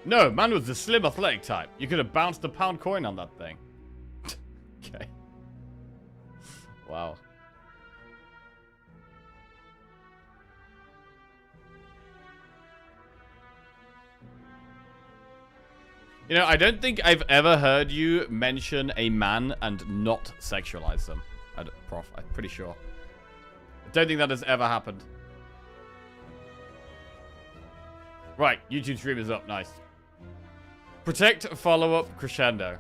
No, man was the slim athletic type. You could have bounced a pound coin on that thing. Okay. Wow. You know, I don't think I've ever heard you mention a man and not sexualize them. Prof, I'm pretty sure. I don't think that has ever happened. Right, YouTube stream is up. Nice. Protect, follow up, crescendo.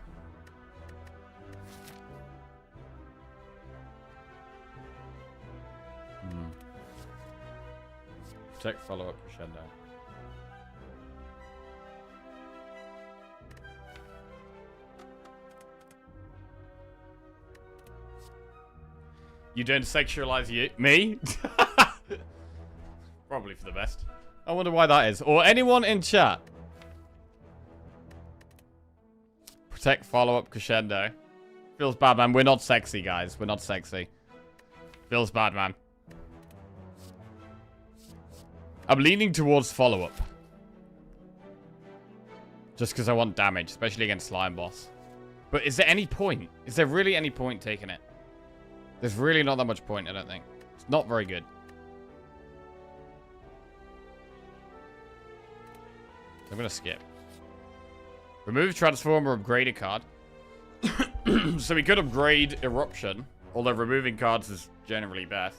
Protect, follow up, crescendo. You don't sexualize me? Probably for the best. I wonder why that is. Or anyone in chat. Protect, follow up, crescendo. Feels bad, man. We're not sexy, guys. We're not sexy. Feels bad, man. I'm leaning towards follow up. Just because I want damage, especially against Slime Boss. But is there any point? Is there really any point taking it? There's really not that much point, I don't think. It's not very good. I'm going to skip. Remove Transformer, upgrade a card. So we could upgrade Eruption. Although removing cards is generally best.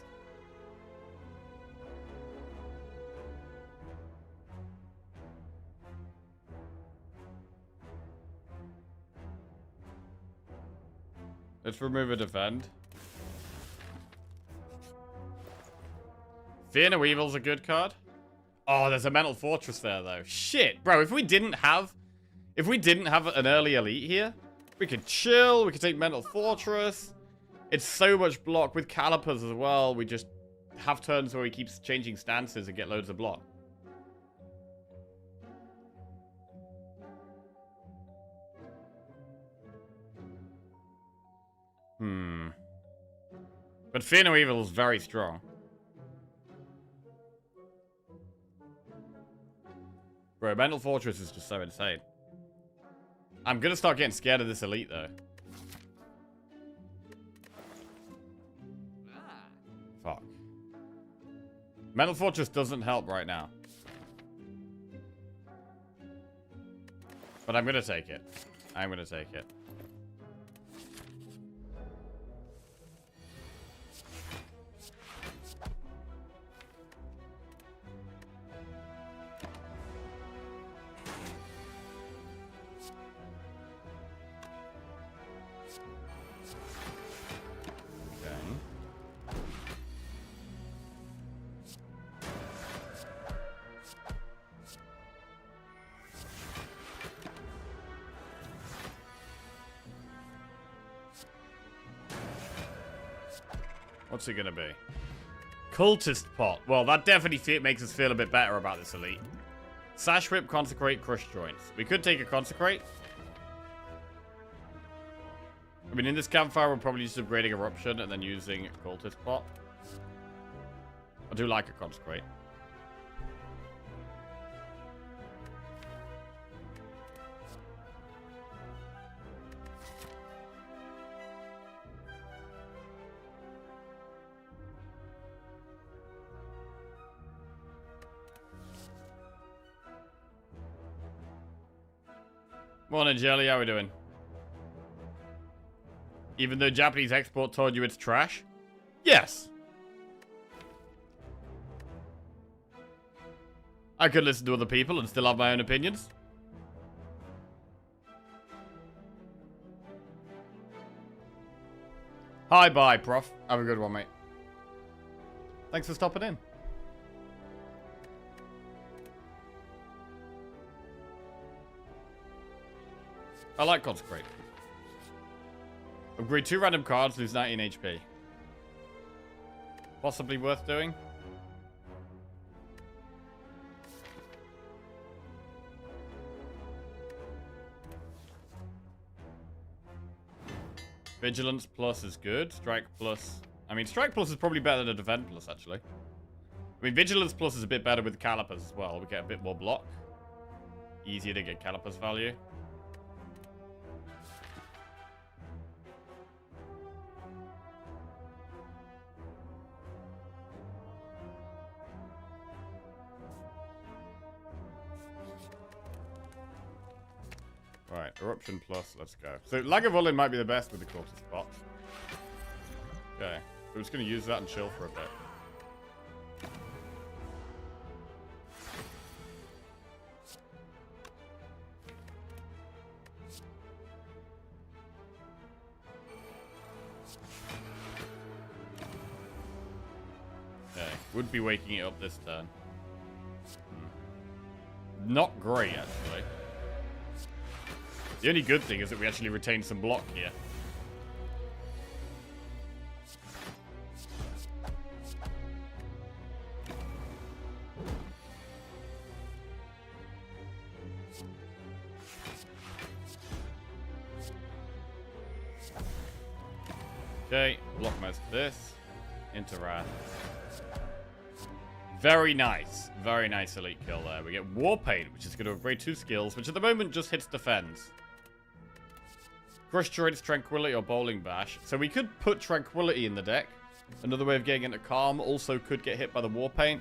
Let's remove a defend. Fear No Evil's a good card. Oh, there's a Mental Fortress there, though. Shit, bro, if we didn't have an early elite here, we could chill, we could take Mental Fortress. It's so much block with Calipers as well. We just have turns where he keeps changing stances and get loads of block. But Fear No Evil is very strong. Bro, Mental Fortress is just so insane. I'm gonna start getting scared of this elite, though. Fuck. Mental Fortress doesn't help right now. But I'm gonna take it. I'm gonna take it. What's it gonna be? Cultist Pot. Well, that definitely makes us feel a bit better about this elite. Sash Whip, Consecrate, Crush Joints. We could take a Consecrate. I mean, in this campfire, we're probably just upgrading Eruption and then using Cultist Pot. I do like a Consecrate. Morning, Jelly. How we doing? Even though Japanese export told you it's trash? Yes. I could listen to other people and still have my own opinions. Hi, bye, Prof. Have a good one, mate. Thanks for stopping in. I like Consecrate. Upgrade 2 random cards, lose 19 HP. Possibly worth doing. Vigilance plus is good. Strike plus... I mean, Strike plus is probably better than a Defend plus, actually. I mean, Vigilance plus is a bit better with Calipers as well. We get a bit more block. easier to get Caliper's value. Right, Eruption Plus, let's go. So Lagavulin might be the best with the cultist spot. Okay, so we're just going to use that and chill for a bit. Okay, would be waking it up this turn. Not great, actually. The only good thing is that we actually retained some block here. Okay, block most of this. Into Wrath. Very nice. Very nice elite kill there. We get War Paint, which is going to upgrade 2 skills, which at the moment just hits defense. Crush Droid's Tranquility or Bowling Bash. So we could put Tranquility in the deck. Another way of getting into Calm also could get hit by the War Paint.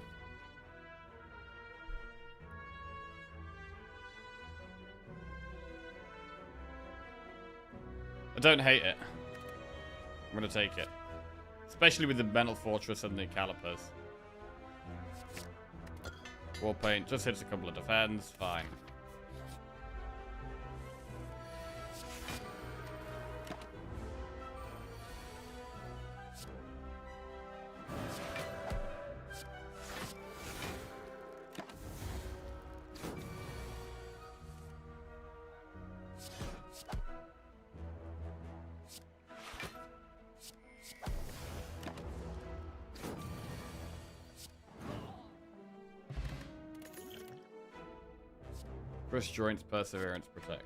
I don't hate it. I'm going to take it. Especially with the Mental Fortress and the Calipers. War Paint just hits a couple of defense. Fine. Crush Joints, Perseverance, Protect.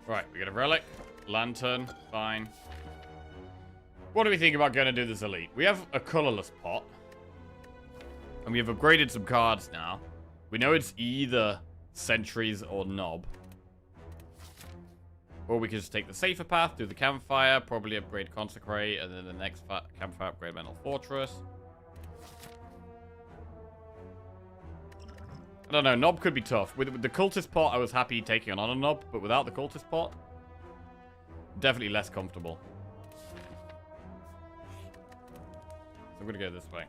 Right, we get a Relic, Lantern, fine. What do we think about going to do this elite? We have a colorless pot. And we have upgraded some cards now. We know it's either Sentries or Knob. Or we can just take the safer path, do the Campfire, probably upgrade Consecrate, and then the next Campfire upgrade Mental Fortress. I don't know, Knob could be tough. With the Cultist pot, I was happy taking on a Knob, but without the Cultist pot, definitely less comfortable. I'm gonna go this way.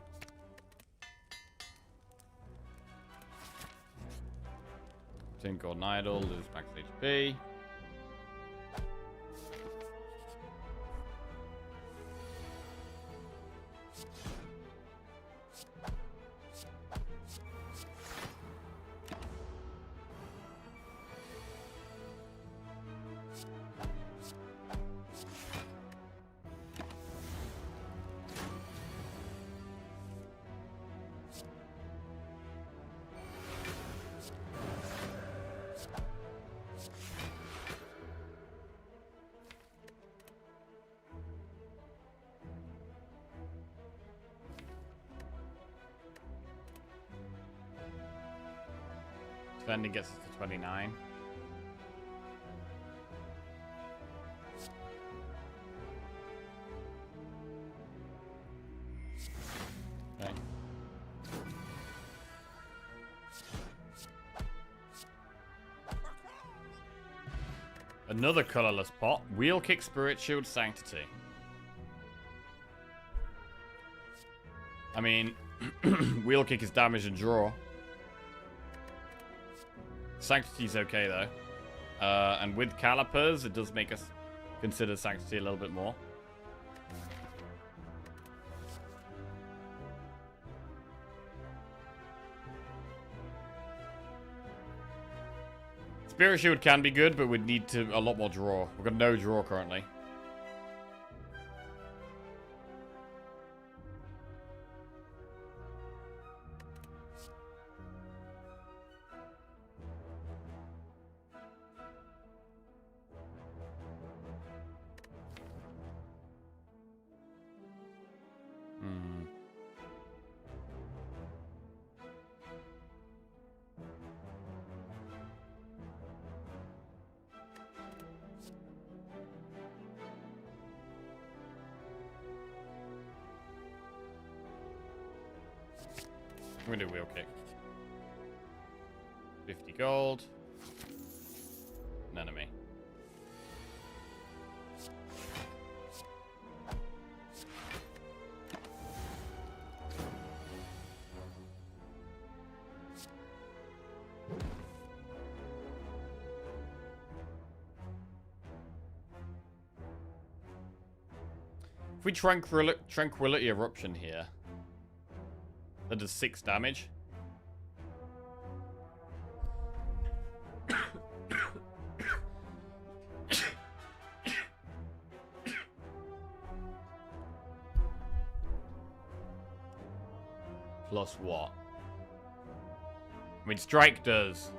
Tin Golden Idol, lose max HP. Defending gets us to 29. Okay. Another colorless pot. Wheel Kick, Spirit Shield, Sanctity. I mean, Wheel Kick is damage and draw. Sanctity's okay, though. And with Calipers, it does make us consider Sanctity a little bit more. Spirit Shield can be good, but we'd need a lot more draw. We've got no draw currently. I'm gonna do wheel kick. 50 gold. An enemy. If we Tranquility Eruption here, that does 6 damage. Plus what? I mean, strike does.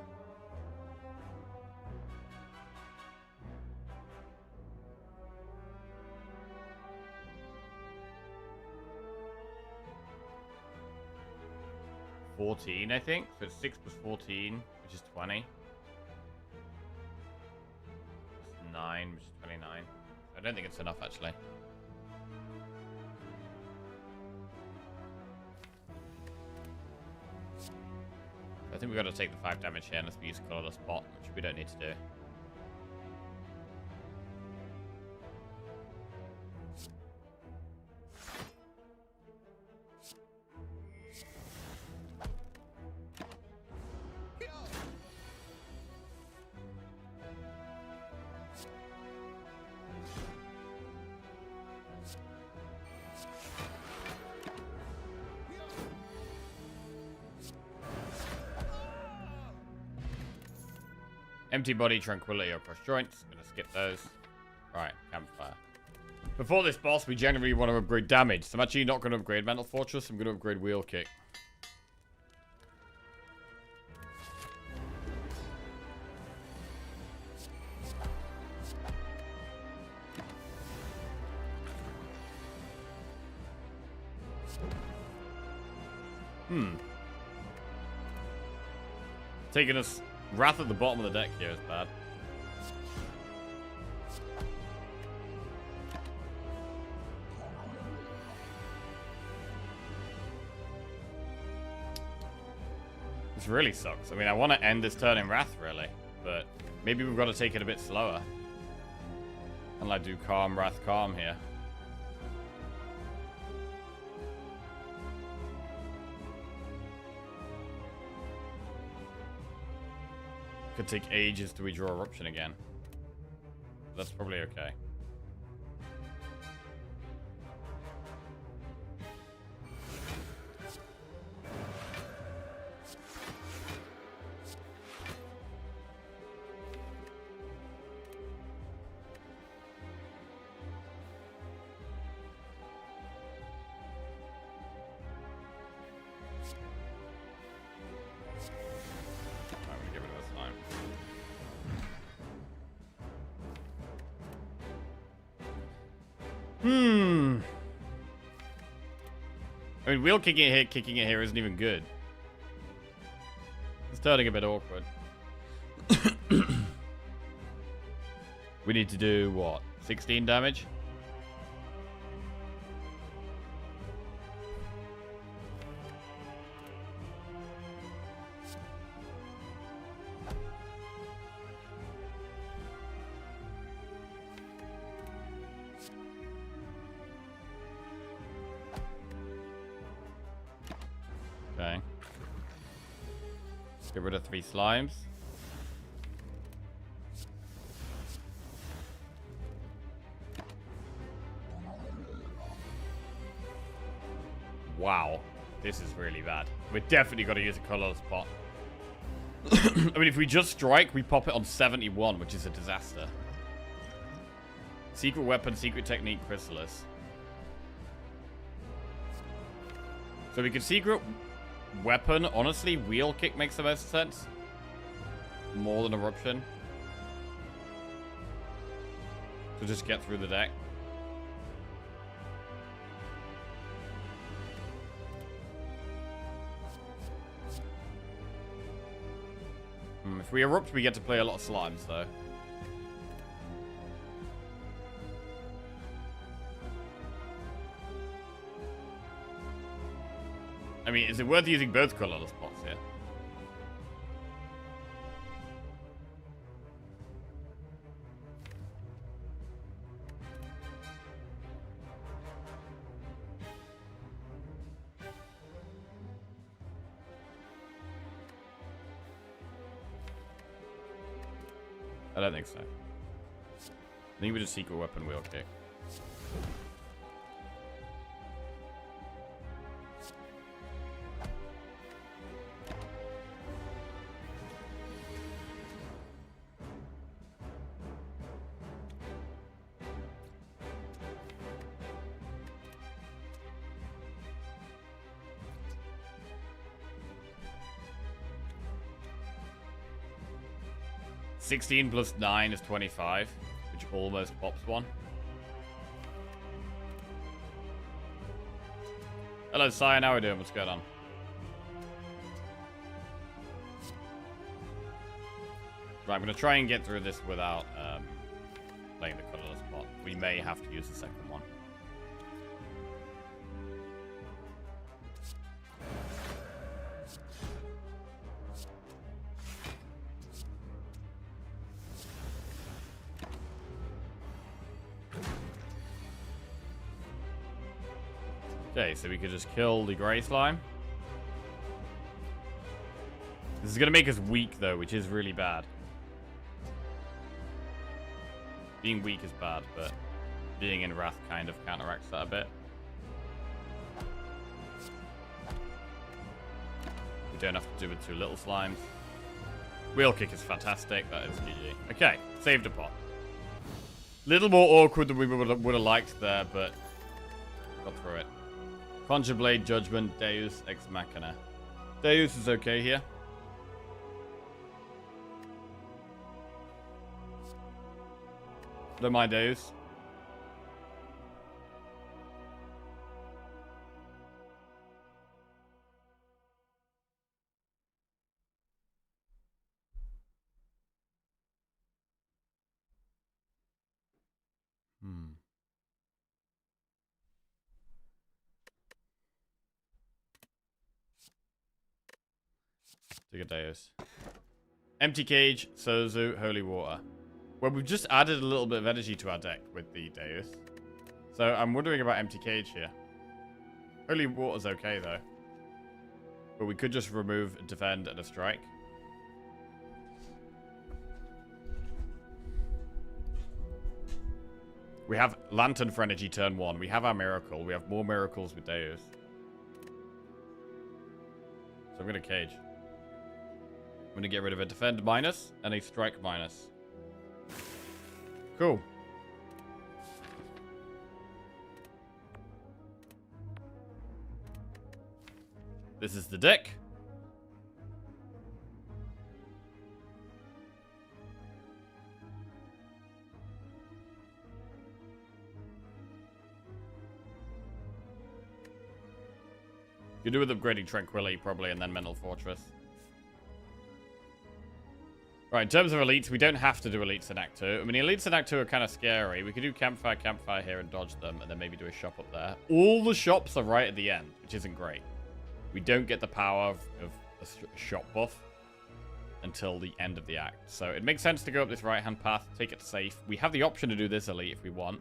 $14, I think. So it's 6 plus 14, which is 20. Plus 9, which is 29. I don't think it's enough, actually. I think we've got to take the 5 damage here unless we use a colorless bot, which we don't need to do. Empty body, tranquility, or cross joints. I'm gonna skip those. Right, campfire. Before this boss, we generally want to upgrade damage. So I'm actually not going to upgrade Mental Fortress. I'm going to upgrade Wheel Kick. Taking us Wrath at the bottom of the deck here is bad. This really sucks. I mean, I want to end this turn in Wrath, really. But maybe we've got to take it a bit slower. And like do Calm, Wrath, Calm here. Could take ages till we draw Eruption again. That's probably okay. I mean, wheel kicking it here isn't even good. It's turning a bit awkward. We need to do what? 16 damage? Okay. Get rid of 3 slimes. Wow. This is really bad. We're definitely got to use a colorless pot. I mean, if we just strike, we pop it on 71, which is a disaster. Secret weapon, secret technique, chrysalis. So we could secret weapon. Honestly, wheel kick makes the most sense. More than eruption. To just get through the deck. If we erupt, we get to play a lot of slimes, though. I mean, is it worth using both colorless pots here? I don't think so. I think we just secret weapon wheel kick. $16 plus 9 is 25, which almost pops one. Hello, Sire. How are we doing? What's going on? Right, I'm going to try and get through this without playing the colorless pot. We may have to use the second one. Okay, so we could just kill the gray slime. This is going to make us weak, though, which is really bad. Being weak is bad, but being in Wrath kind of counteracts that a bit. We don't have to do with two little slimes. Wheel kick is fantastic. That is GG. Okay, saved a pot. Little more awkward than we would have liked there, but got through it. Conjure Blade, Judgment, Deus, Ex Machina. Deus is okay here. Don't mind Deus. Take a Deus. Empty Cage, Sozu, Holy Water. Well, we've just added a little bit of energy to our deck with the Deus. So I'm wondering about Empty Cage here. Holy Water's okay, though. But we could just remove Defend and a Strike. We have Lantern for energy turn 1. We have our Miracle. We have more Miracles with Deus. So I'm going to Cage. I'm going to get rid of a Defend minus and a Strike minus. Cool. This is the deck. You do with upgrading Tranquility probably and then Mental Fortress. Right, in terms of elites, we don't have to do elites in Act 2. I mean, the elites in Act 2 are kind of scary. We could do campfire here and dodge them, and then maybe do a shop up there. All the shops are right at the end, which isn't great. We don't get the power of a shop buff until the end of the act. So it makes sense to go up this right-hand path, take it safe. We have the option to do this elite if we want.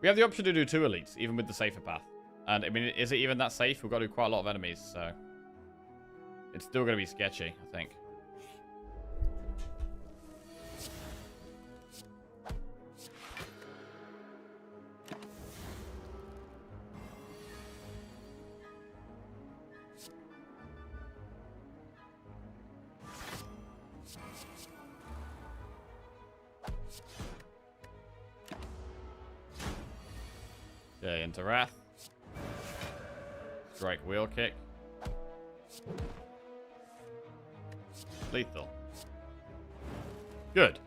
We have the option to do 2 elites, even with the safer path. And, I mean, is it even that safe? We've got to do quite a lot of enemies, so... It's still going to be sketchy, I think. Okay, into Wrath. Strike Wheel Kick. Lethal. Good.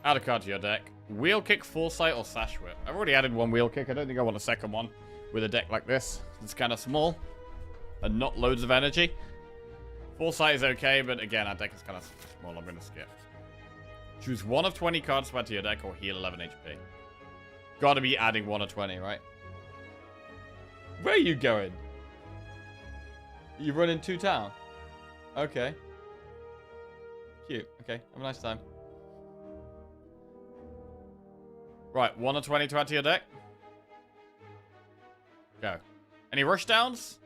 Add a card to your deck. Wheel Kick, Foresight, or Sash Whip. I've already added 1 Wheel Kick. I don't think I want a second one with a deck like this. It's kind of small. And not loads of energy. Foresight is okay, but again, our deck is kind of small. I'm going to skip. Choose 1 of 20 cards to add to your deck or heal 11 HP. Gotta be adding 1 of 20, right? Where are you going? You run into town? Okay. Cute. Okay, have a nice time. Right, 1 or 20 to add to your deck. Go. Any rush downs?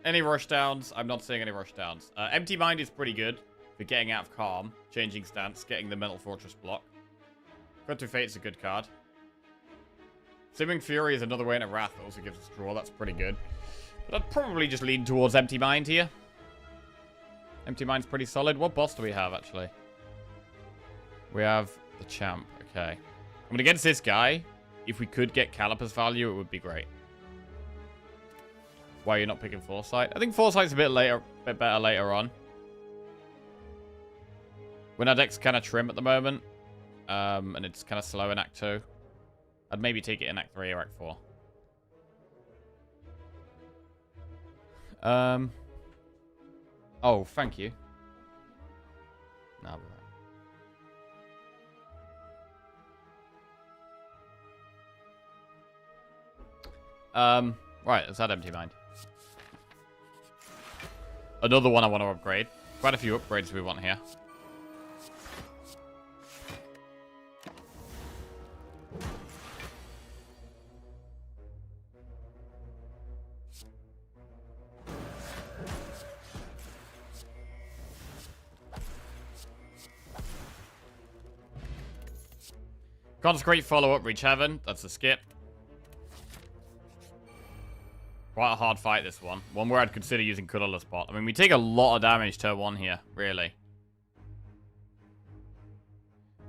Any rush downs? I'm not seeing any rush downs. Empty Mind is pretty good for getting out of Calm, changing stance, getting the Mental Fortress block. Cut to Fate's a good card. Simming Fury is another way in a Wrath that also gives us draw. That's pretty good. But I'd probably just lean towards Empty Mind here. Empty Mind's pretty solid. What boss do we have, actually? We have the Champ. Okay. I mean, against this guy, if we could get Caliper's value, it would be great. Why are you not picking Foresight? I think Foresight's a bit better later on. When our deck's kind of trim at the moment, and it's kind of slow in Act 2, I'd maybe take it in Act 3 or Act 4. Oh, thank you. No, right, let's add Empty Mind. Another one I want to upgrade. Quite a few upgrades we want here. Consecrate, follow-up, reach heaven. That's a skip. Quite a hard fight, this one. One where I'd consider using Colorless Pot. I mean, we take a lot of damage turn 1 here, really.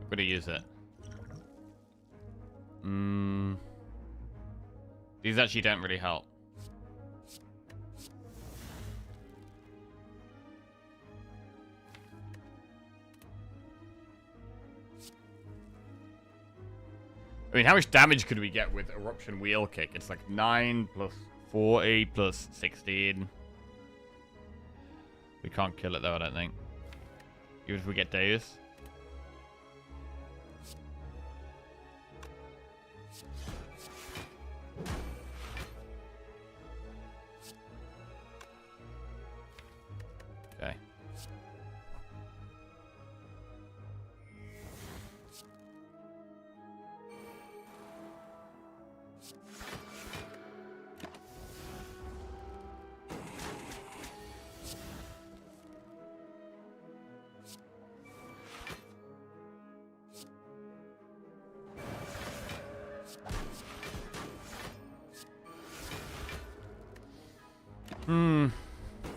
I'm going to use it. These actually don't really help. I mean, how much damage could we get with Eruption Wheel Kick? It's like 9 plus 40 plus 16. We can't kill it though, I don't think. Even if we get Deus. Okay.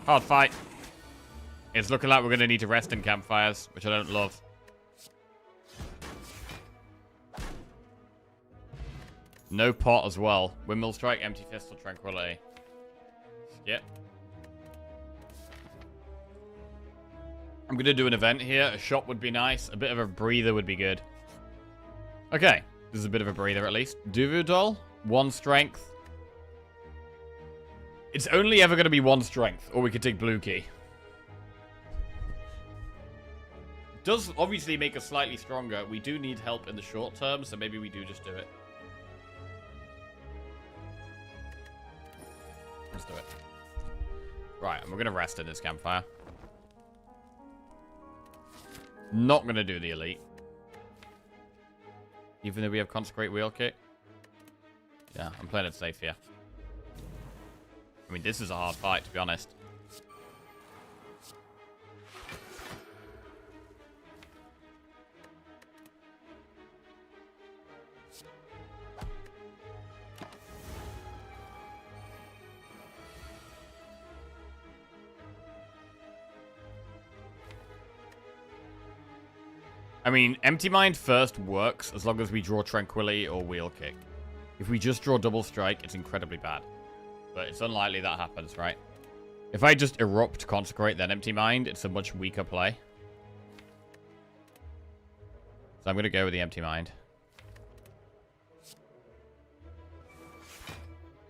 Hard fight. It's looking like we're going to need to rest in campfires, which I don't love. No pot as well. Windmill Strike, Empty Fist, or Tranquility. Skip. I'm going to do an event here. A shot would be nice. A bit of a breather would be good. Okay. This is a bit of a breather at least. Duvudol, 1 strength. It's only ever going to be 1 strength, or we could take Blue Key. Does obviously make us slightly stronger. We do need help in the short term, so maybe we do just do it. Let's do it. Right, and we're going to rest in this campfire. Not going to do the elite. Even though we have Consecrate Wheel Kick. Yeah, I'm playing it safe here. I mean, this is a hard fight, to be honest. I mean, Empty Mind first works as long as we draw Tranquility or Wheel Kick. If we just draw Double Strike, it's incredibly bad. But it's unlikely that happens, right? If I just Erupt, Consecrate, then Empty Mind, it's a much weaker play. So I'm going to go with the Empty Mind.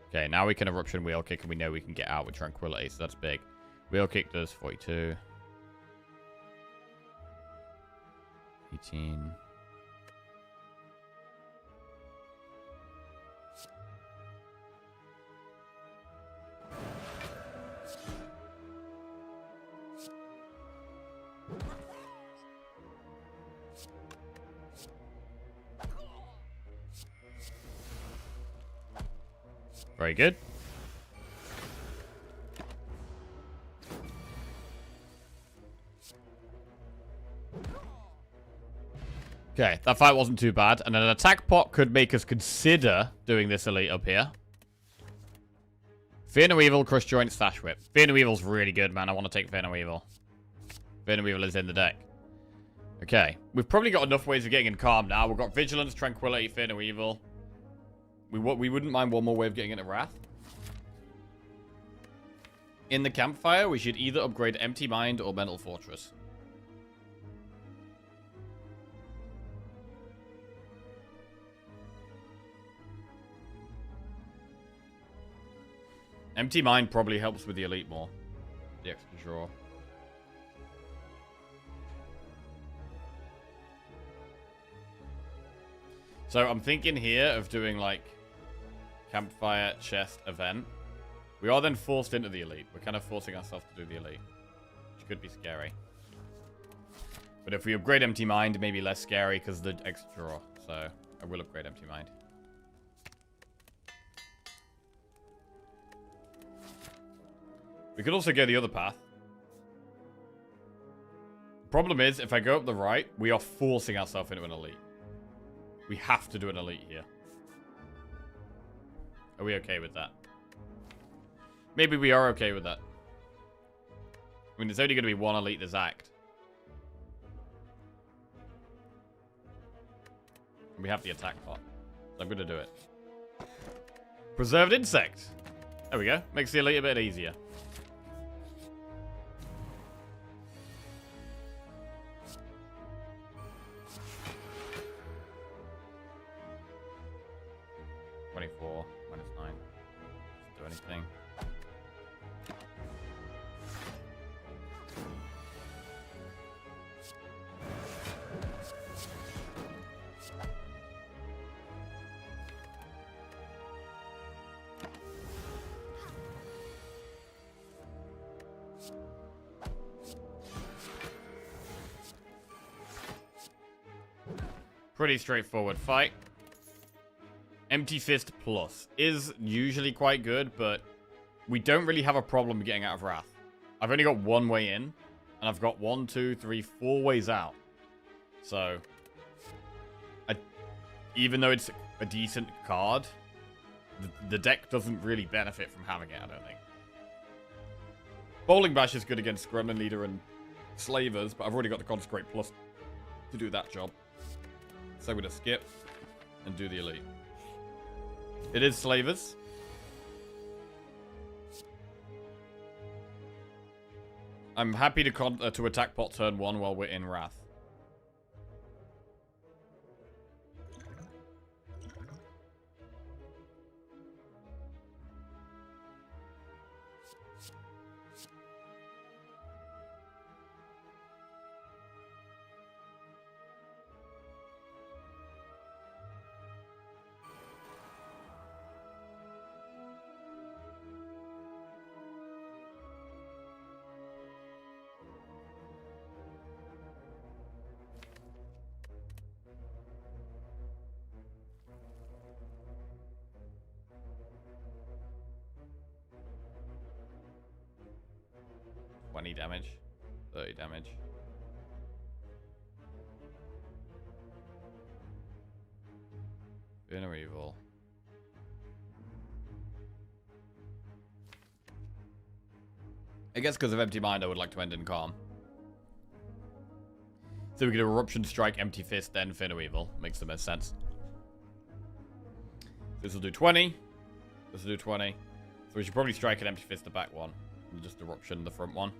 Okay, now we can Eruption Wheel Kick, and we know we can get out with Tranquility, so that's big. Wheel Kick does 42. 18. Very good. Okay, that fight wasn't too bad. And an attack pot could make us consider doing this elite up here. Fear No Evil, Crush Joint, Stash Whip. Fear No Evil's really good, man. I want to take Fear No Evil. Fear No Evil is in the deck. Okay, we've probably got enough ways of getting in Calm now. We've got Vigilance, Tranquility, Fear No Evil. We wouldn't mind one more way of getting into Wrath. In the Campfire, we should either upgrade Empty Mind or Mental Fortress. Empty Mind probably helps with the elite more. The extra draw. So I'm thinking here of doing like Campfire, Chest, Event. We are then forced into the elite. We're kind of forcing ourselves to do the elite, which could be scary. But if we upgrade Empty Mind, it may be less scary because the extra draw. So I will upgrade Empty Mind. We could also go the other path. Problem is, if I go up the right, we are forcing ourselves into an elite. We have to do an elite here. Are we okay with that? Maybe we are okay with that. I mean, there's only going to be one elite this act. We have the attack pot. So I'm going to do it. Preserved Insect. There we go. Makes the elite a bit easier. -9. Doesn't do anything. Pretty straightforward fight. Empty Fist Plus is usually quite good, but we don't really have a problem getting out of Wrath. I've only got one way in, and I've got 1, 2, 3, 4 ways out. So, even though it's a decent card, the deck doesn't really benefit from having it, I don't think. Bowling Bash is good against Gremlin Leader and Slavers, but I've already got the Consecrate Plus to do that job. So we're going to skip and do the elite. It is Slavers. I'm happy to attack pot turn 1 while we're in Wrath. Damage, 30 damage. Inner Evil. I guess because of Empty Mind, I would like to end in Calm. So we could Eruption Strike, Empty Fist, then Inner Evil. Makes the most sense. This will do 20. This will do 20. So we should probably strike an Empty Fist the back one. And just Eruption the front one.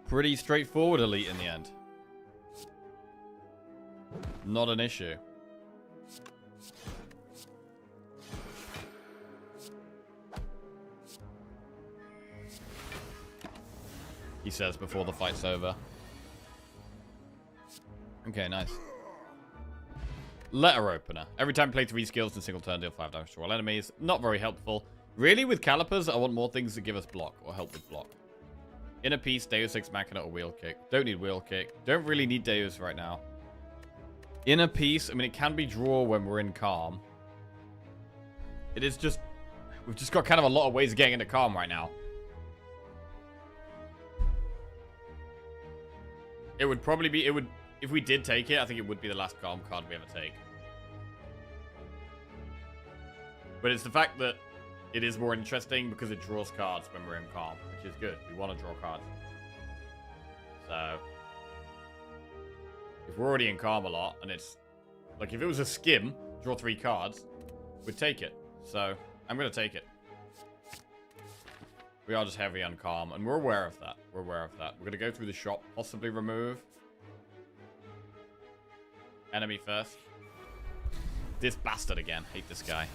Pretty straightforward elite in the end. Not an issue. He says before the fight's over. Okay, nice. Letter opener. Every time you play 3 skills in a single turn, deal 5 damage to all enemies. Not very helpful. Really, with calipers, I want more things that give us block or help with block. Inner Peace, Deus Ex Machina, or Wheel Kick. Don't need Wheel Kick. Don't really need Deus right now. Inner Peace, I mean, it can be draw when we're in Calm. It is just... We've just got kind of a lot of ways of getting into Calm right now. It would probably be... If we did take it, I think it would be the last Calm card we ever take. But it's the fact that it is more interesting because it draws cards when we're in Calm, which is good. We want to draw cards. So... If we're already in Calm a lot, and it's... Like, if it was a skim, draw 3 cards, we'd take it. So, I'm going to take it. We are just heavy on Calm, and we're aware of that. We're aware of that. We're going to go through the shop, possibly remove. Enemy first. This bastard again. Hate this guy.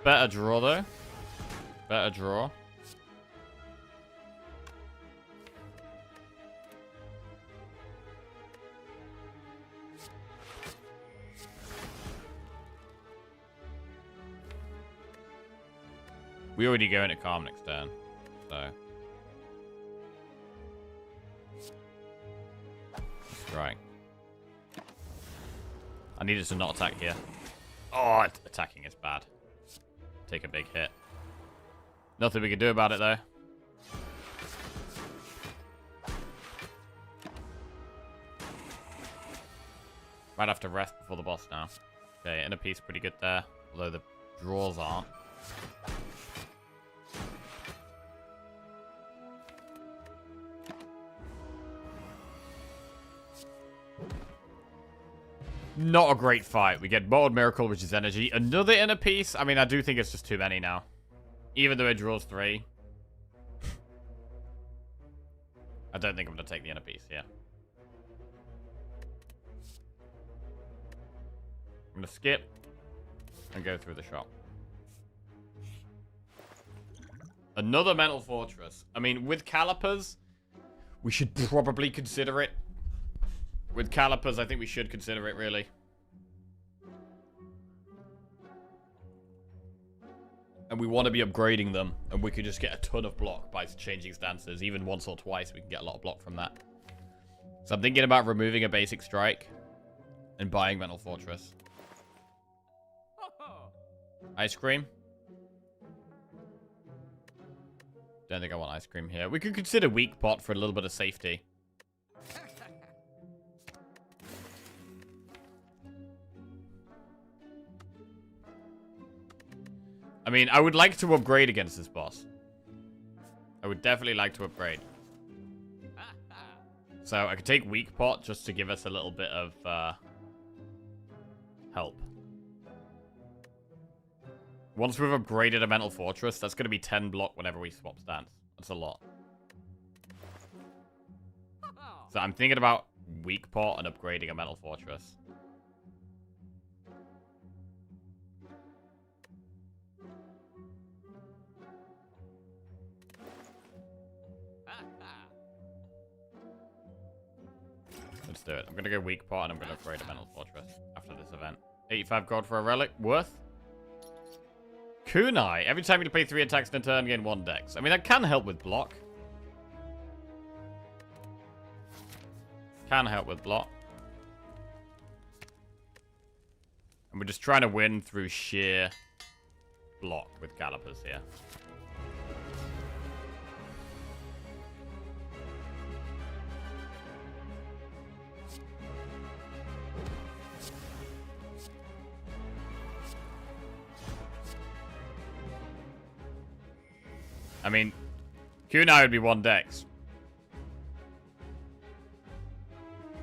Better draw, though. Better draw. We already go into Calm next turn, so... Right. I needed to not attack here. Oh, attacking is bad. Take a big hit. Nothing we can do about it, though. Might have to rest before the boss now. Okay, Inner Peace pretty good there, although the draws aren't. Not a great fight. We get Bottled Miracle, which is energy. Another Inner Peace. I mean, I do think it's just too many now. Even though it draws 3. I don't think I'm going to take the Inner Peace, yeah. I'm going to skip and go through the shop. Another Mental Fortress. I mean, with calipers, we should probably consider it. With calipers, I think we should consider it, really. And we want to be upgrading them. And we could just get a ton of block by changing stances. Even once or twice, we can get a lot of block from that. So I'm thinking about removing a basic strike. And buying Mental Fortress. Ice cream. Don't think I want ice cream here. We could consider weak pot for a little bit of safety. I mean, I would like to upgrade against this boss. I would definitely like to upgrade. So I could take weak pot just to give us a little bit of help. Once we've upgraded a Mental Fortress, that's going to be 10 block whenever we swap stance. That's a lot. So I'm thinking about weak pot and upgrading a Mental Fortress. Let's do it. I'm going to go weak pot and I'm going to upgrade a Mental Fortress after this event. 85 gold for a relic. Worth? Kunai. Every time you play 3 attacks in a turn, gain 1 dex. I mean, that can help with block. Can help with block. And we're just trying to win through sheer block with calipers here. I mean, Kunai would be 1 dex.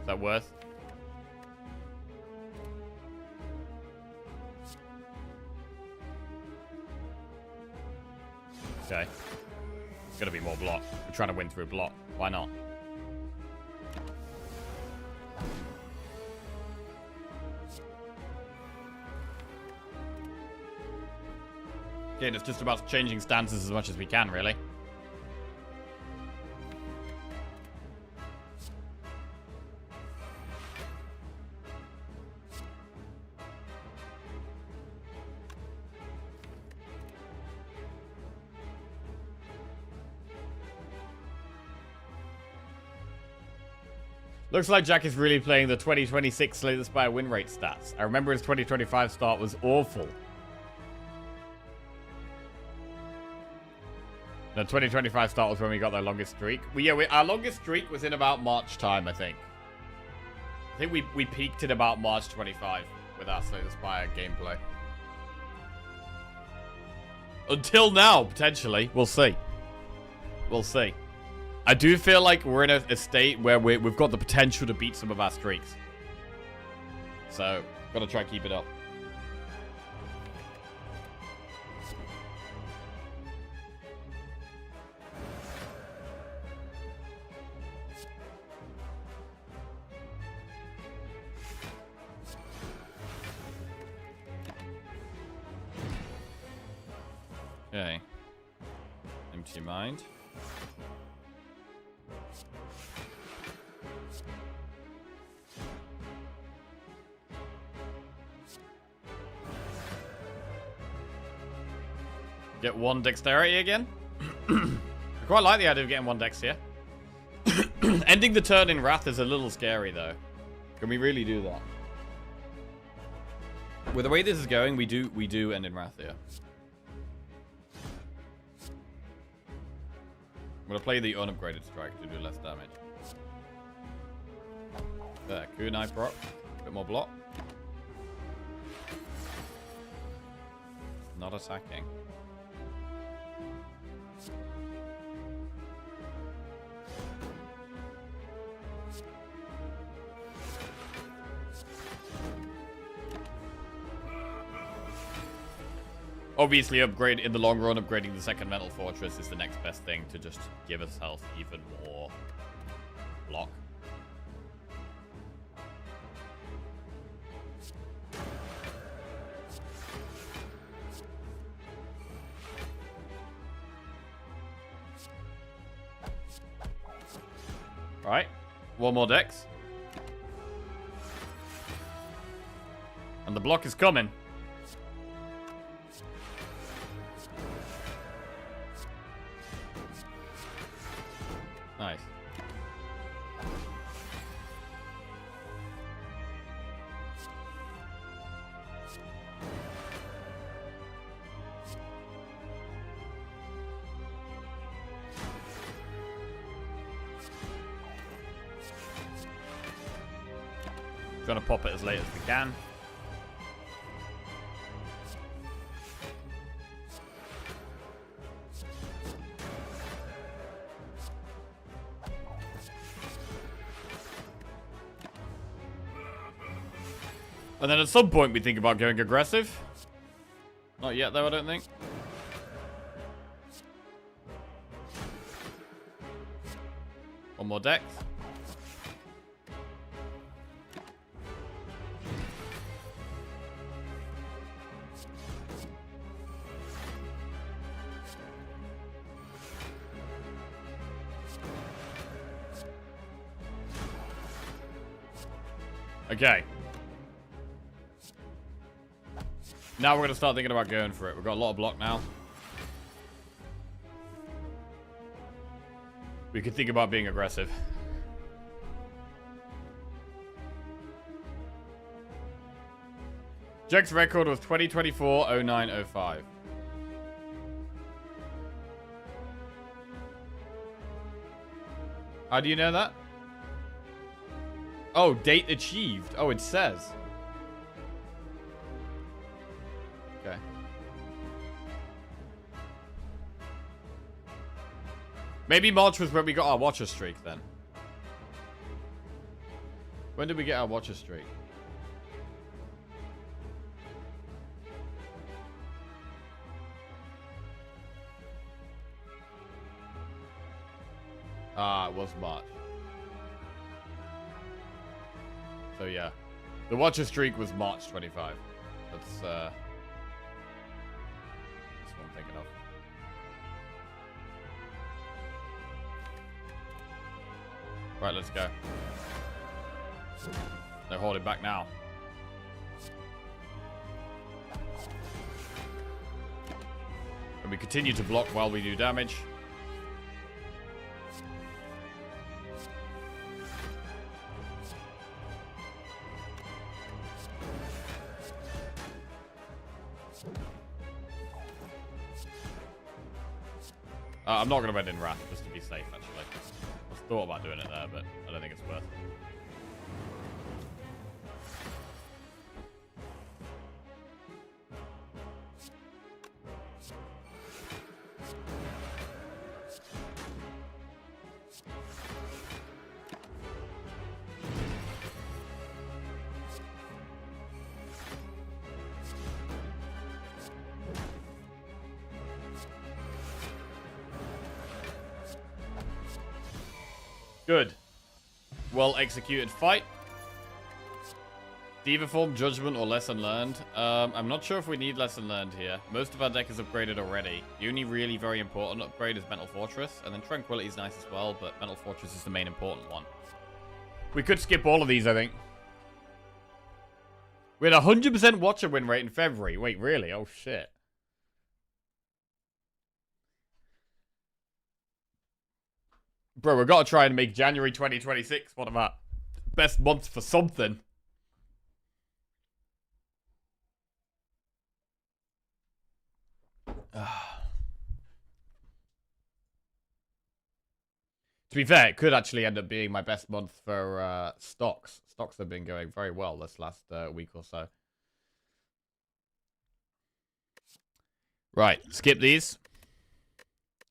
Is that worth? Okay. It's gonna be more block. We're trying to win through block. Why not? Again, it's just about changing stances as much as we can, really. Looks like Jack is really playing the 2026 Slay the Spire win rate stats. I remember his 2025 start was awful. The 2025 start was when we got our longest streak. Our longest streak was in about March time, I think. I think we peaked in about March 25 with our Slay the Spire gameplay. Until now, potentially. We'll see. We'll see. I do feel like we're in a state where we've got the potential to beat some of our streaks. So, gotta try and keep it up. Okay. Empty mind. Get 1 dexterity again. I quite like the idea of getting 1 dex here. Ending the turn in Wrath is a little scary, though. Can we really do that? With the way this is going, we do end in Wrath here. I'm gonna play the unupgraded strike to do less damage. There, kunai proc. Bit more block. Not attacking. Obviously, upgrade in the long run, upgrading the second Mental Fortress is the next best thing to just give us health even more block. Right, 1 more dex. And the block is coming. Nice. Trying to pop it as late as we can. And then at some point we think about going aggressive. Not yet though, I don't think. One more dex. Okay. Now we're going to start thinking about going for it. We've got a lot of block now. We could think about being aggressive. Jack's record was 2024 09 05. How do you know that? Oh, date achieved. Oh, it says. Okay. Maybe March was when we got our Watcher streak then. When did we get our Watcher streak? Ah, it was March. So yeah. The Watcher streak was March 25. That's this one take it off. Right, let's go. They're holding back now. And we continue to block while we do damage. I'm not going to end in Wrath, just to be safe, actually. I thought about doing it there, but I don't think it's worth it. Good. Well executed fight. Diva form, judgment, or lesson learned. I'm not sure if we need lesson learned here. Most of our deck is upgraded already. The only really very important upgrade is Mental Fortress, and then Tranquility is nice as well, but Mental Fortress is the main important one. We could skip all of these, I think. We had a 100% watcher win rate in February. Wait, really? Oh, shit. Bro, we've got to try and make January 2026 one of our best months for something. To be fair, it could actually end up being my best month for stocks. Stocks have been going very well this last week or so. Right, skip these.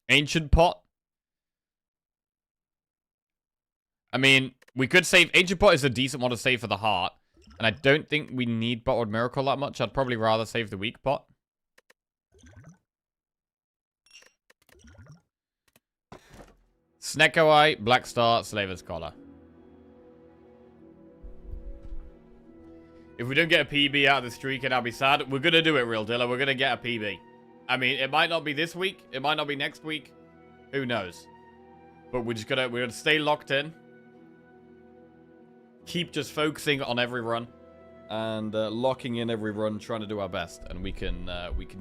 Ancient Pot. I mean, we could save... Ancient Pot is a decent one to save for the heart. And I don't think we need Bottled Miracle that much. I'd probably rather save the weak pot. Snecko Eye, Black Star, Slaver's Collar. If we don't get a PB out of the streak, and I'll be sad. We're going to do it, Real Dilla. We're going to get a PB. I mean, it might not be this week. It might not be next week. Who knows? But we're going to stay locked in. Keep just focusing on every run. And locking in every run, trying to do our best. And we can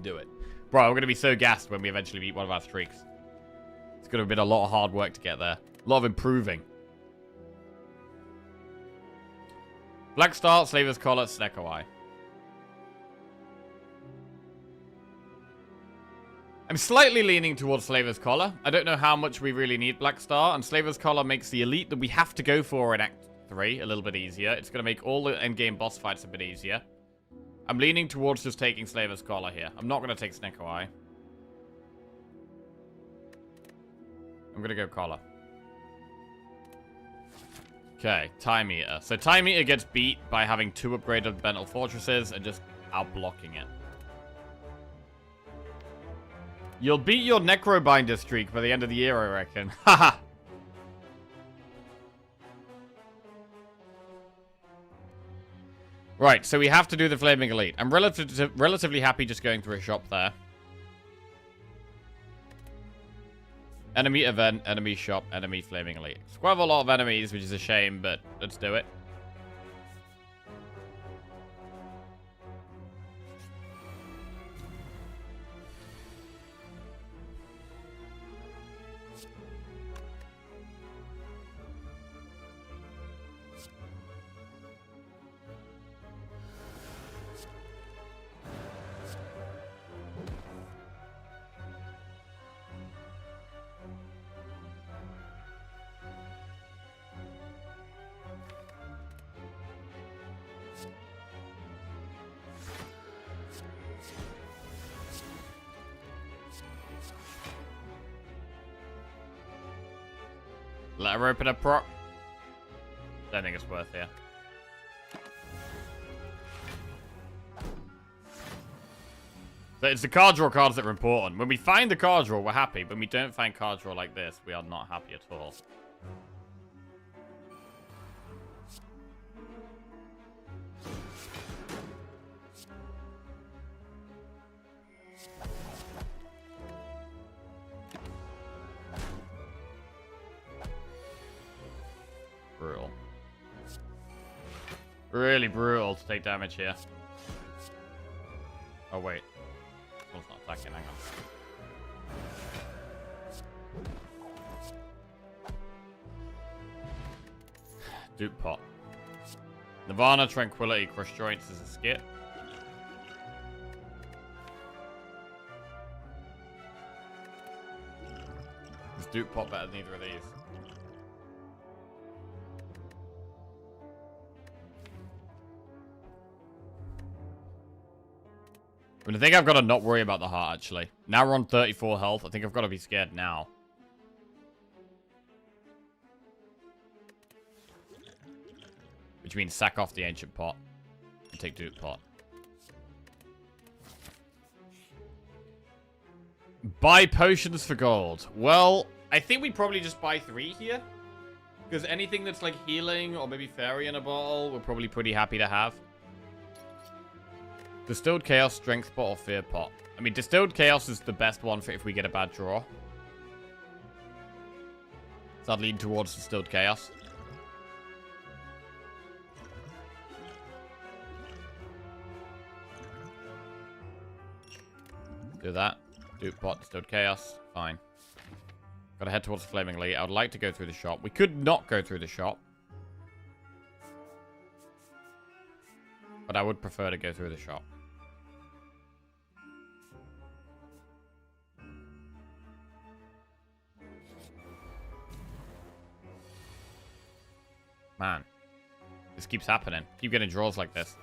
do it. Bro, we're going to be so gassed when we eventually beat one of our streaks. It's going to have been a lot of hard work to get there. A lot of improving. Black Star, Slaver's Collar, Snecko Eye. I'm slightly leaning towards Slaver's Collar. I don't know how much we really need Black Star. And Slaver's Collar makes the elite that we have to go for in Act 3 a little bit easier. It's going to make all the endgame boss fights a bit easier. I'm leaning towards just taking Slaver's Collar here. I'm not going to take Snecko Eye. I'm going to go Collar. Okay, Time Eater. So Time Eater gets beat by having 2 upgraded Mental Fortresses and just out-blocking it. You'll beat your Necrobinder streak by the end of the year, I reckon. Haha! Right, so we have to do the Flaming Elite. I'm relatively happy just going through a shop there. Enemy event, enemy shop, enemy Flaming Elite. It's quite a lot of enemies, which is a shame, but let's do it. Let her open a proc. Don't think it's worth here. So it's the card draw cards that are important. When we find the card draw, we're happy. When we don't find card draw like this, we are not happy at all. Really brutal to take damage here. Oh, wait. One's not attacking, hang on. Dupe pot. Nirvana, Tranquility, Crush Joints is a skip. Is Dupe pot better than either of these? I mean, I think I've got to not worry about the heart, actually. Now we're on 34 health. I think I've got to be scared now. Which means sack off the ancient pot. And take Dupe pot. Buy potions for gold. Well, I think we probably just buy 3 here. Because anything that's like healing or maybe fairy in a bottle, we're probably pretty happy to have. Distilled Chaos, Strength Pot, or Fear Pot. I mean, Distilled Chaos is the best one for if we get a bad draw. So I'd lean towards Distilled Chaos. Do that. Dupe Pot, Distilled Chaos. Fine. Gotta head towards the Flaming Elite. I would like to go through the shop. We could not go through the shop. But I would prefer to go through the shop. Man. This keeps happening. Keep getting draws like this.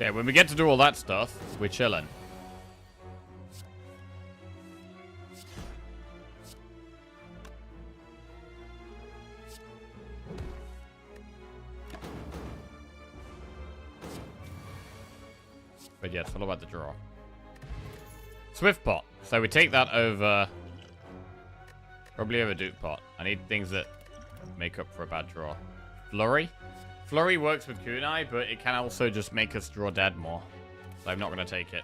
Okay, when we get to do all that stuff, we're chilling. But yeah, it's all about the draw. Swift pot. So we take that over... Probably over Dupe pot. I need things that make up for a bad draw. Flurry. Flurry works with Kunai, but it can also just make us draw dead more. So I'm not going to take it.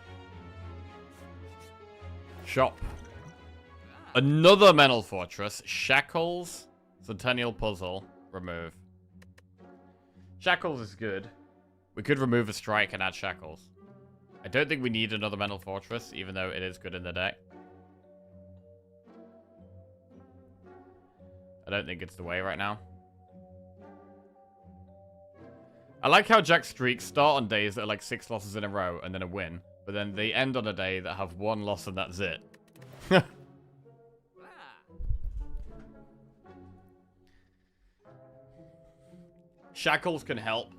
Shop. Another Mental Fortress. Shackles. Centennial Puzzle. Remove. Shackles is good. We could remove a strike and add Shackles. I don't think we need another Mental Fortress, even though it is good in the deck. I don't think it's the way right now. I like how Jack's streaks start on days that are like 6 losses in a row and then a win. But then they end on a day that have 1 loss and that's it. Shackles can help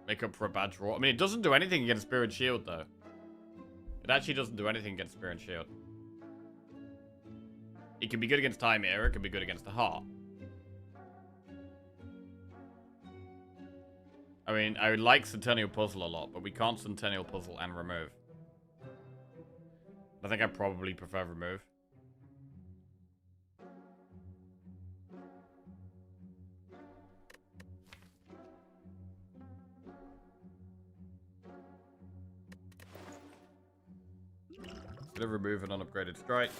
make up for a bad draw. I mean, it doesn't do anything against Spirit Shield, though. It actually doesn't do anything against Spirit Shield. It can be good against Time Era. It can be good against the Heart. I mean, I would like Centennial Puzzle a lot, but we can't Centennial Puzzle and remove. I think I probably prefer remove. Gonna remove an unupgraded strike.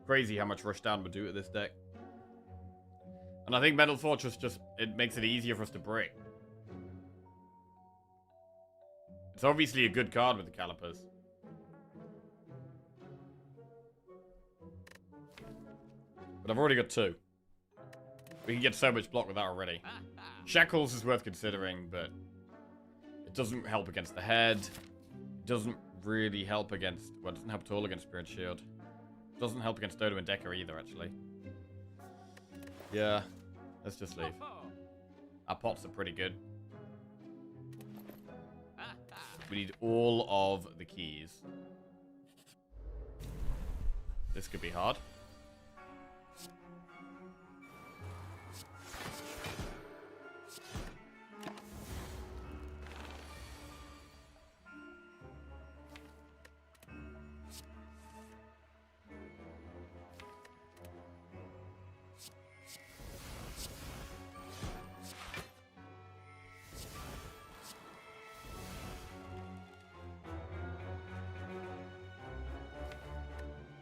Crazy how much rushdown would do to this deck. And I think Mental Fortress just, it makes it easier for us to break. It's obviously a good card with the Calipers. But I've already got 2. We can get so much block with that already. Shackles is worth considering, but it doesn't help against the head. It doesn't really help against, well, it doesn't help at all against Spirit Shield. It doesn't help against Dodo and Decker either, actually. Yeah, let's just leave. Our pots are pretty good. We need all of the keys. This could be hard.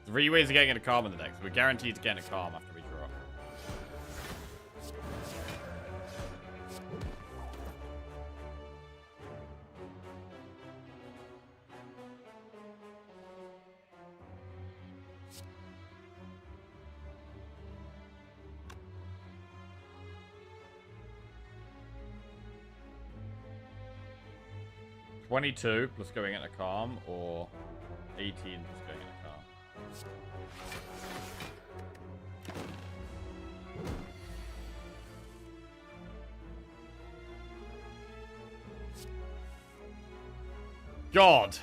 Three ways of getting a calm in the deck. So we're guaranteed to get a calm after we draw. $22 plus going into calm, or 18 plus going into calm. God!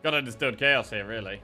God understood chaos here, really.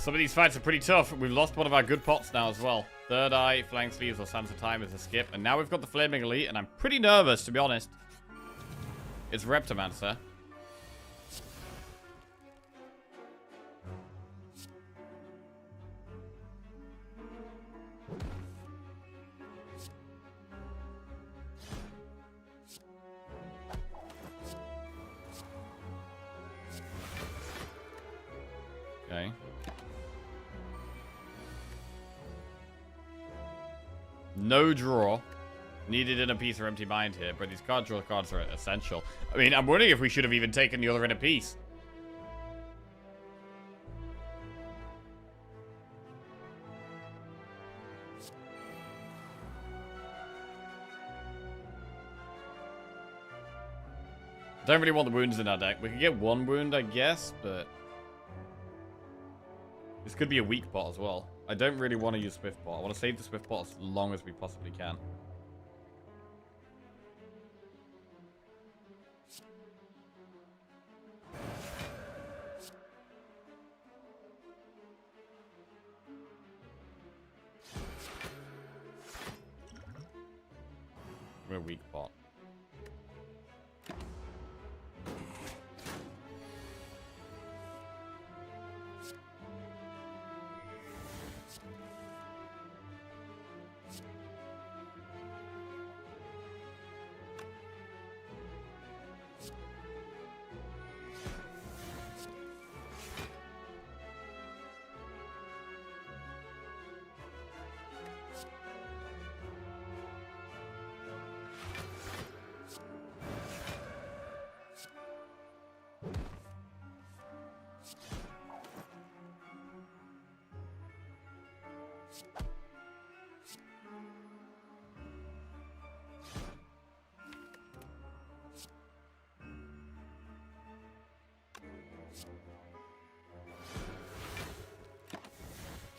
Some of these fights are pretty tough. We've lost one of our good pots now as well. Third Eye, Flying Sleeves, or Sands of Time is a skip. And now we've got the Flaming Elite, and I'm pretty nervous, to be honest. It's Reptomancer. Okay. No draw. Needed in a piece or empty mind here, but these card draw cards are essential. I mean, I'm wondering if we should have even taken the other in a piece. Don't really want the wounds in our deck. We could get one wound, I guess, but this could be a weak pot as well. I don't really want to use Swift Pot. I want to save the Swift Pot as long as we possibly can. We're a weak pot.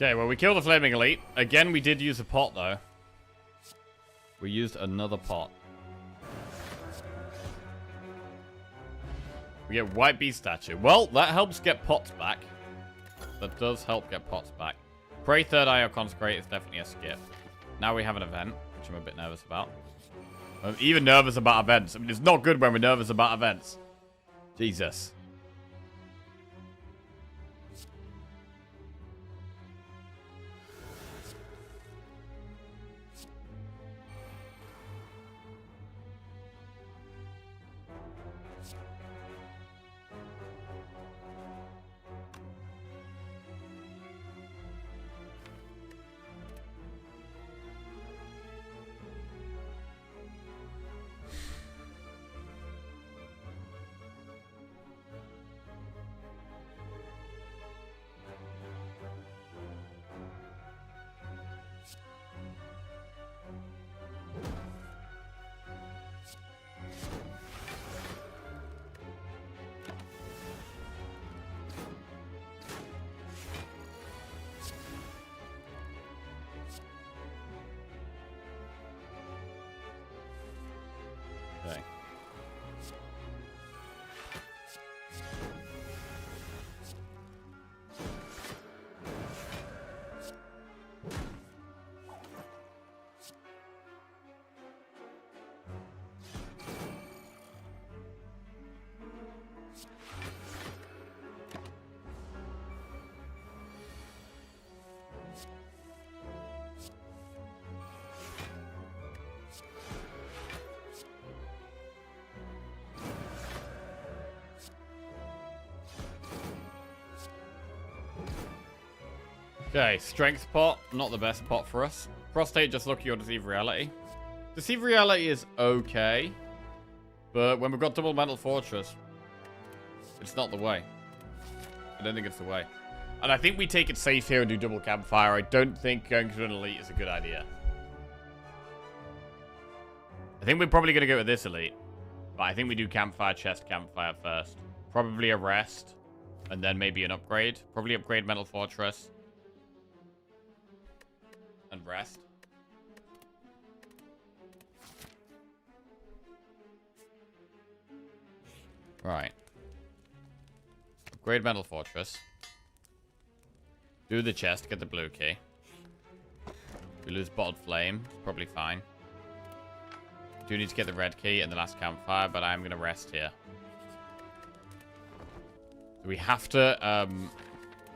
Okay, well, we killed the Flaming Elite. Again, we did use a pot, though. We used another pot. We get White Beast Statue. Well, that helps get pots back. That does help get pots back. Pray, Third Eye, or Consecrate is definitely a skip. Now we have an event, which I'm a bit nervous about. I'm even nervous about events. I mean, it's not good when we're nervous about events. Jesus. Okay, strength pot. Not the best pot for us. Prostate, just lucky or deceive reality. Deceive reality is okay. But when we've got double mental fortress, it's not the way. I don't think it's the way. And I think we take it safe here and do double campfire. I don't think going to an elite is a good idea. I think we're probably going to go with this elite. But I think we do campfire, chest, campfire first. Probably a rest. And then maybe an upgrade. Probably upgrade mental fortress. And rest. Right. Upgrade mental fortress. Do the chest, get the blue key. We lose bottled flame. It's probably fine. Do need to get the red key and the last campfire, but I'm going to rest here. So we have to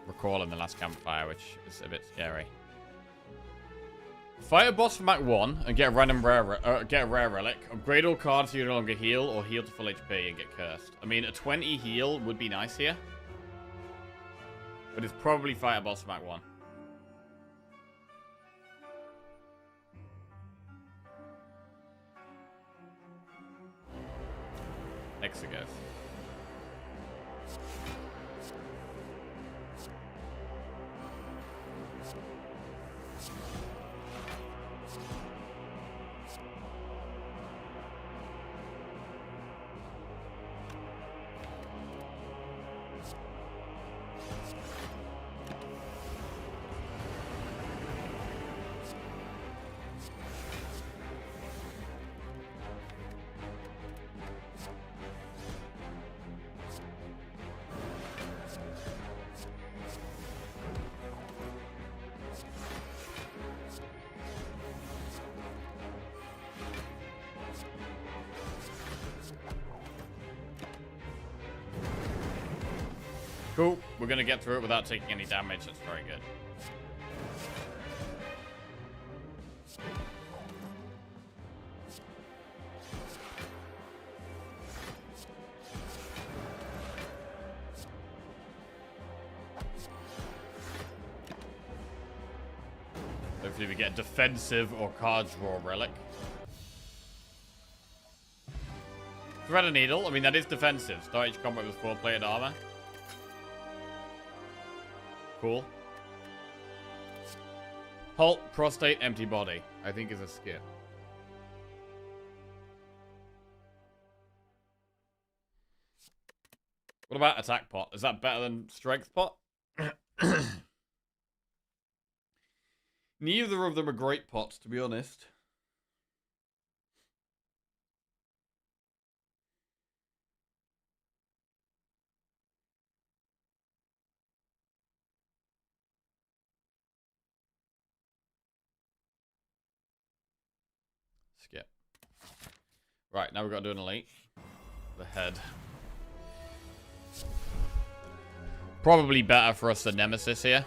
recall in the last campfire, which is a bit scary. Fight a boss for Mach 1 and get a random rare relic. Upgrade all cards so you no longer heal, or heal to full HP and get cursed. I mean, a 20 heal would be nice here. But it's probably fight a boss for Mach 1. Exegos. Cool. We're going to get through it without taking any damage. That's very good. Hopefully we get defensive or card draw relic. Thread a needle. I mean, that is defensive. Start each combat with 4-plated armor. Cool. Halt, prostate, empty body. I think is a skip. What about attack pot? Is that better than strength pot? Neither of them are great pots, to be honest. Skip. Right, now we've got to do an elite. The head. Probably better for us than Nemesis here.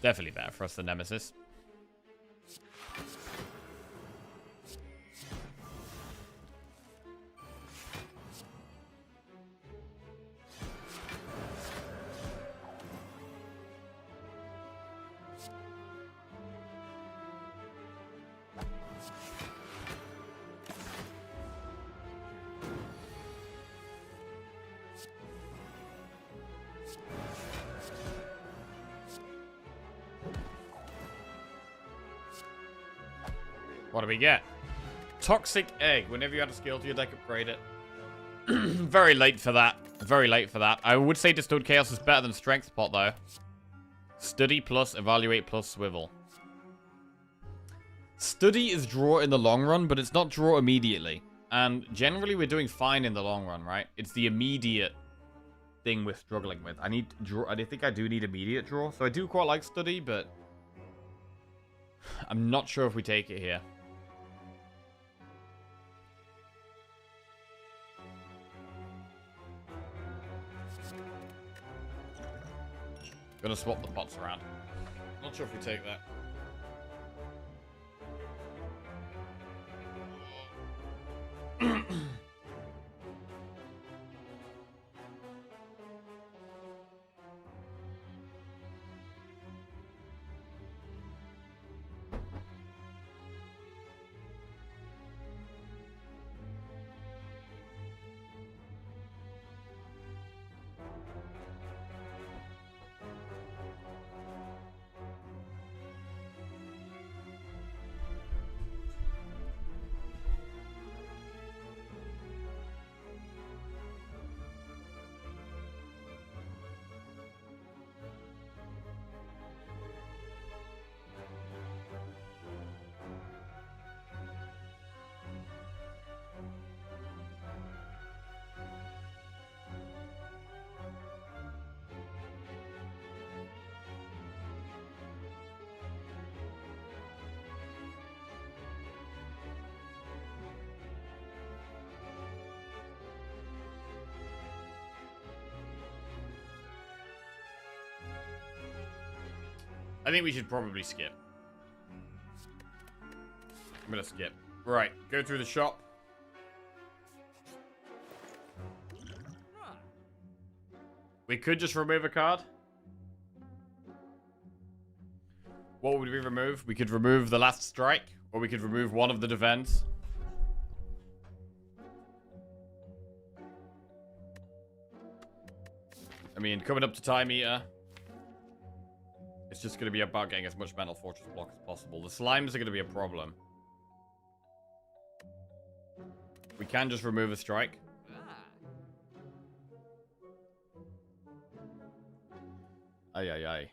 Definitely better for us than Nemesis. What do we get? Toxic Egg. Whenever you add a skill to your deck, upgrade it. Very late for that. Very late for that. I would say Distilled Chaos is better than Strength Pot, though. Study plus, Evaluate plus, Swivel. Study is draw in the long run, but it's not draw immediately. And generally, we're doing fine in the long run, right? It's the immediate thing we're struggling with. I need draw. I think I do need immediate draw. So I do quite like study, but I'm not sure if we take it here. Gonna swap the pots around. Not sure if we take that. I think we should probably skip. I'm gonna skip. Right, go through the shop. We could just remove a card. What would we remove? We could remove the last strike, or we could remove one of the defense. I mean, coming up to time meter. It's just going to be about getting as much Mental Fortress block as possible. The slimes are going to be a problem. We can just remove a strike. Ay, ay, ay.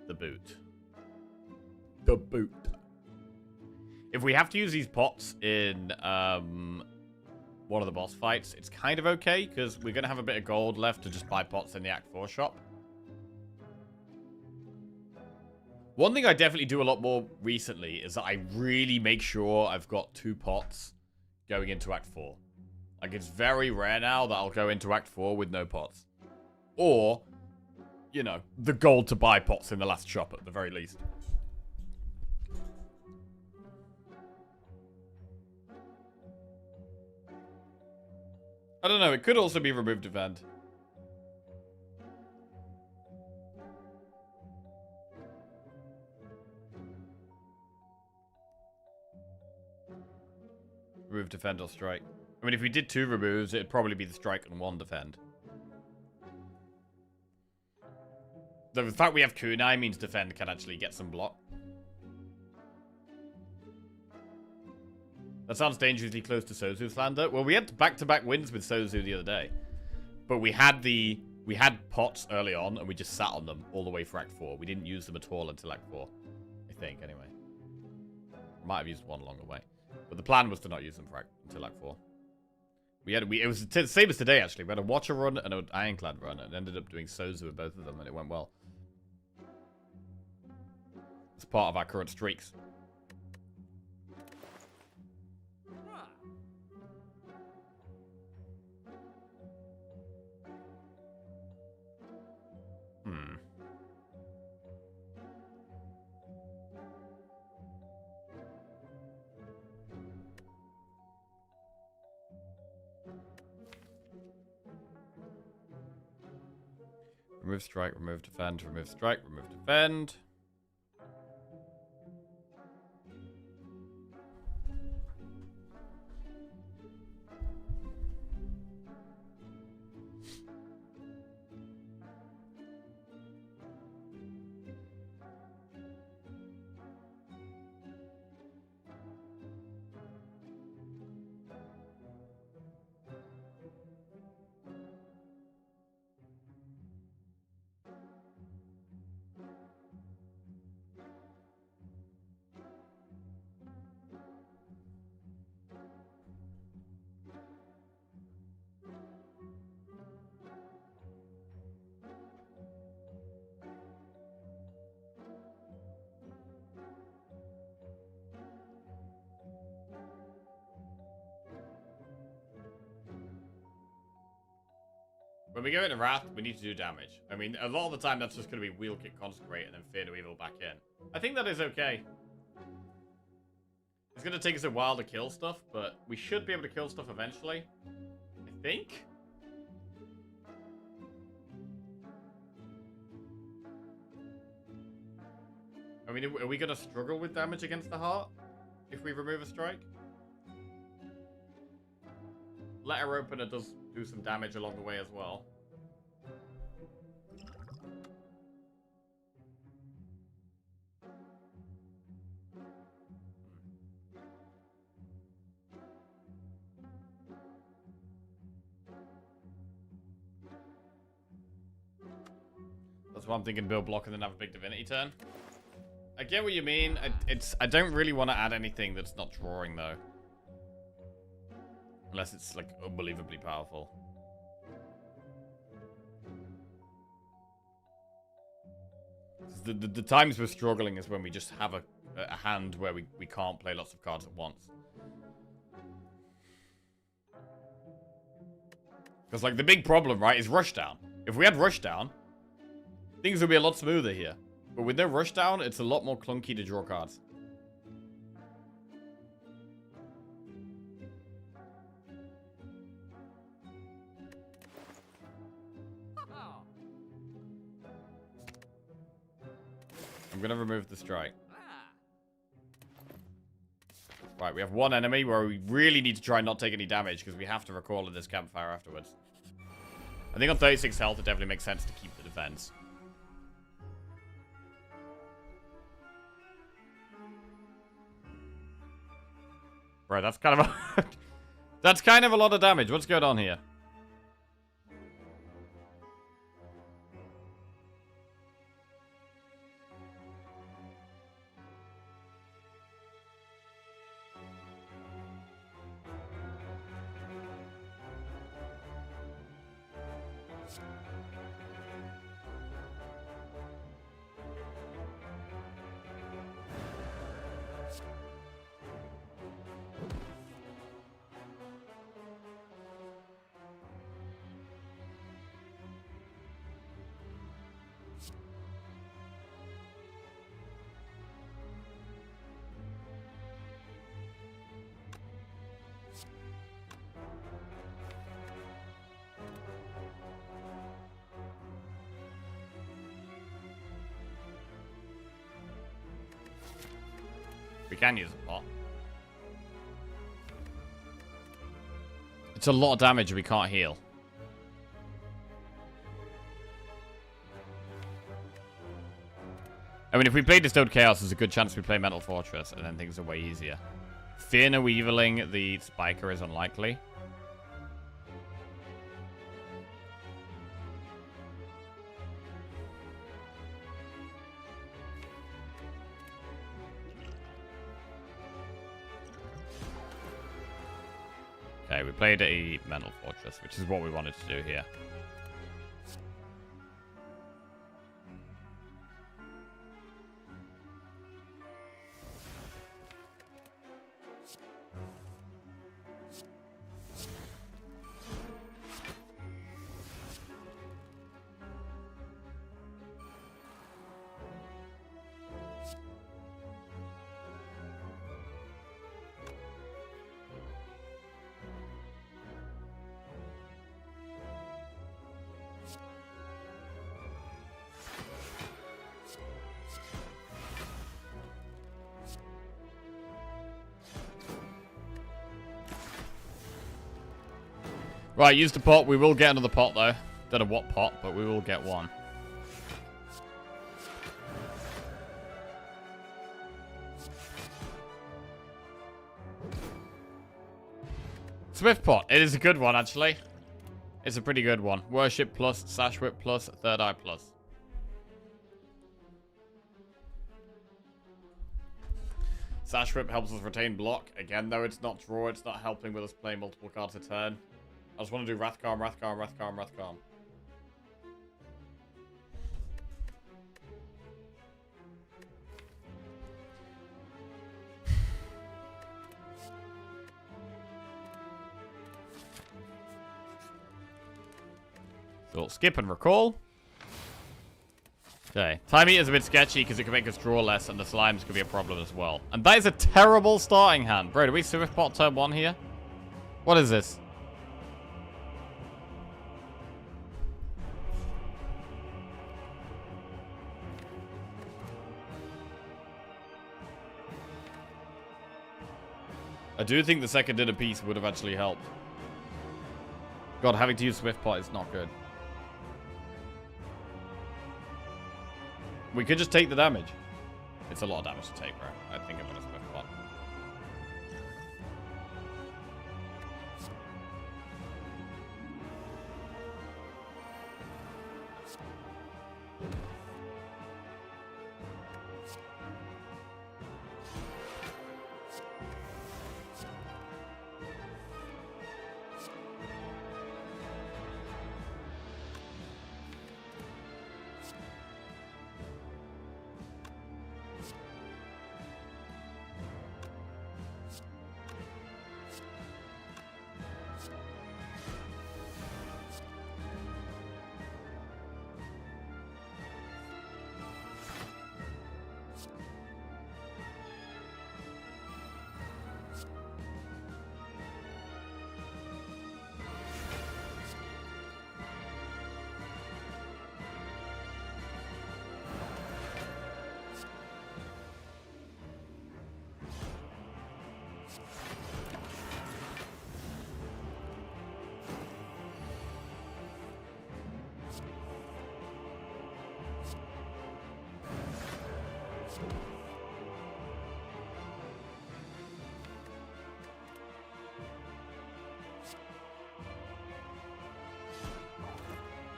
The boot. The boot. If we have to use these pots in, one of the boss fights, it's kind of okay, because we're going to have a bit of gold left to just buy pots in the Act 4 shop. One thing I definitely do a lot more recently is that I really make sure I've got 2 pots going into Act 4. Like, it's very rare now that I'll go into Act 4 with no pots. Or, you know, the gold to buy pots in the last shop at the very least. I don't know, it could also be remove defend. Remove defend or strike. I mean, if we did 2 removes, it'd probably be the strike and 1 defend. The fact we have kunai means defend can actually get some block. That sounds dangerously close to Sozu slander. Well, we had back-to-back wins with Sozu the other day. But we had pots early on, and we just sat on them all the way for Act 4. We didn't use them at all until Act 4. I think, anyway. Might have used one along the way. But the plan was to not use them until Act 4. It was the same as today, actually. We had a Watcher run and an Ironclad run, and ended up doing Sozu with both of them, and it went well. It's part of our current streaks. Remove strike, remove defend, remove strike, remove defend. When we go into Wrath, we need to do damage. I mean, a lot of the time that's just going to be Wheel Kick, Consecrate, and then Fear to Evil back in. I think that is okay. It's going to take us a while to kill stuff, but we should be able to kill stuff eventually. I think? I mean, are we going to struggle with damage against the heart if we remove a strike? Letter Opener does do some damage along the way as well. That's what I'm thinking, build block and then have a big divinity turn. I get what you mean. I don't really want to add anything that's not drawing though. Unless it's, like, unbelievably powerful. The times we're struggling is when we just have a hand where we can't play lots of cards at once. Because, like, the big problem, right, is Rushdown. If we had Rushdown, things would be a lot smoother here. But with no Rushdown, it's a lot more clunky to draw cards. I'm going to remove the strike. Right, we have one enemy where we really need to try and not take any damage because we have to recall in this campfire afterwards. I think on 36 health, it definitely makes sense to keep the defense. Bro, that's kind of a that's kind of a lot of damage. What's going on here? We can use a pot. It's a lot of damage we can't heal. I mean, if we play Distilled Chaos, there's a good chance we play Mental Fortress, and then things are way easier. Fear no Eviling the Spiker is unlikely. Okay, we played a Mental Fortress, which is what we wanted to do here. Right, use the pot. We will get another pot, though. Don't know what pot, but we will get one. Swift pot. It is a good one, actually. It's a pretty good one. Worship plus, Sash Whip plus, Third Eye plus. Sash Whip helps us retain block. Again, though, it's not draw. It's not helping with us playing multiple cards a turn. I just want to do Wrathcalm, Wrathcalm, Wrathcalm, Wrathcalm. So skip and recall. Okay. Time Eater's a bit sketchy because it can make us draw less and the slimes could be a problem as well. And that is a terrible starting hand. Bro, do we Swift Pot turn 1 here? What is this? I do think the second dinner piece would have actually helped. God, having to use Swift Pot is not good. We could just take the damage. It's a lot of damage to take, bro. I think I'm going to Swift Pot.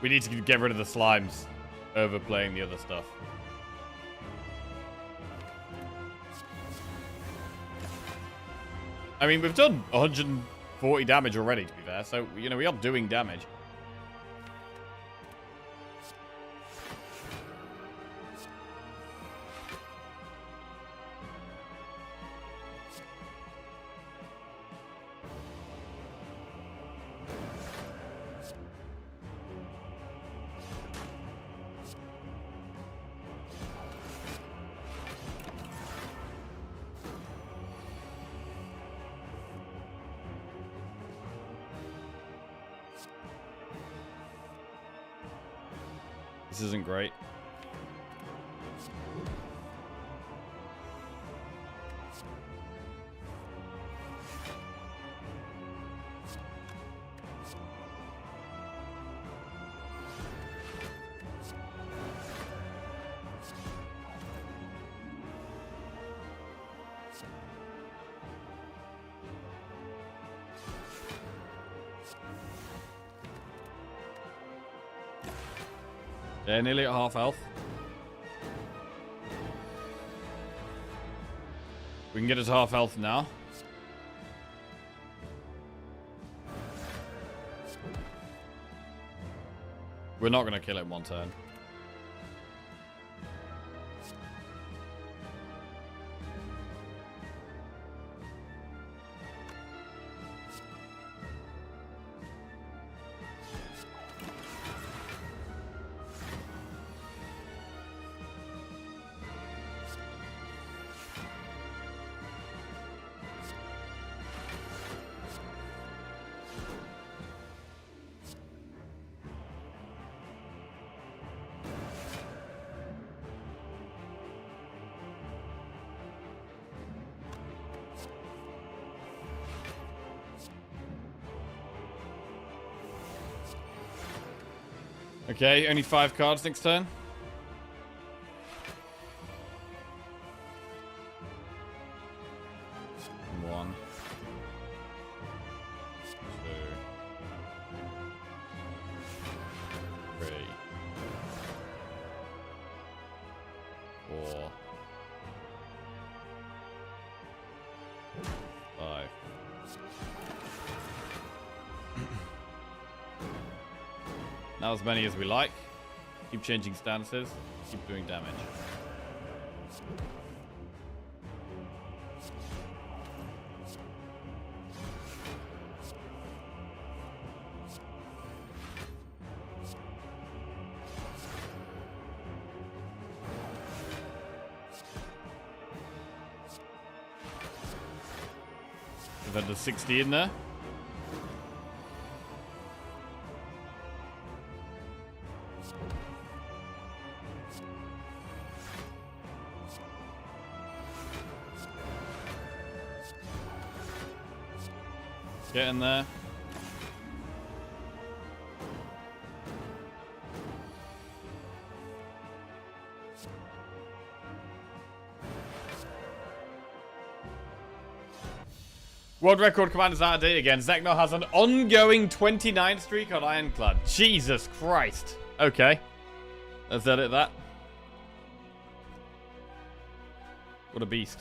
We need to get rid of the slimes, overplaying the other stuff. I mean, we've done 140 damage already, to be fair, so, you know, we are doing damage. This isn't great. Yeah, nearly at half health. We can get us half health now. We're not going to kill it in one turn. Okay, only 5 cards next turn. One. 2. 3. 4. 5. Now as many as we like. Keep changing stances. Keep doing damage. Defender 60 in there. Get in there. World record commander's out of date again. Zekno has an ongoing 29 streak on Ironclad. Jesus Christ. Okay. Let's edit that. What a beast.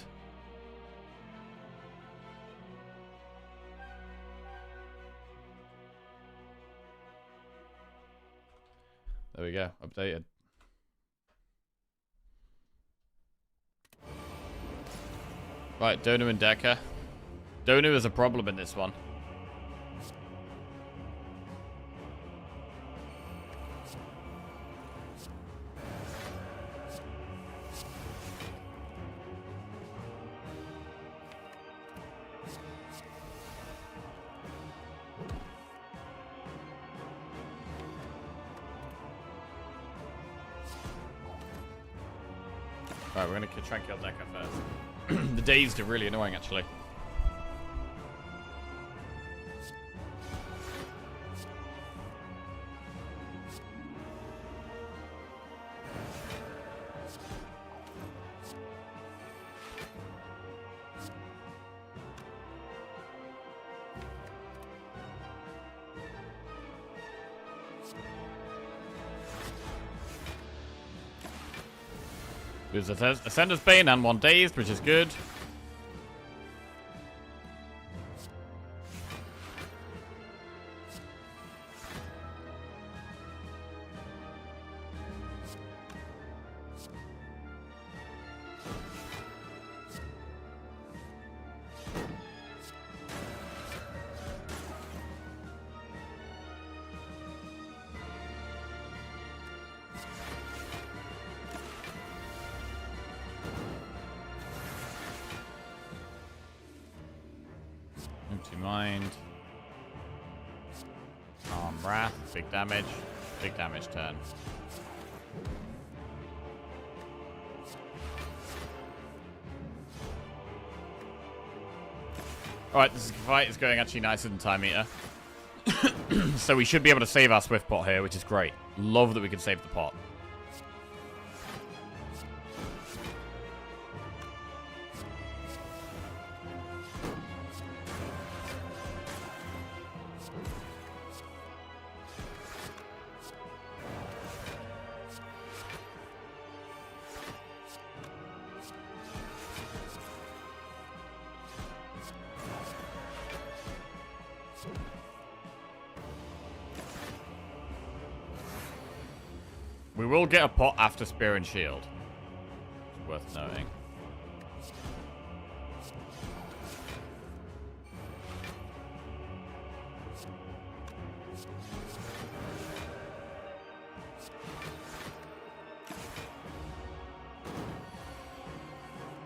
There we go. Updated. Right, Donu and Decker. Donu is a problem in this one. Alright, we're going to try and kill Decker first. The dazed are really annoying, actually. There's a Ascender's Bane and one dazed, which is good. Empty Mind. Wrath. Big damage. Big damage turn. Alright, this fight is going actually nicer than Time Eater. So we should be able to save our Swift pot here, which is great. Love that we can save the pot. We will get a pot after Spear and Shield. It's worth noting.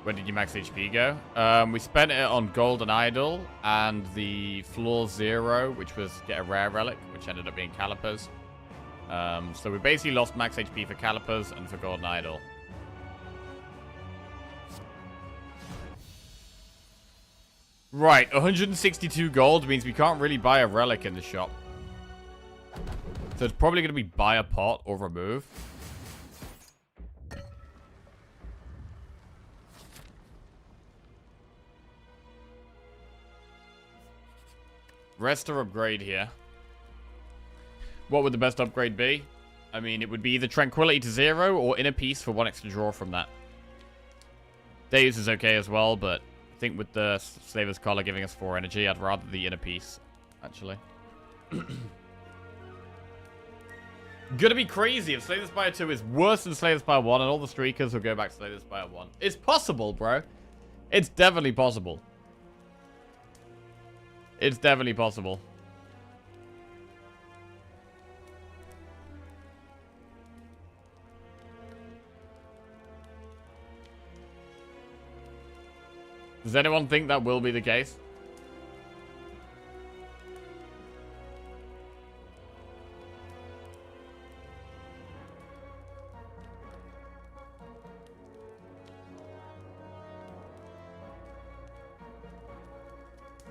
Where did your max HP go? We spent it on Golden Idol and the Floor Zero, which was get a rare relic, which ended up being Calipers. So we basically lost max HP for Calipers and for Golden Idol. Right, 162 gold means we can't really buy a relic in the shop. So it's probably going to be buy a pot or remove. Rest or upgrade here. What would the best upgrade be? I mean, it would be either Tranquility to 0 or Inner Peace for 1 extra draw from that. Deus is okay as well, but I think with the Slaver's Collar giving us 4 energy, I'd rather the Inner Peace, actually. Gonna be crazy if Slay the Spire 2 is worse than Slay the Spire 1 and all the streakers will go back to Slay the Spire 1. It's possible, bro. It's definitely possible. It's definitely possible. Does anyone think that will be the case?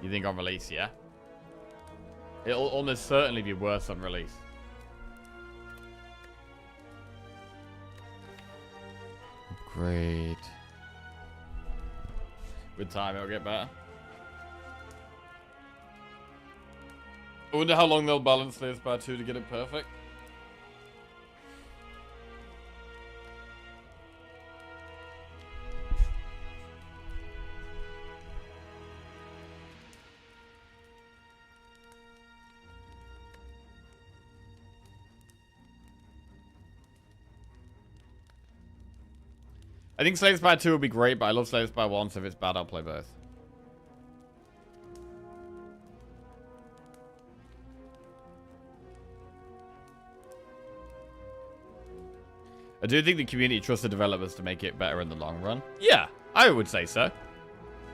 You think on release, yeah? It'll almost certainly be worse on release. Upgrade. With time, it'll get better. I wonder how long they'll balance Spire 2 to get it perfect. I think Spire 2 will be great, but I love Spire 1, so if it's bad, I'll play both. I do think the community trusts the developers to make it better in the long run. Yeah, I would say so.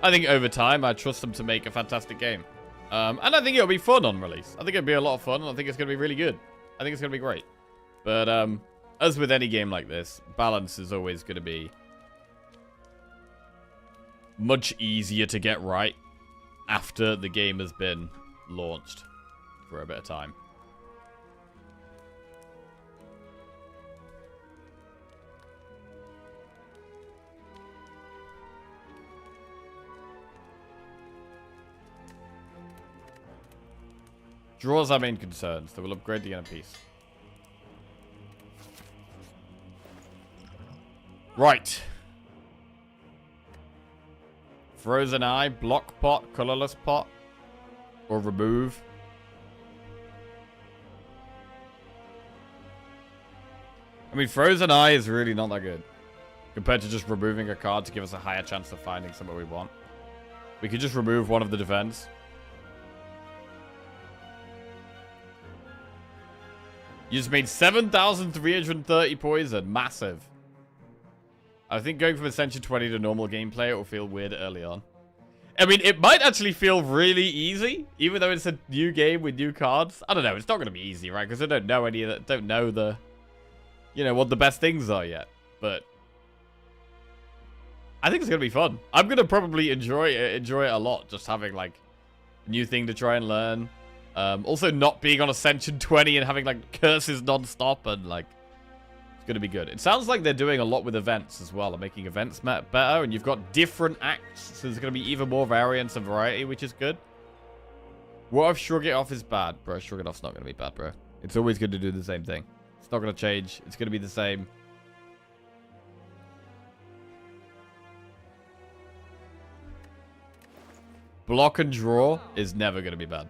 I think over time, I trust them to make a fantastic game. And I think it'll be fun on release. I think it'll be a lot of fun, and I think it's going to be really good. I think it's going to be great. But as with any game like this, balance is always going to be much easier to get right after the game has been launched for a bit of time. Draws our main concerns. They will upgrade the inner piece. Right. Frozen Eye, block pot, colorless pot, or remove. I mean, Frozen Eye is really not that good compared to just removing a card to give us a higher chance of finding something we want. We could just remove one of the defense. You just made 7,330 poison. Massive. I think going from Ascension 20 to normal gameplay, it will feel weird early on. I mean, it might actually feel really easy, even though it's a new game with new cards. I don't know. It's not going to be easy, right? Because I don't know any of that. Don't know the, you know, what the best things are yet. But I think it's going to be fun. I'm going to probably enjoy it a lot, just having like a new thing to try and learn. Also not being on Ascension 20 and having like curses non-stop and like it's going to be good. It sounds like they're doing a lot with events as well and making events better, and you've got different acts, so there's going to be even more variance and variety, which is good. What if Shrug It Off is bad? Bro, Shrug It Off's not going to be bad, bro. It's always good to do the same thing. It's not going to change. It's going to be the same. Block and draw is never going to be bad.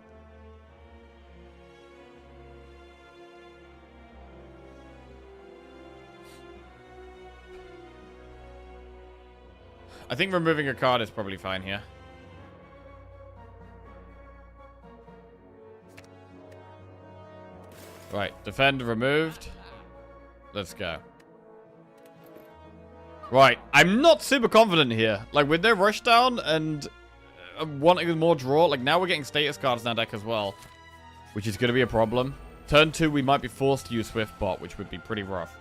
I think removing a card is probably fine here. Right, defend removed. Let's go. Right, I'm not super confident here. Like, with no rushdown and wanting more draw, like, now we're getting status cards in our deck as well, which is going to be a problem. Turn 2, we might be forced to use Swift Bot, which would be pretty rough.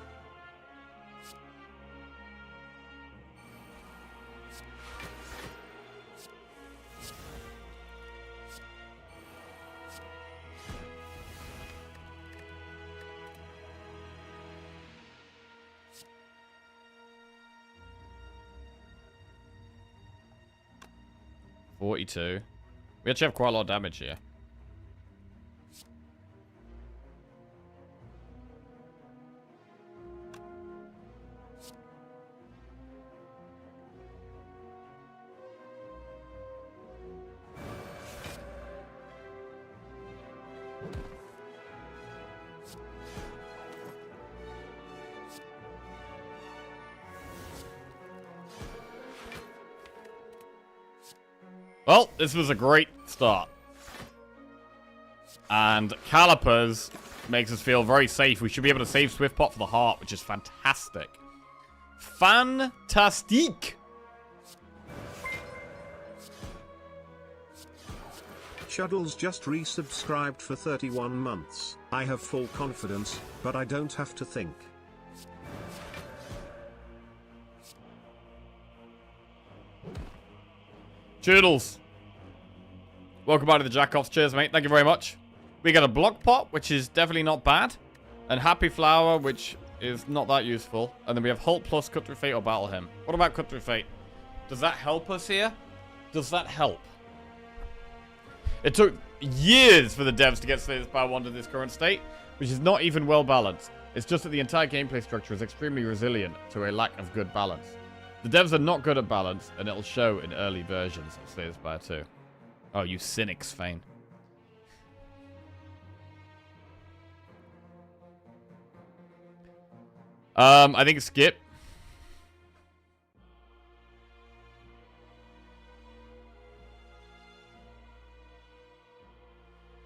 We actually have quite a lot of damage here. Well, this was a great start. And Calipers makes us feel very safe. We should be able to save Swift Pot for the heart, which is fantastic. Fantastique! Shuddles just resubscribed for 31 months. I have full confidence, but I don't have to think. Choodles. Welcome back to the Jackoffs. Cheers, mate. Thank you very much. We got a block pot, which is definitely not bad. And Happy Flower, which is not that useful. And then we have Halt plus Cut Through Fate or Battle Hymn. What about Cut Through Fate? Does that help us here? Does that help? It took years for the devs to get Slay Spire 1 to this current state, which is not even well balanced. It's just that the entire gameplay structure is extremely resilient to a lack of good balance. The devs are not good at balance, and it'll show in early versions of Slay Spire 2. Oh, you cynics, Fane. I think skip.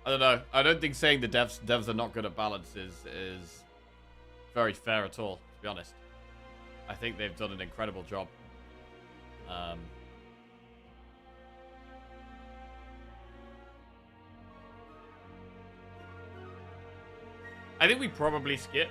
I don't know. I don't think saying the devs are not good at balance is very fair at all, to be honest. I think they've done an incredible job. I think we probably skip.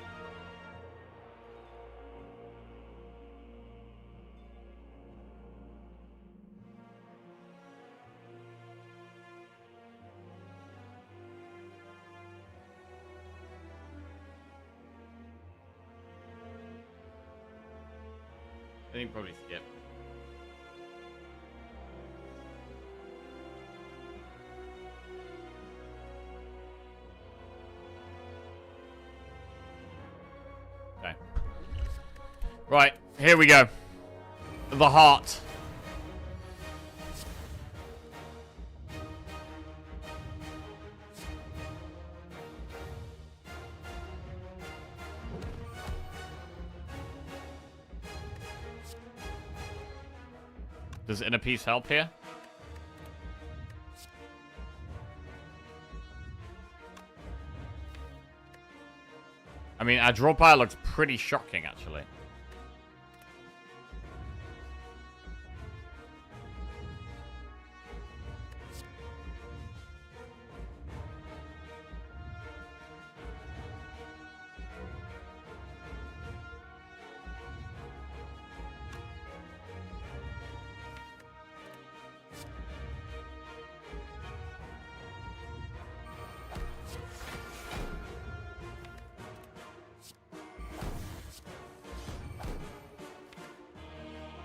I think probably skip. Okay. Right, here we go. The heart. Does Inner Peace help here? I mean, our draw pile looks pretty shocking, actually.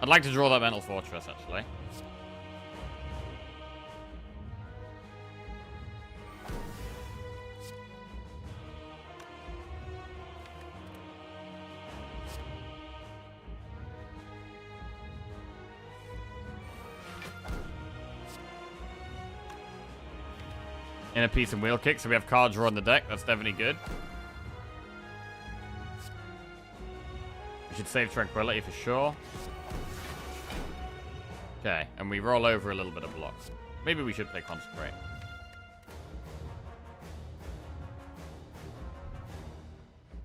I'd like to draw that Mental Fortress, actually. Inner Peace and Wheel Kick, so we have card draw on the deck. That's definitely good. We should save Tranquility for sure. Okay, and we roll over a little bit of blocks. Maybe we should play Consecrate.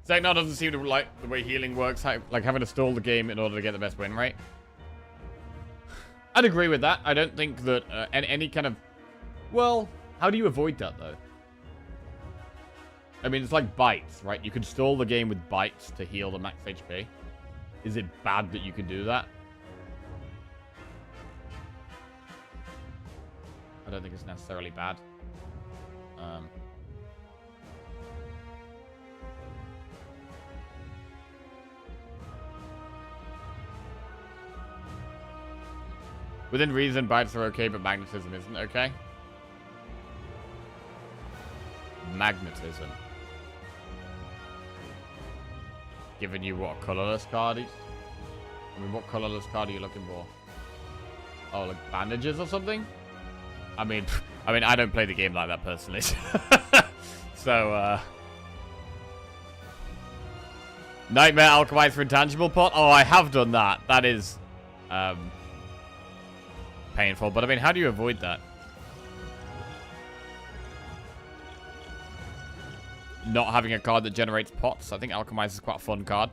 Zach now doesn't seem to like the way healing works, like having to stall the game in order to get the best win rate. I'd agree with that. I don't think that any kind of... Well, how do you avoid that, though? I mean, it's like bites, right? You can stall the game with bites to heal the max HP. Is it bad that you can do that? I don't think it's necessarily bad. Within reason, bites are okay, but magnetism isn't okay. Magnetism. Giving you what, colorless card is? I mean, what colorless card are you looking for? Oh, like bandages or something? I mean, I don't play the game like that personally. So, Nightmare Alchemize for Intangible Pot? Oh, I have done that. That is, painful. But I mean, how do you avoid that? Not having a card that generates pots. I think Alchemize is quite a fun card.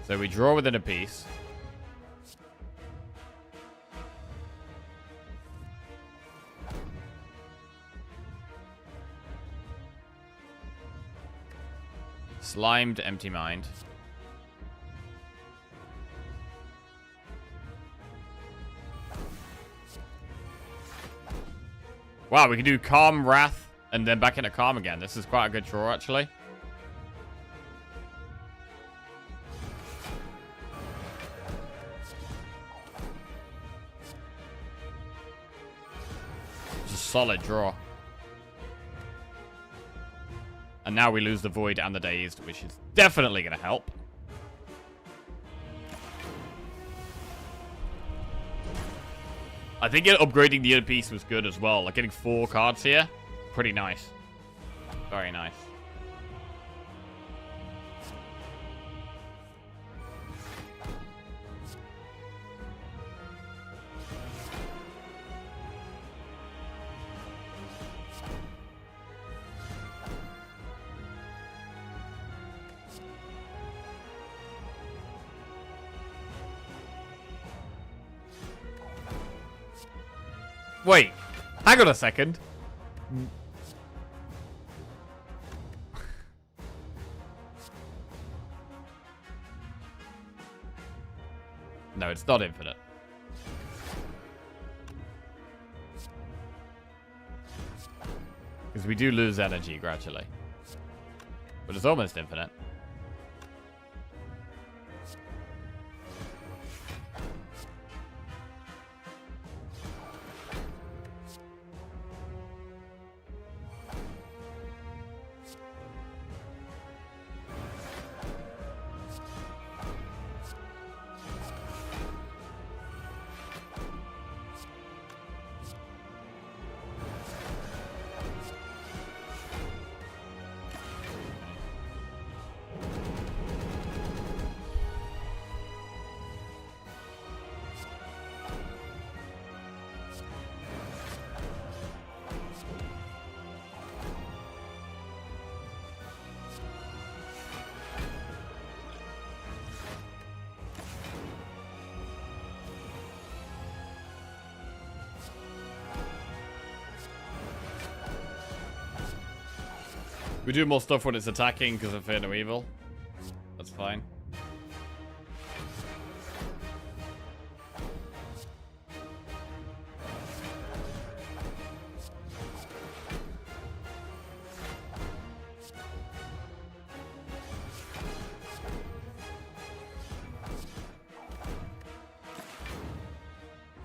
So we draw within a piece. Slimed Empty Mind. Wow, we can do Calm, Wrath, and then back into Calm again. This is quite a good draw, actually. It's a solid draw. And now we lose the Void and the Dazed, which is definitely going to help. I think upgrading the inner piece was good as well. Like getting 4 cards here, pretty nice. Very nice. Wait, hang on a second. No, it's not infinite. Because we do lose energy gradually. But it's almost infinite. We do more stuff when it's attacking because of Fear No Evil. That's fine.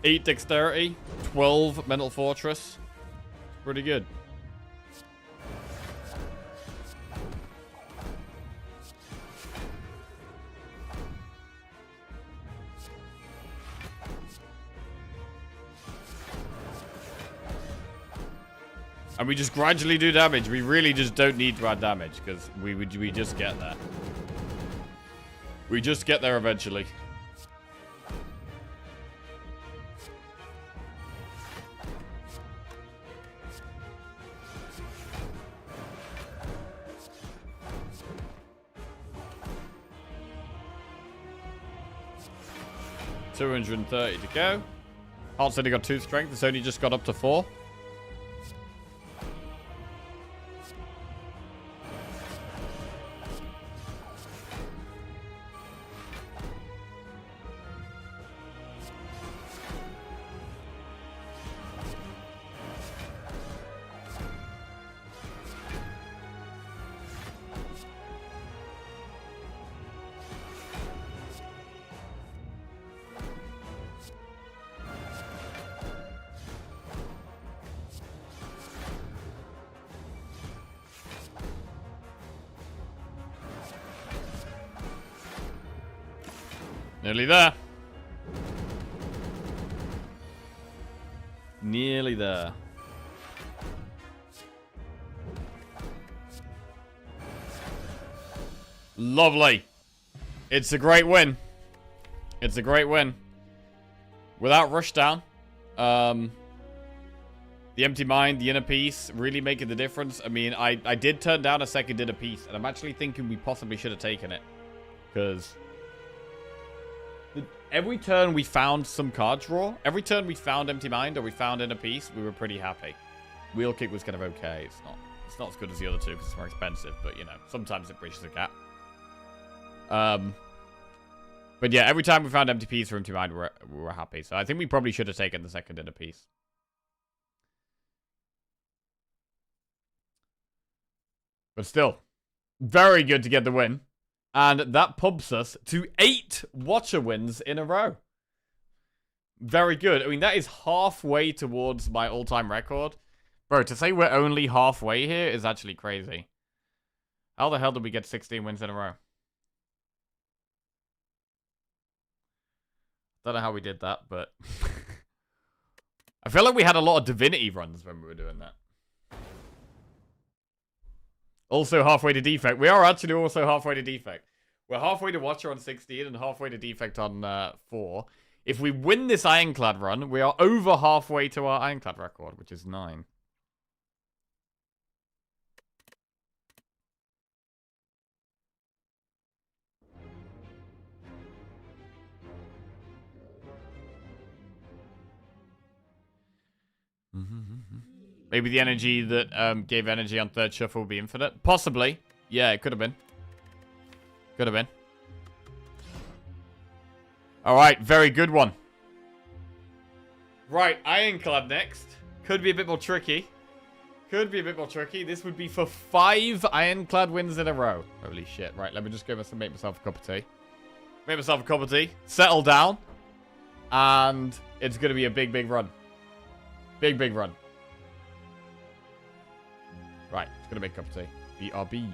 Eight dexterity, 12 mental fortress. Pretty good. And we just gradually do damage. We really just don't need to add damage because we just get there. We just get there eventually. $230 to go. Heart's only got 2 strength. It's only just got up to 4. Nearly there. Nearly there. Lovely. It's a great win. It's a great win. Without Rushdown, the Empty Mind, the Inner Peace, really making the difference. I mean, I did turn down a second Inner Peace, and I'm actually thinking we possibly should have taken it. Because every turn we found some card draw. Every turn we found Empty Mind or we found Inner Peace, we were pretty happy. Wheel Kick was kind of okay. It's not It's not as good as the other two because it's more expensive, but, you know, sometimes it bridges the gap. But yeah, every time we found empty piece for Empty Mind, we were happy. So I think we probably should have taken the second inner piece. But still, very good to get the win. And that pumps us to 8 Watcher wins in a row. Very good. I mean, that is halfway towards my all-time record. Bro, to say we're only halfway here is actually crazy. How the hell did we get 16 wins in a row? Don't know how we did that, but... I feel like we had a lot of Divinity runs when we were doing that. Also halfway to Defect. We are actually also halfway to Defect. We're halfway to Watcher on 16 and halfway to Defect on 4. If we win this Ironclad run, we are over halfway to our Ironclad record, which is 9. Maybe the energy that gave energy on third shuffle will be infinite. Possibly. Yeah, it could have been. Could have been. Alright, very good one. Right, Ironclad next. Could be a bit more tricky. Could be a bit more tricky. This would be for 5 Ironclad wins in a row. Holy shit. Right, let me just go and make myself a cup of tea. Make myself a cup of tea. Settle down. And it's going to be a big, big run. Big, big run. Right, it's going to make a cup of tea. BRB.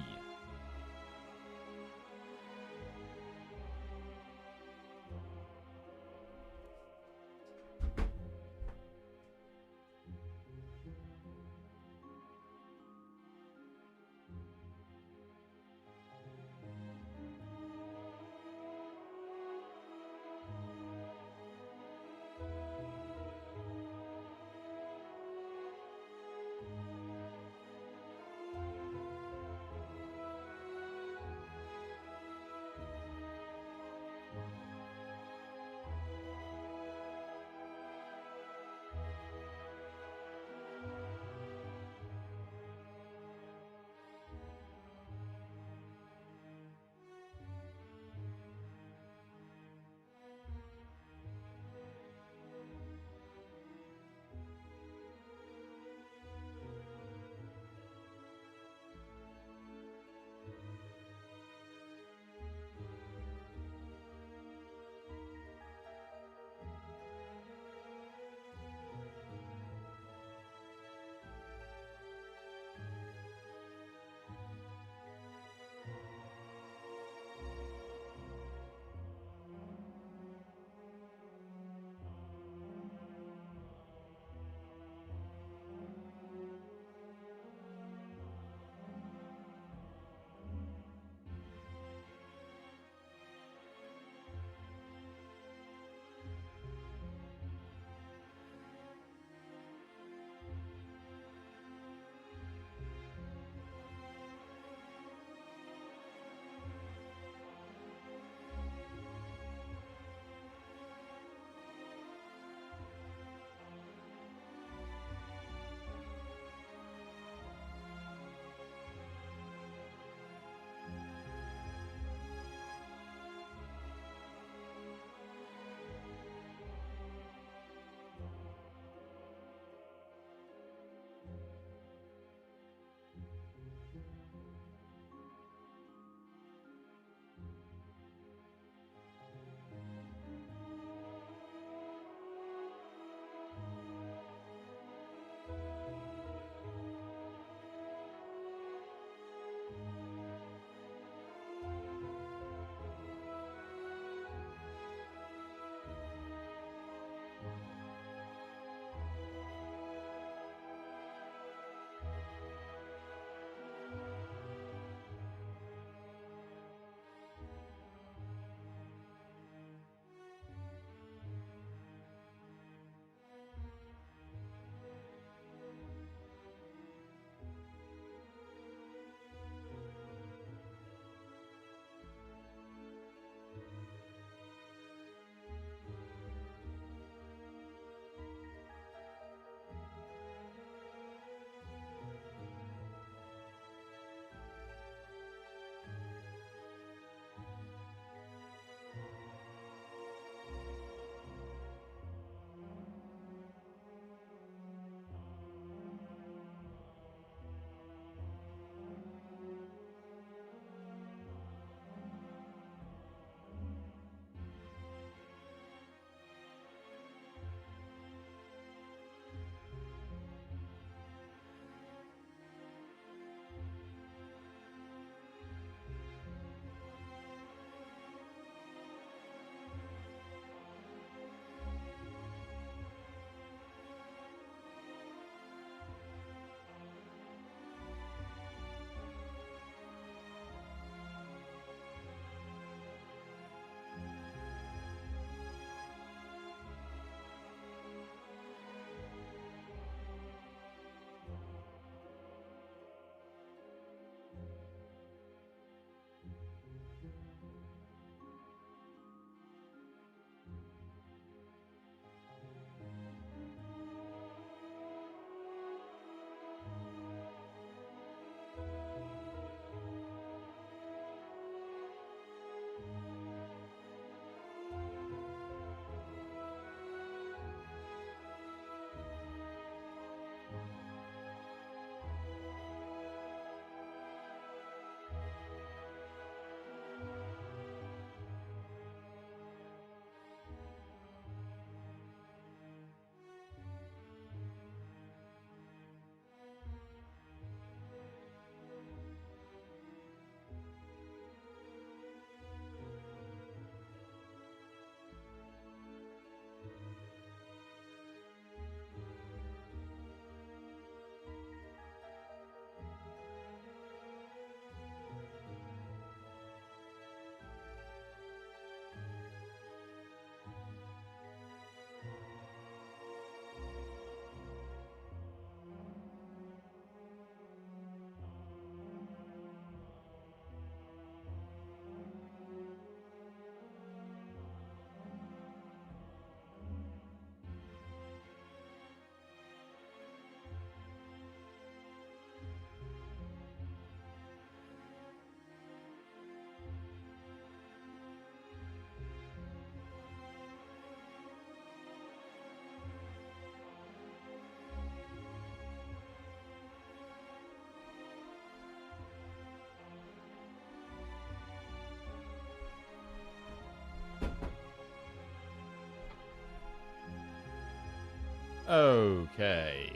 Okay.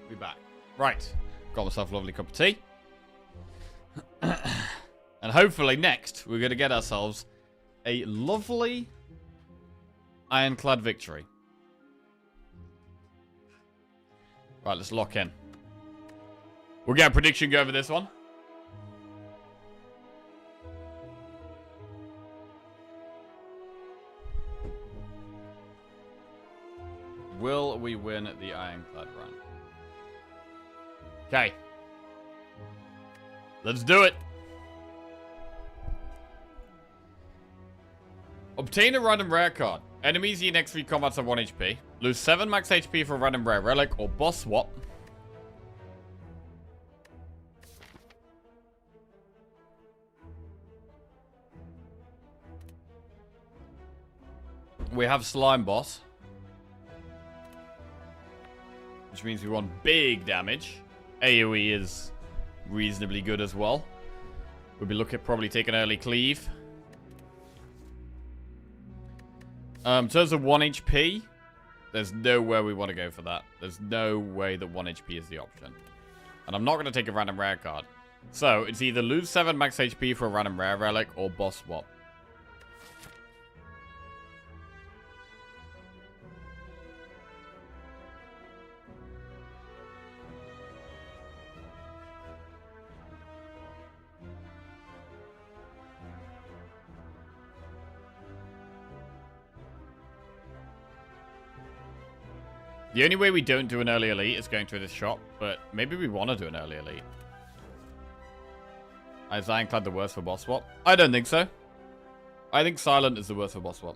Be back. Right. Got myself a lovely cup of tea. And hopefully next, we're going to get ourselves a lovely ironclad victory. Right, let's lock in. We'll get a prediction go over this one. Will we win the ironclad run? Okay. Let's do it. Obtain a random rare card. Enemies in your next 3 combats are 1 HP. Lose 7 max HP for a random rare relic or boss swap. We have Slime Boss. Which means we want big damage. AoE is reasonably good as well. We'll be looking at probably taking early cleave. In terms of 1 HP, there's nowhere we want to go for that. There's no way that 1 HP is the option. And I'm not going to take a random rare card. So, it's either lose 7 max HP for a random rare relic or boss swap. The only way we don't do an early elite is going through this shop, but maybe we want to do an early elite. Is Ironclad the worst for boss swap? I don't think so. I think Silent is the worst for boss swap.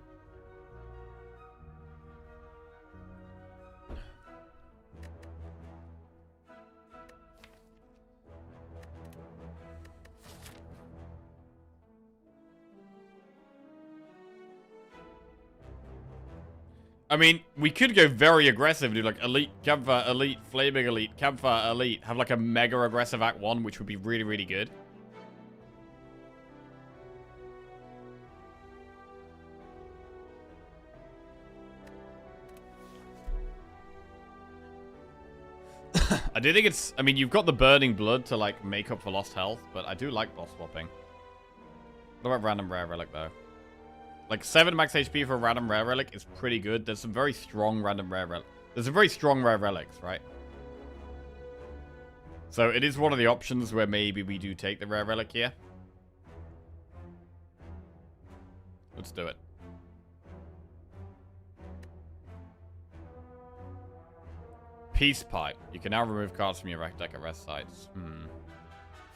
I mean, we could go very aggressive and do like Elite, Campfire, Elite, Flaming Elite, Campfire, Elite. Have like a mega aggressive Act 1, which would be really, really good. I do think it's... I mean, you've got the Burning Blood to like make up for lost health, but I do like boss swapping. What about Random Rare Relic, though? Like, 7 max HP for a random rare relic is pretty good. There's some very strong random rare relics. There's some very strong rare relics, right? So, it is one of the options where maybe we do take the rare relic here. Let's do it. Peace Pipe. You can now remove cards from your deck at rest sites.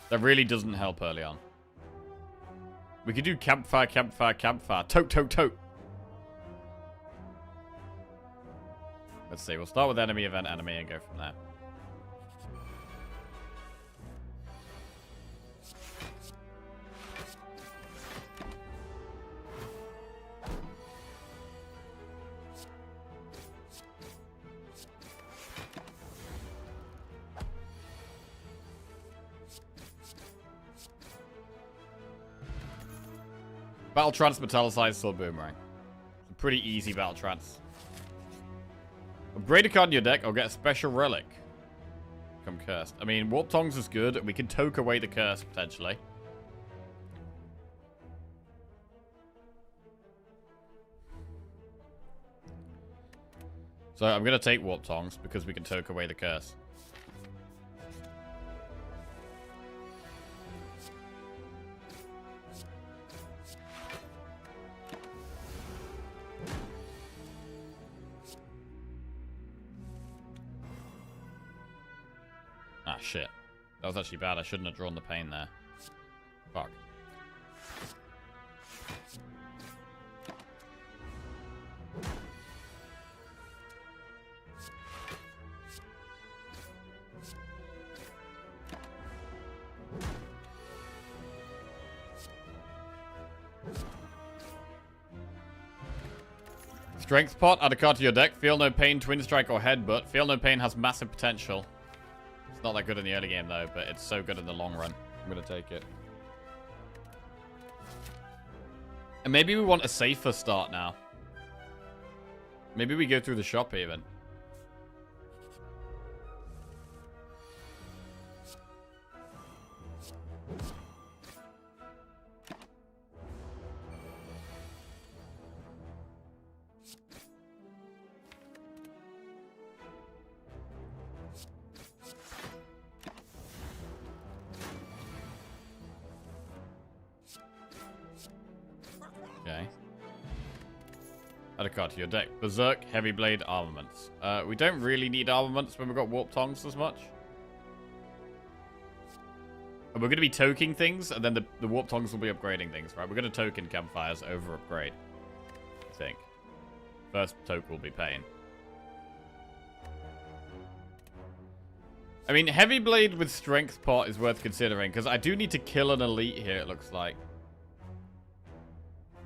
That really doesn't help early on. We could do Campfire, Campfire, Campfire. Tote, tote, tote. Let's see. We'll start with enemy, event, enemy, and go from there. Battle Trance, Metallicized, Sword Boomerang. It's a pretty easy Battle Trance. Upgrade a card in your deck or get a special relic. Become cursed. I mean, Warp Tongs is good. We can toke away the curse, potentially. So I'm going to take Warp Tongs because we can toke away the curse. Ah, shit. That was actually bad. I shouldn't have drawn the pain there. Fuck. Strength Pot, add a card to your deck. Feel No Pain, Twin Strike, or Headbutt. Feel No Pain has massive potential. It's not that good in the early game, though, but it's so good in the long run. I'm going to take it. And maybe we want a safer start now. Maybe we go through the shop, even. Add a card to your deck. Berserk, Heavy Blade, Armaments. We don't really need armaments when we've got Warp Tongs as much. And we're going to be toking things, and then the Warp Tongs will be upgrading things, right? We're going to token Campfires over upgrade, I think. First toke will be Pain. I mean, Heavy Blade with Strength Pot is worth considering, because I do need to kill an elite here, it looks like.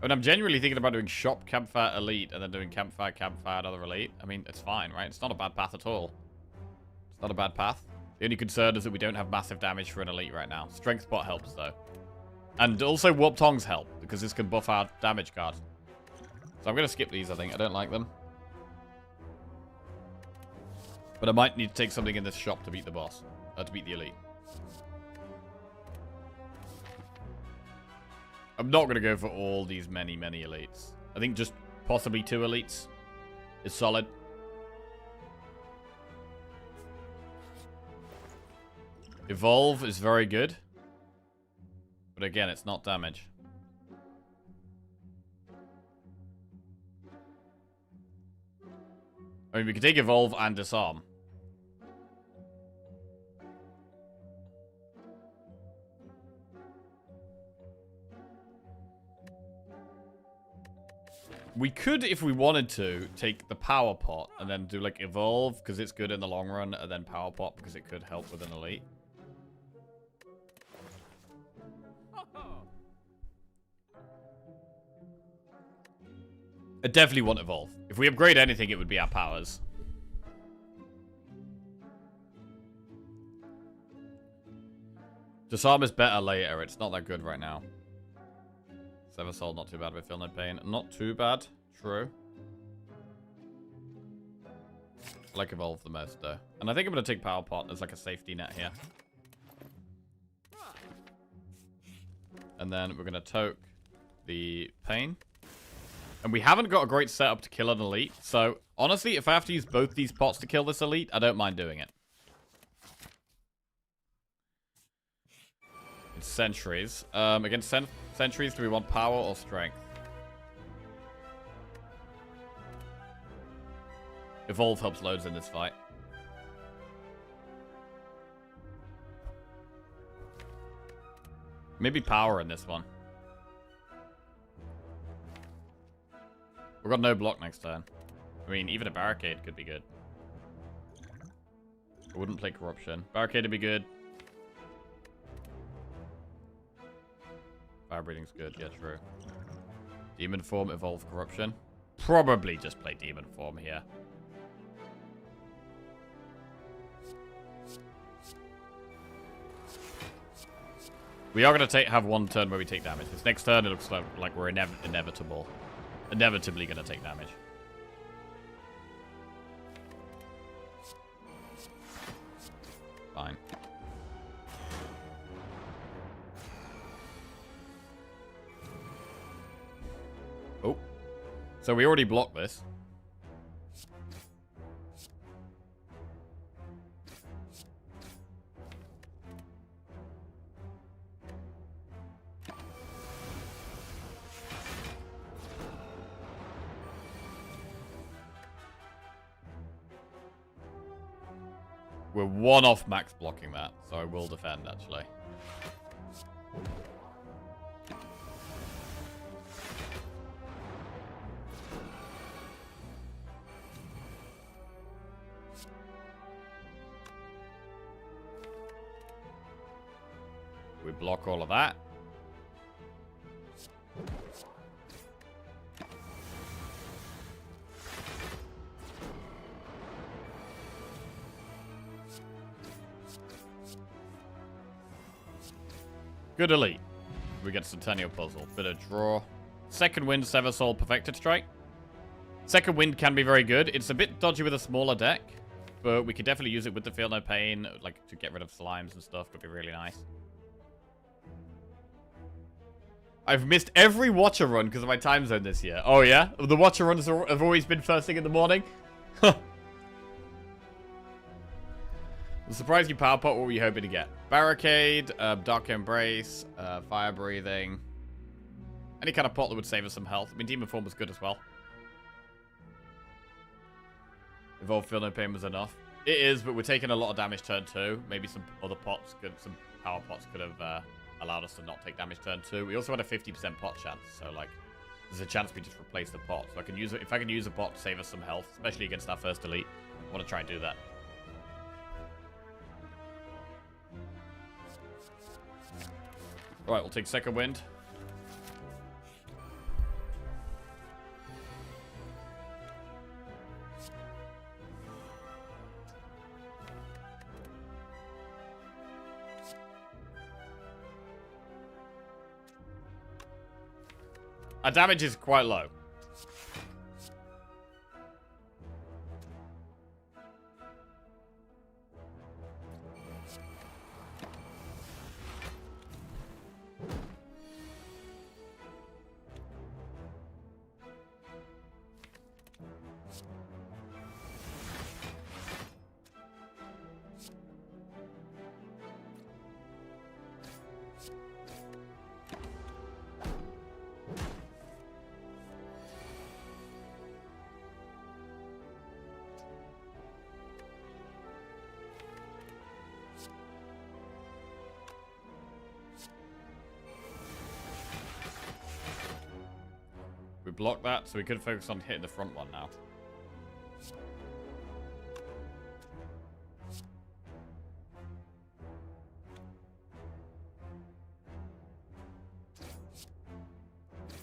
And I'm genuinely thinking about doing Shop Campfire Elite, and then doing Campfire another Elite. I mean, it's fine, right? It's not a bad path at all. It's not a bad path. The only concern is that we don't have massive damage for an Elite right now. Strength Pot helps, though. And also Warp Tongs help, because this can buff our damage card. So I'm going to skip these, I think. I don't like them. But I might need to take something in this shop to beat the boss. To beat the Elite. I'm not going to go for all these many Elites. I think just possibly 2 Elites is solid. Evolve is very good. But again, it's not damage. I mean, we could take Evolve and Disarm. We could, if we wanted to, take the Power Pot and then do, like, Evolve, because it's good in the long run, and then Power Pot, because it could help with an Elite. I definitely want Evolve. If we upgrade anything, it would be our powers. Disarm is better later. It's not that good right now. Sever Soul, not too bad. But Feel No Pain, not too bad. True. I like Evolve the most, though. And I think I'm going to take Power Pot as like a safety net here. And then we're going to toke the Pain. And we haven't got a great setup to kill an Elite. So, honestly, if I have to use both these pots to kill this Elite, I don't mind doing it. It's Sentries. Against Sentries, do we want Power or Strength? Evolve helps loads in this fight. Maybe Power in this one. We've got no block next turn. I mean, even a Barricade could be good. I wouldn't play Corruption. Barricade would be good. Fire Breathing's good. Yeah, true. Demon Form, Evolve, Corruption. Probably just play Demon Form here. We are going to have one turn where we take damage. This next turn, it looks like we're inevitably going to take damage. Fine. Oh. So we already blocked this. We're one off max blocking that, so I will defend, actually. We block all of that. Good Elite. We get Centennial Puzzle. Bit of draw. Second Wind, Sever Soul, Perfected Strike. Second Wind can be very good. It's a bit dodgy with a smaller deck, but we could definitely use it with the Feel No Pain, like to get rid of slimes and stuff. Could be really nice. I've missed every Watcher run because of my time zone this year. Oh yeah? The Watcher runs have always been first thing in the morning? I'm surprised you Power Pot. What were you hoping to get? Barricade, Dark Embrace, Fire Breathing. Any kind of pot that would save us some health. I mean, Demon Form was good as well. Evolve Feel No Pain was enough. It is, but we're taking a lot of damage turn 2. Maybe some other pots, some power pots could have allowed us to not take damage turn 2. We also had a 50% pot chance, so like, there's a chance we just replace the pot. So I can use it if I can use a pot to save us some health, especially against our first elite. I want to try and do that. Right, we'll take second wind. Our damage is quite low. We blocked that, so we could focus on hitting the front one now.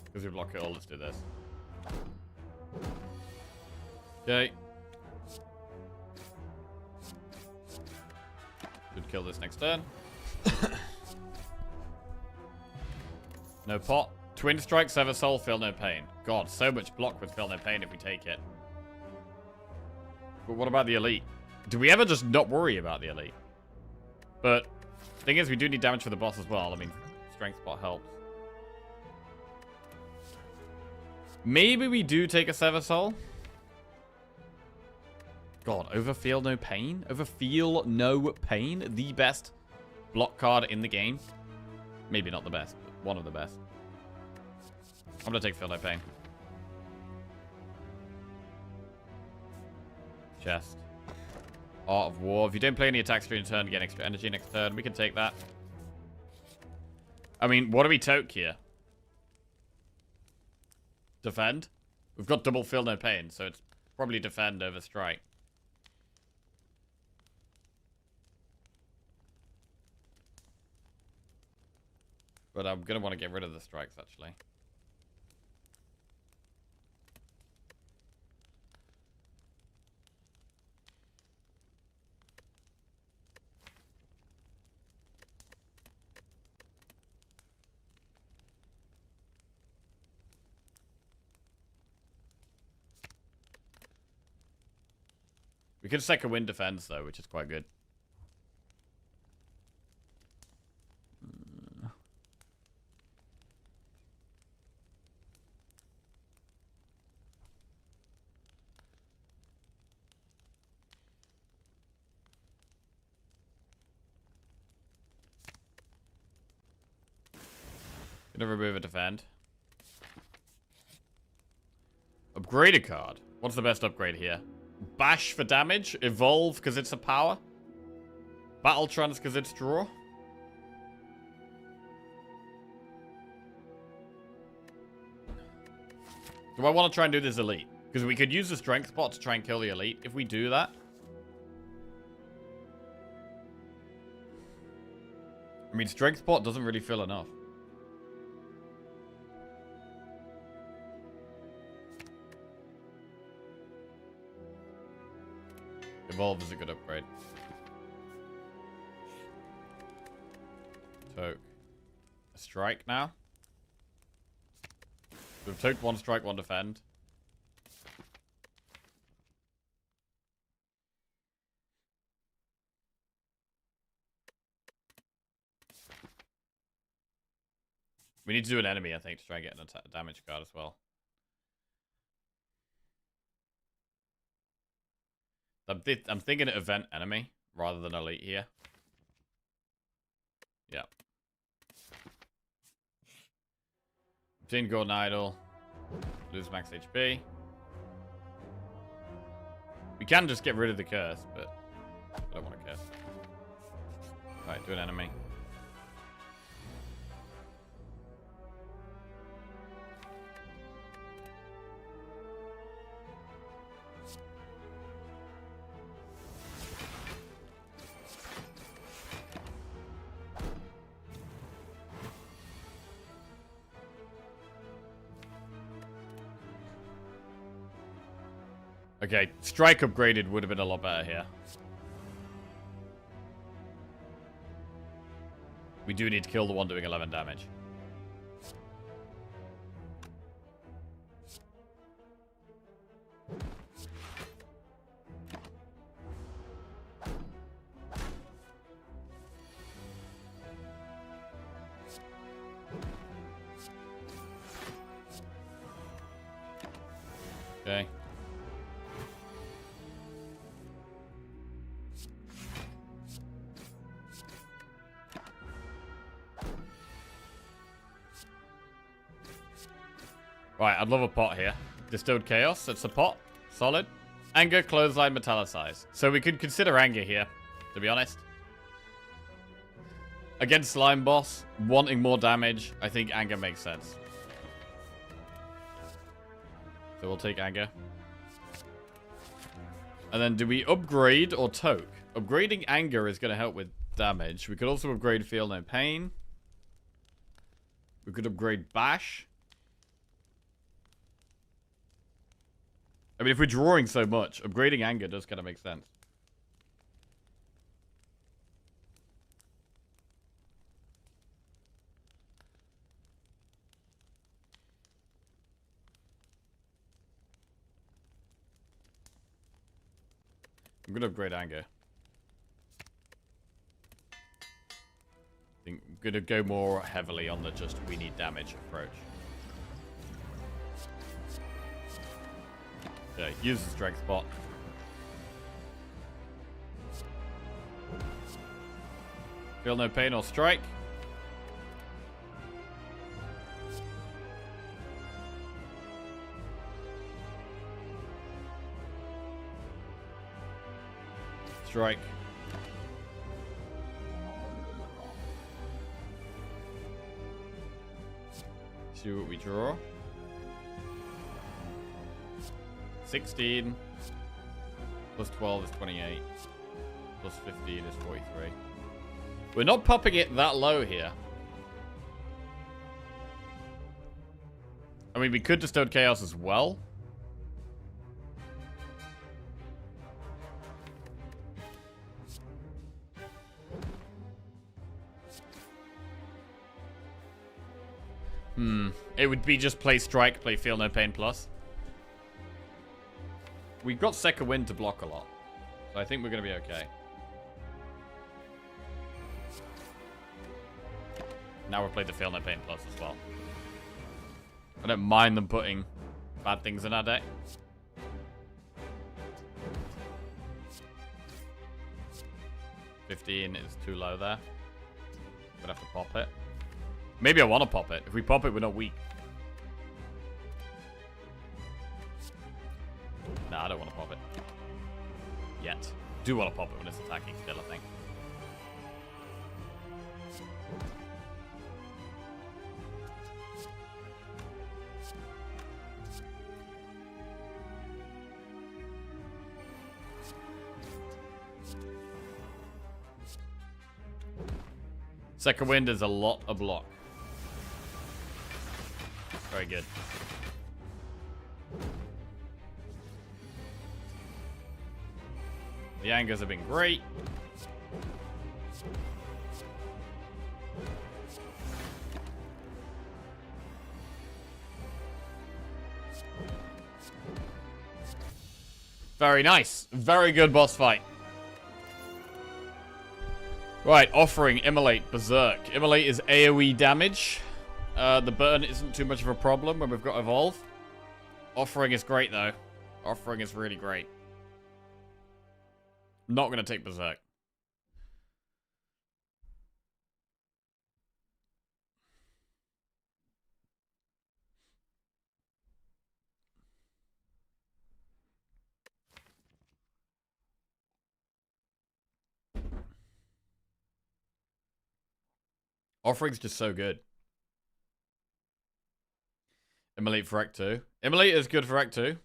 Because we block it all, let's do this. Okay. Should kill this next turn. No pot. Twin Strike, Sever Soul, Feel No Pain. God, so much block with Feel No Pain if we take it. But what about the elite? Do we ever just not worry about the elite? But thing is, we do need damage for the boss as well. I mean, Strength Spot helps. Maybe we do take a Sever Soul. God, over Feel No Pain? Over Feel No Pain? The best block card in the game? Maybe not the best, but one of the best. I'm gonna take Feel No Pain. Chest. Art of War. If you don't play any attacks during your turn, get extra energy next turn. We can take that. I mean, what do we toke here? Defend? We've got double Feel No Pain, so it's probably defend over strike. But I'm gonna want to get rid of the strikes, actually. We could second wind defense, though, which is quite good. Gonna remove a defend. Upgrade a card. What's the best upgrade here? Bash for damage. Evolve because it's a power. Battle Trance because it's draw. Do I want to try and do this elite? Because we could use the strength spot to try and kill the elite. If we do that. I mean, strength spot doesn't really feel enough. Evolve is a good upgrade. Toke. A strike now. We've toked one strike, one defend. We need to do an enemy, I think, to try and get a damage card as well. I'm thinking event enemy rather than elite here. Yeah. Obtain Golden Idol. Lose max HP. We can just get rid of the curse, but I don't want a curse. Alright, do an enemy. Okay, strike upgraded would have been a lot better here. We do need to kill the one doing 11 damage. Okay. Right, I'd love a pot here. Distilled Chaos, that's a pot. Solid. Anger, Clothesline, Metallicize. So we could consider Anger here, to be honest. Against Slime Boss, wanting more damage, I think Anger makes sense. So we'll take Anger. And then do we upgrade or Toke? Upgrading Anger is going to help with damage. We could also upgrade Feel No Pain. We could upgrade Bash. I mean, if we're drawing so much, upgrading Anger does kind of make sense. I'm going to upgrade Anger. I think I'm going to go more heavily on the just we need damage approach. Okay, use the strength spot. Feel no pain or strike. Strike. See what we draw. 16 plus 12 is 28 plus 15 is 43. We're not popping it that low here. I mean, we could Distilled Chaos as well. It would be just play Strike, play Feel No Pain plus. We've got Second Wind to block a lot. So I think we're going to be okay. Now we'll play the Feel No Pain plus as well. I don't mind them putting bad things in our deck. $15 is too low there. Gonna have to pop it. Maybe I want to pop it. If we pop it, we're not weak. Nah, I don't want to pop it. Yet. Do want to pop it when it's attacking still, I think. Second Wind is a lot of block. Very good. The angers have been great. Very nice. Very good boss fight. Right, offering, Immolate, Berserk. Immolate is AoE damage. The burn isn't too much of a problem when we've got Evolve. Offering is great, though. Offering is really great. Not going to take Berserk. Offering's just so good. Immolate for Act 2. Immolate is good for Act 2.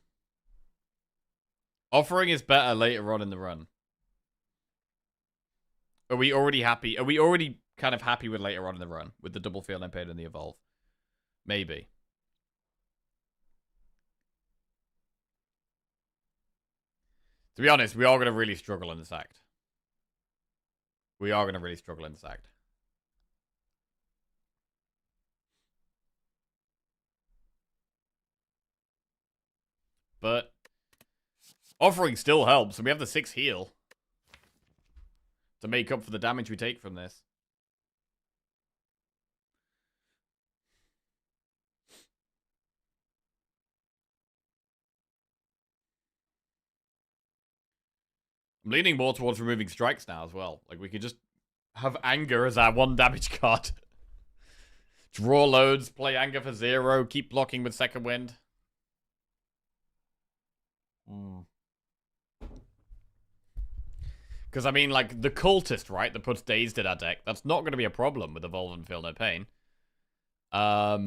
Offering is better later on in the run. Are we already happy? Are we already kind of happy with later on in the run? With the double field impede and the evolve? Maybe. To be honest, we are going to really struggle in this act. We are going to really struggle in this act. But offering still helps, and we have the 6 heal to make up for the damage we take from this. I'm leaning more towards removing strikes now as well. Like, we could just have anger as our 1 damage card. Draw loads, play anger for 0, keep blocking with second wind. Because, I mean, like, the cultist, right, that puts Dazed in our deck, that's not going to be a problem with Evolve and Feel No Pain. Are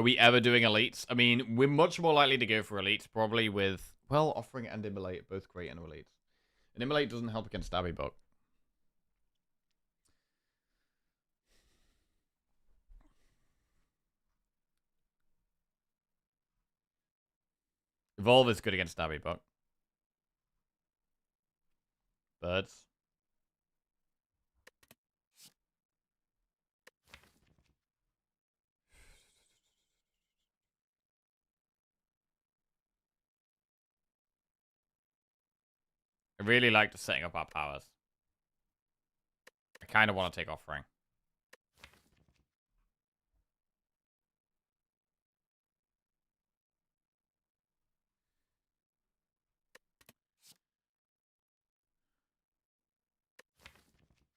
we ever doing elites? I mean, we're much more likely to go for elites, probably with... Well, Offering and Immolate both great in elites. And Immolate doesn't help against Stabby Buck. Evolve is good against Stabby Buck. Birds. I really like setting up our powers. I kind of want to take Offering.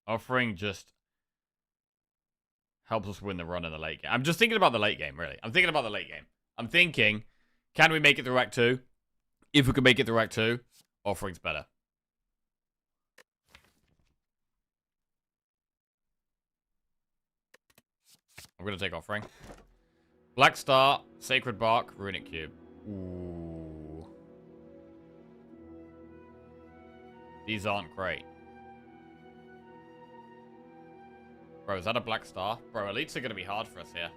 Offering just helps us win the run in the late game. I'm just thinking about the late game, really. I'm thinking about the late game. I'm thinking, can we make it through Act 2? If we can make it through Act 2, Offering's better. I'm going to take Offering. Black Star, Sacred Bark, Runic Cube. Ooh. These aren't great. Bro, is that a Black Star? Bro, elites are going to be hard for us here.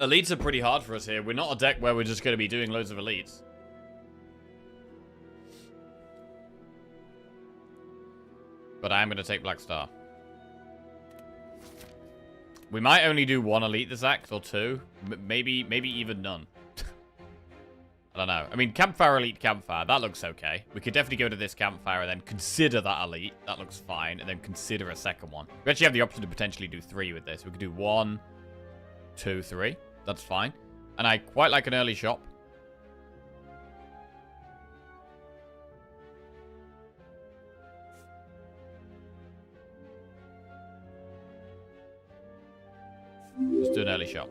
Elites are pretty hard for us here. We're not a deck where we're just going to be doing loads of elites. But I am going to take Black Star. We might only do 1 elite this act, or 2. Maybe even none. I don't know. I mean, Campfire Elite Campfire, that looks okay. We could definitely go to this Campfire and then consider that elite. That looks fine. And then consider a second one. We actually have the option to potentially do 3 with this. We could do 1, 2, 3. That's fine. And I quite like an early shop. Let's do an early shop.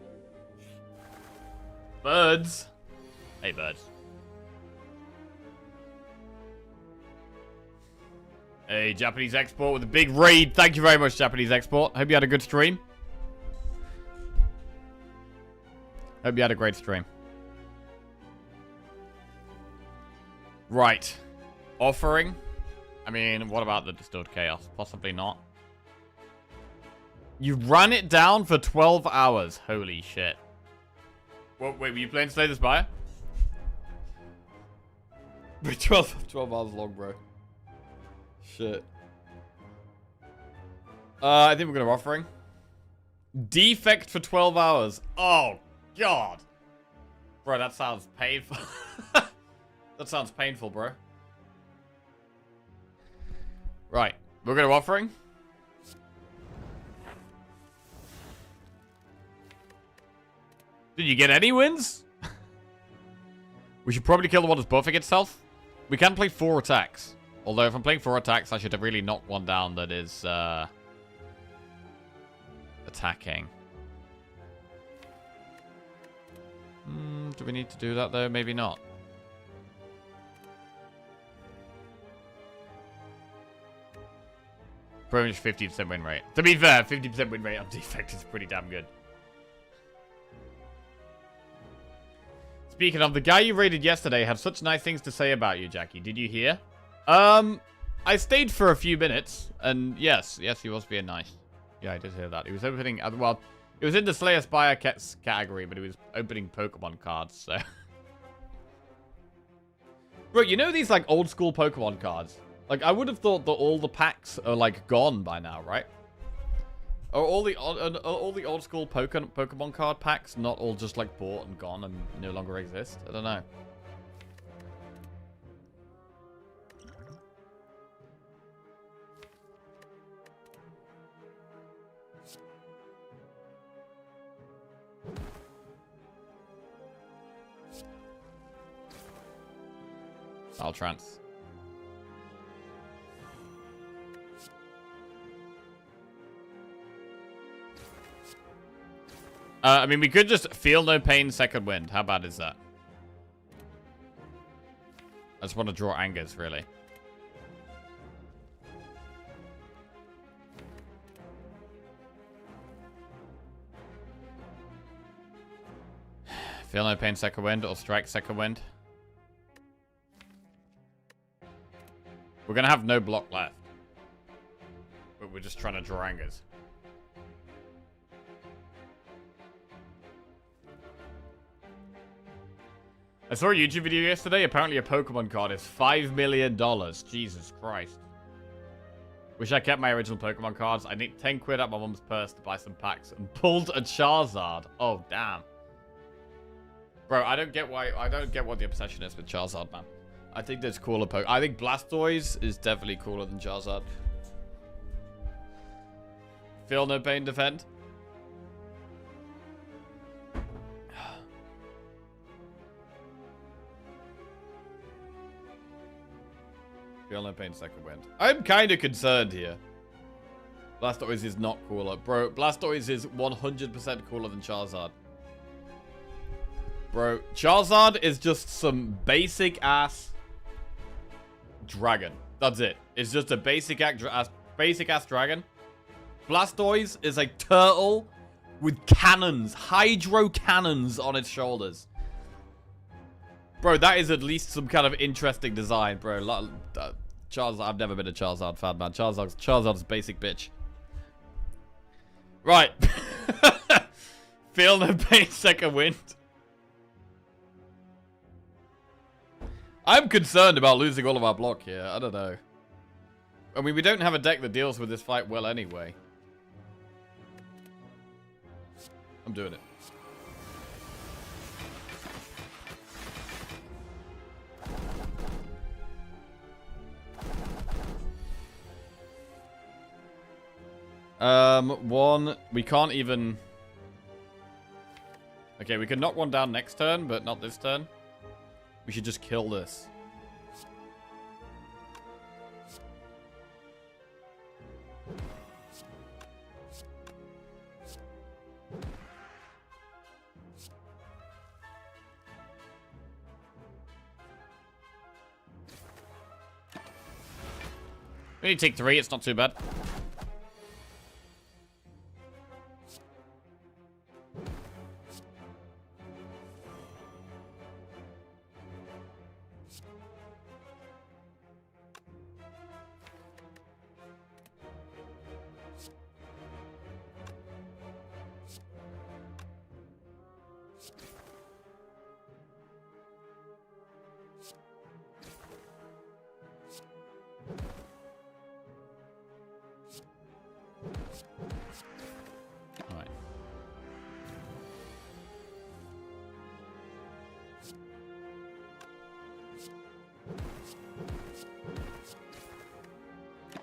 Birds. Hey, birds. Hey, Japanese Export with a big raid. Thank you very much, Japanese Export. Hope you had a good stream. Hope you had a great stream. Right. Offering. I mean, what about the Distilled Chaos? Possibly not. You ran it down for 12 hours. Holy shit. Well, wait, were you playing Slay the Spire? 12 hours long, bro. Shit. I think we're going to Offering. Defect for 12 hours. Oh, God. Bro, that sounds painful. That sounds painful, bro. Right. We're going to Offering. Did you get any wins? We should probably kill the one that's buffing itself. We can play 4 attacks. Although if I'm playing 4 attacks, I should have really knocked one down that is attacking. Do we need to do that though? Maybe not. Pretty much 50% win rate. To be fair, 50% win rate on defect is pretty damn good. Speaking of, the guy you raided yesterday had such nice things to say about you, Jackie. Did you hear? I stayed for a few minutes, and yes, he was being nice. Yeah, I did hear that. He was opening, well, it was in the Slayer Spire category, but he was opening Pokemon cards, so. Bro, you know these, like, old school Pokemon cards? Like, I would have thought that all the packs are, like, gone by now, right? Are all the old school Pokemon card packs not all just, like, bought and gone and no longer exist? I don't know. I'll trance. I mean, we could just feel no pain, second wind. How bad is that? I just want to draw angers, really. Feel no pain, second wind, or strike, second wind. We're going to have no block left. But we're just trying to draw angers. I saw a YouTube video yesterday. Apparently a Pokemon card is $5 million. Jesus Christ. Wish I kept my original Pokemon cards. I need 10 quid out my mum's purse to buy some packs and pulled a Charizard. Oh, damn. Bro, I don't get what the obsession is with Charizard, man. I think there's cooler I think Blastoise is definitely cooler than Charizard. Feel no pain, defend. Feel no pain, second wind. I'm kind of concerned here. Blastoise is not cooler. Bro, Blastoise is 100% cooler than Charizard. Bro, Charizard is just some basic-ass dragon. That's it. It's just a basic-ass dragon. Blastoise is a turtle with cannons, hydro cannons on its shoulders. Bro, that is at least some kind of interesting design, bro. Charizard, I've never been a Charizard fan, man. Charizard's a basic bitch. Right. Feel no pain, second wind. I'm concerned about losing all of our block here. I don't know. I mean, we don't have a deck that deals with this fight well anyway. I'm doing it. One, we can't even... Okay, we can knock one down next turn, but not this turn. We should just kill this. We need to take 3, it's not too bad.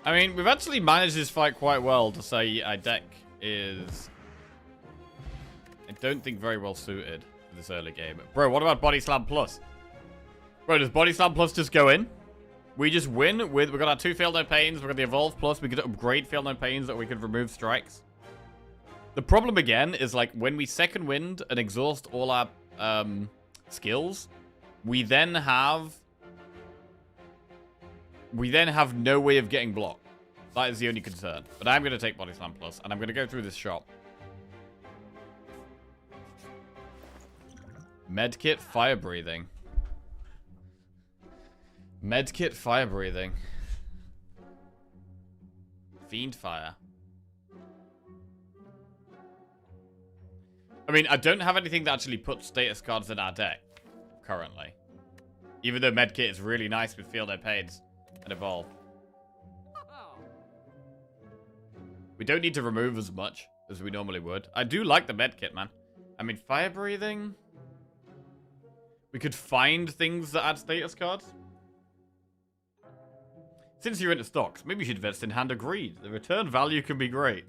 I mean, we've actually managed this fight quite well to say our deck is, I don't think, very well suited for this early game. Bro, what about Body Slam Plus? Bro, does Body Slam Plus just go in? We just win with, we've got our 2 Feel No Pains, we've got the Evolve Plus, we could upgrade Feel No Pains that we could remove strikes. The problem again is, like, when we second wind and exhaust all our skills, we then have no way of getting blocked. That is the only concern. But I'm going to take Body Slam Plus, and I'm going to go through this shop. Medkit Fire Breathing. Medkit Fire Breathing. Fiend Fire. I mean, I don't have anything that actually puts status cards in our deck currently. Even though Medkit is really nice with Feel No Pains and Evolve. We don't need to remove as much as we normally would. I do like the Medkit, man. I mean, Fire Breathing. We could find things that add status cards. Since you're into stocks, maybe you should invest in Hand of Greed. The return value can be great.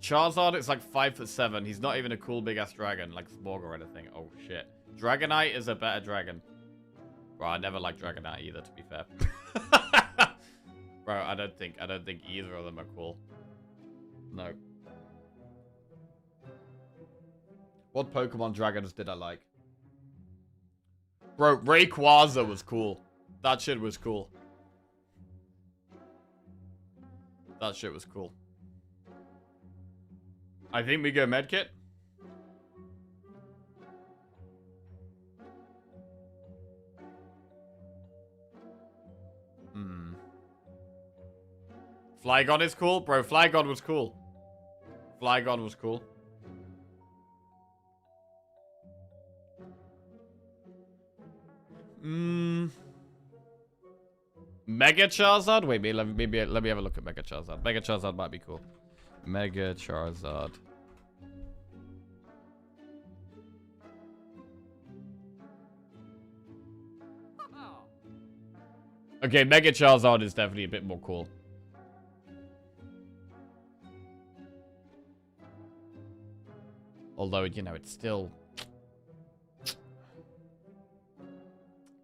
Charizard, it's like 5'7". He's not even a cool big-ass dragon, like Smog or anything. Oh, shit. Dragonite is a better dragon. Bro, I never liked Dragonite either, to be fair. Bro, I don't think either of them are cool. No. What Pokemon dragons did I like? Bro, Rayquaza was cool. That shit was cool. That shit was cool. I think we go Medkit. Flygon is cool? Bro, Flygon was cool. Flygon was cool. Mega Charizard? Wait, let me have a look at Mega Charizard. Mega Charizard might be cool. Mega Charizard. Okay, Mega Charizard is definitely a bit more cool. Although, you know, it's still...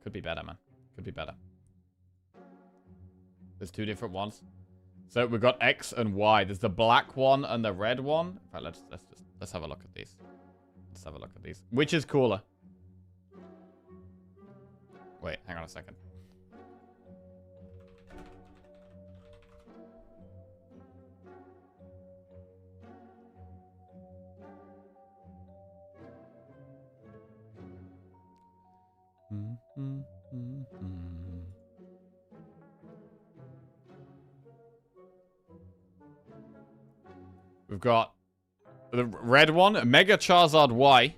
Could be better, man. Could be better. There's two different ones. So we've got X and Y. There's the black one and the red one. In fact, let's have a look at these. Let's have a look at these. Which is cooler? Wait, hang on a second. We've got the red one, Mega Charizard Y.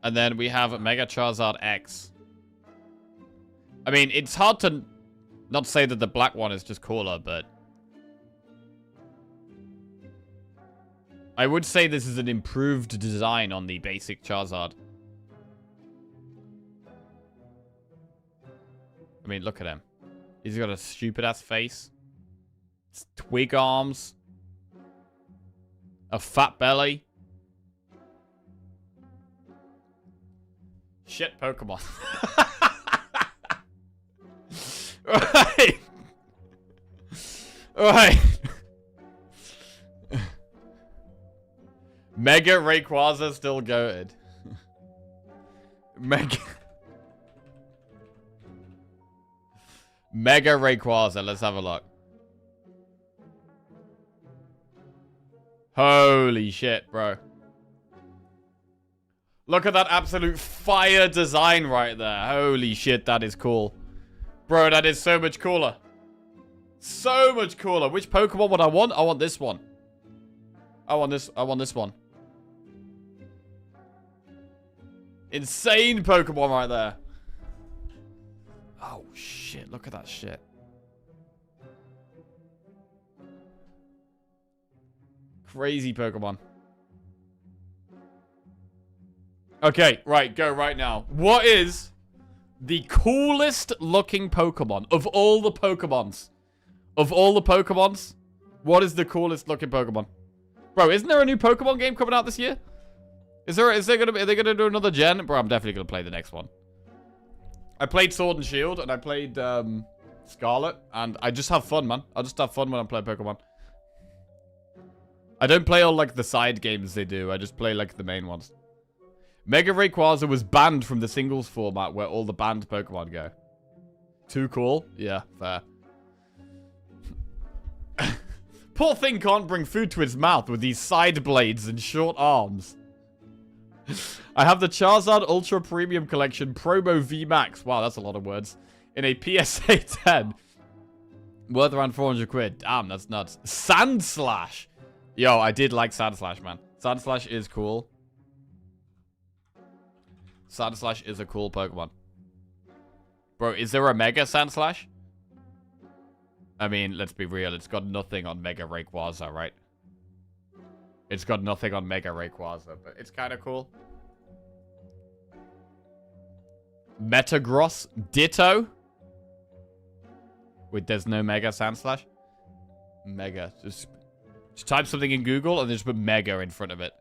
And then we have Mega Charizard X. I mean, it's hard to not say that the black one is just cooler, but... I would say this is an improved design on the basic Charizard. I mean, look at him. He's got a stupid-ass face. It's twig arms. A fat belly. Shit Pokemon. Right. Alright. Mega Rayquaza still goated. Mega Rayquaza, let's have a look. Holy shit, bro. Look at that absolute fire design right there. Holy shit, that is cool. Bro, that is so much cooler. So much cooler. Which Pokemon would I want? I want this one. I want this one. Insane Pokemon right there. Oh shit, look at that shit. Crazy Pokemon. Okay, right, go right now. What is the coolest looking Pokemon of all the Pokemons? Of all the Pokemons, what is the coolest looking Pokemon? Bro, isn't there a new Pokemon game coming out this year? Are they gonna do another gen? Bro, I'm definitely gonna play the next one. I played Sword and Shield and I played Scarlet, and I just have fun, man. I just have fun when I'm playing Pokemon. I don't play all, like, the side games they do. I just play, like, the main ones. Mega Rayquaza was banned from the singles format where all the banned Pokemon go. Too cool? Yeah, fair. Poor thing can't bring food to his mouth with these side blades and short arms. I have the Charizard Ultra Premium Collection Promo VMAX. Wow, that's a lot of words. In a PSA 10. Worth around 400 quid. Damn, that's nuts. Sand Slash. Yo, I did like Sand Slash, man. Sand Slash is cool. Sand Slash is a cool Pokemon. Bro, is there a Mega Sand Slash? I mean, let's be real. It's got nothing on Mega Rayquaza, right? It's got nothing on Mega Rayquaza, but it's kind of cool. Metagross Ditto. Wait, there's no Mega Sand Slash? Mega. Just type something in Google and then just put Mega in front of it.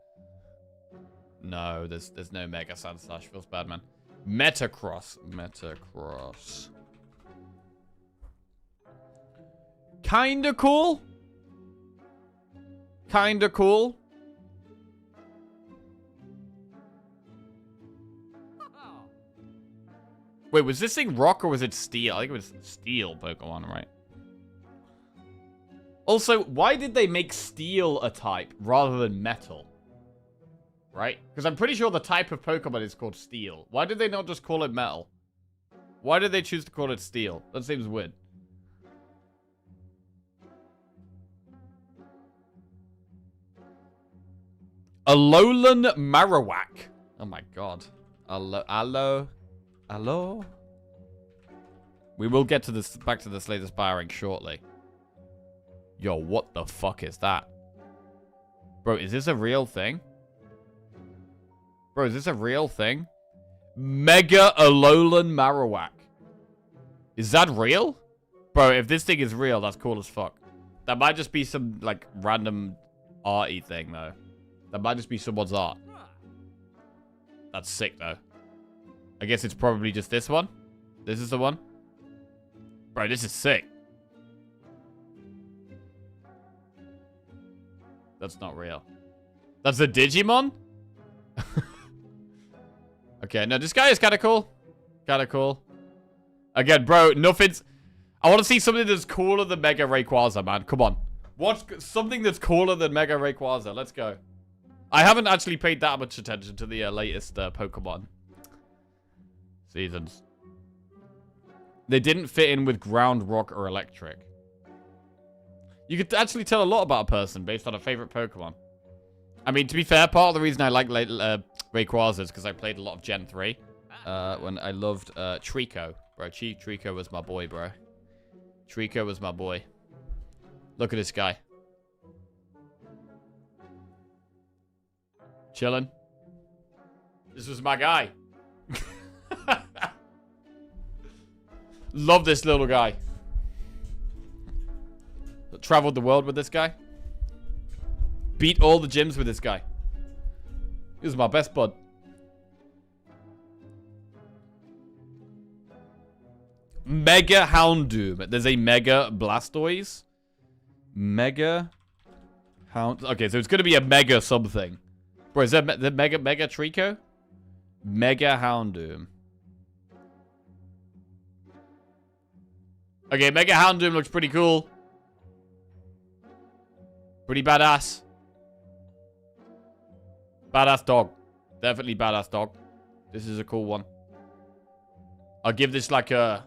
No, there's no Mega Sand Slash. Feels bad, man. Metagross. Metagross. Kinda cool. Kinda cool. Wait, was this thing rock or was it steel? I think it was steel Pokemon, right? Also, why did they make steel a type rather than metal? Right? Because I'm pretty sure the type of Pokemon is called steel. Why did they not just call it metal? Why did they choose to call it steel? That seems weird. Alolan Marowak. Oh my god. Hello. We will get to this back to the Slay the Spiring shortly. Yo, what the fuck is that? Bro, is this a real thing? Bro, is this a real thing? Mega Alolan Marowak. Is that real? Bro, if this thing is real, that's cool as fuck. That might just be some, like, random arty thing, though. That might just be someone's art. That's sick, though. I guess it's probably just this one. This is the one. Bro, this is sick. That's not real. That's a Digimon? Okay, no, this guy is kind of cool. Kind of cool. Again, bro, nothing's... I want to see something that's cooler than Mega Rayquaza, man. Come on. What's something that's cooler than Mega Rayquaza? Let's go. I haven't actually paid that much attention to the latest Pokemon seasons. They didn't fit in with ground, rock, or electric. You could actually tell a lot about a person based on a favorite Pokemon. I mean, to be fair, part of the reason I like Rayquaza is because I played a lot of Gen 3. When I loved Trico. Bro, Trico was my boy, bro. Trico was my boy. Look at this guy. Chilling. This was my guy. Love this little guy. Traveled the world with this guy. Beat all the gyms with this guy. He was my best bud. Mega Houndoom. There's a Mega Blastoise. Mega Hound. Okay, so it's going to be a Mega something. Bro, is that the Mega Trico? Mega Houndoom. Okay, Mega Houndoom looks pretty cool. Pretty badass. Badass dog. Definitely badass dog. This is a cool one. I'll give this like a...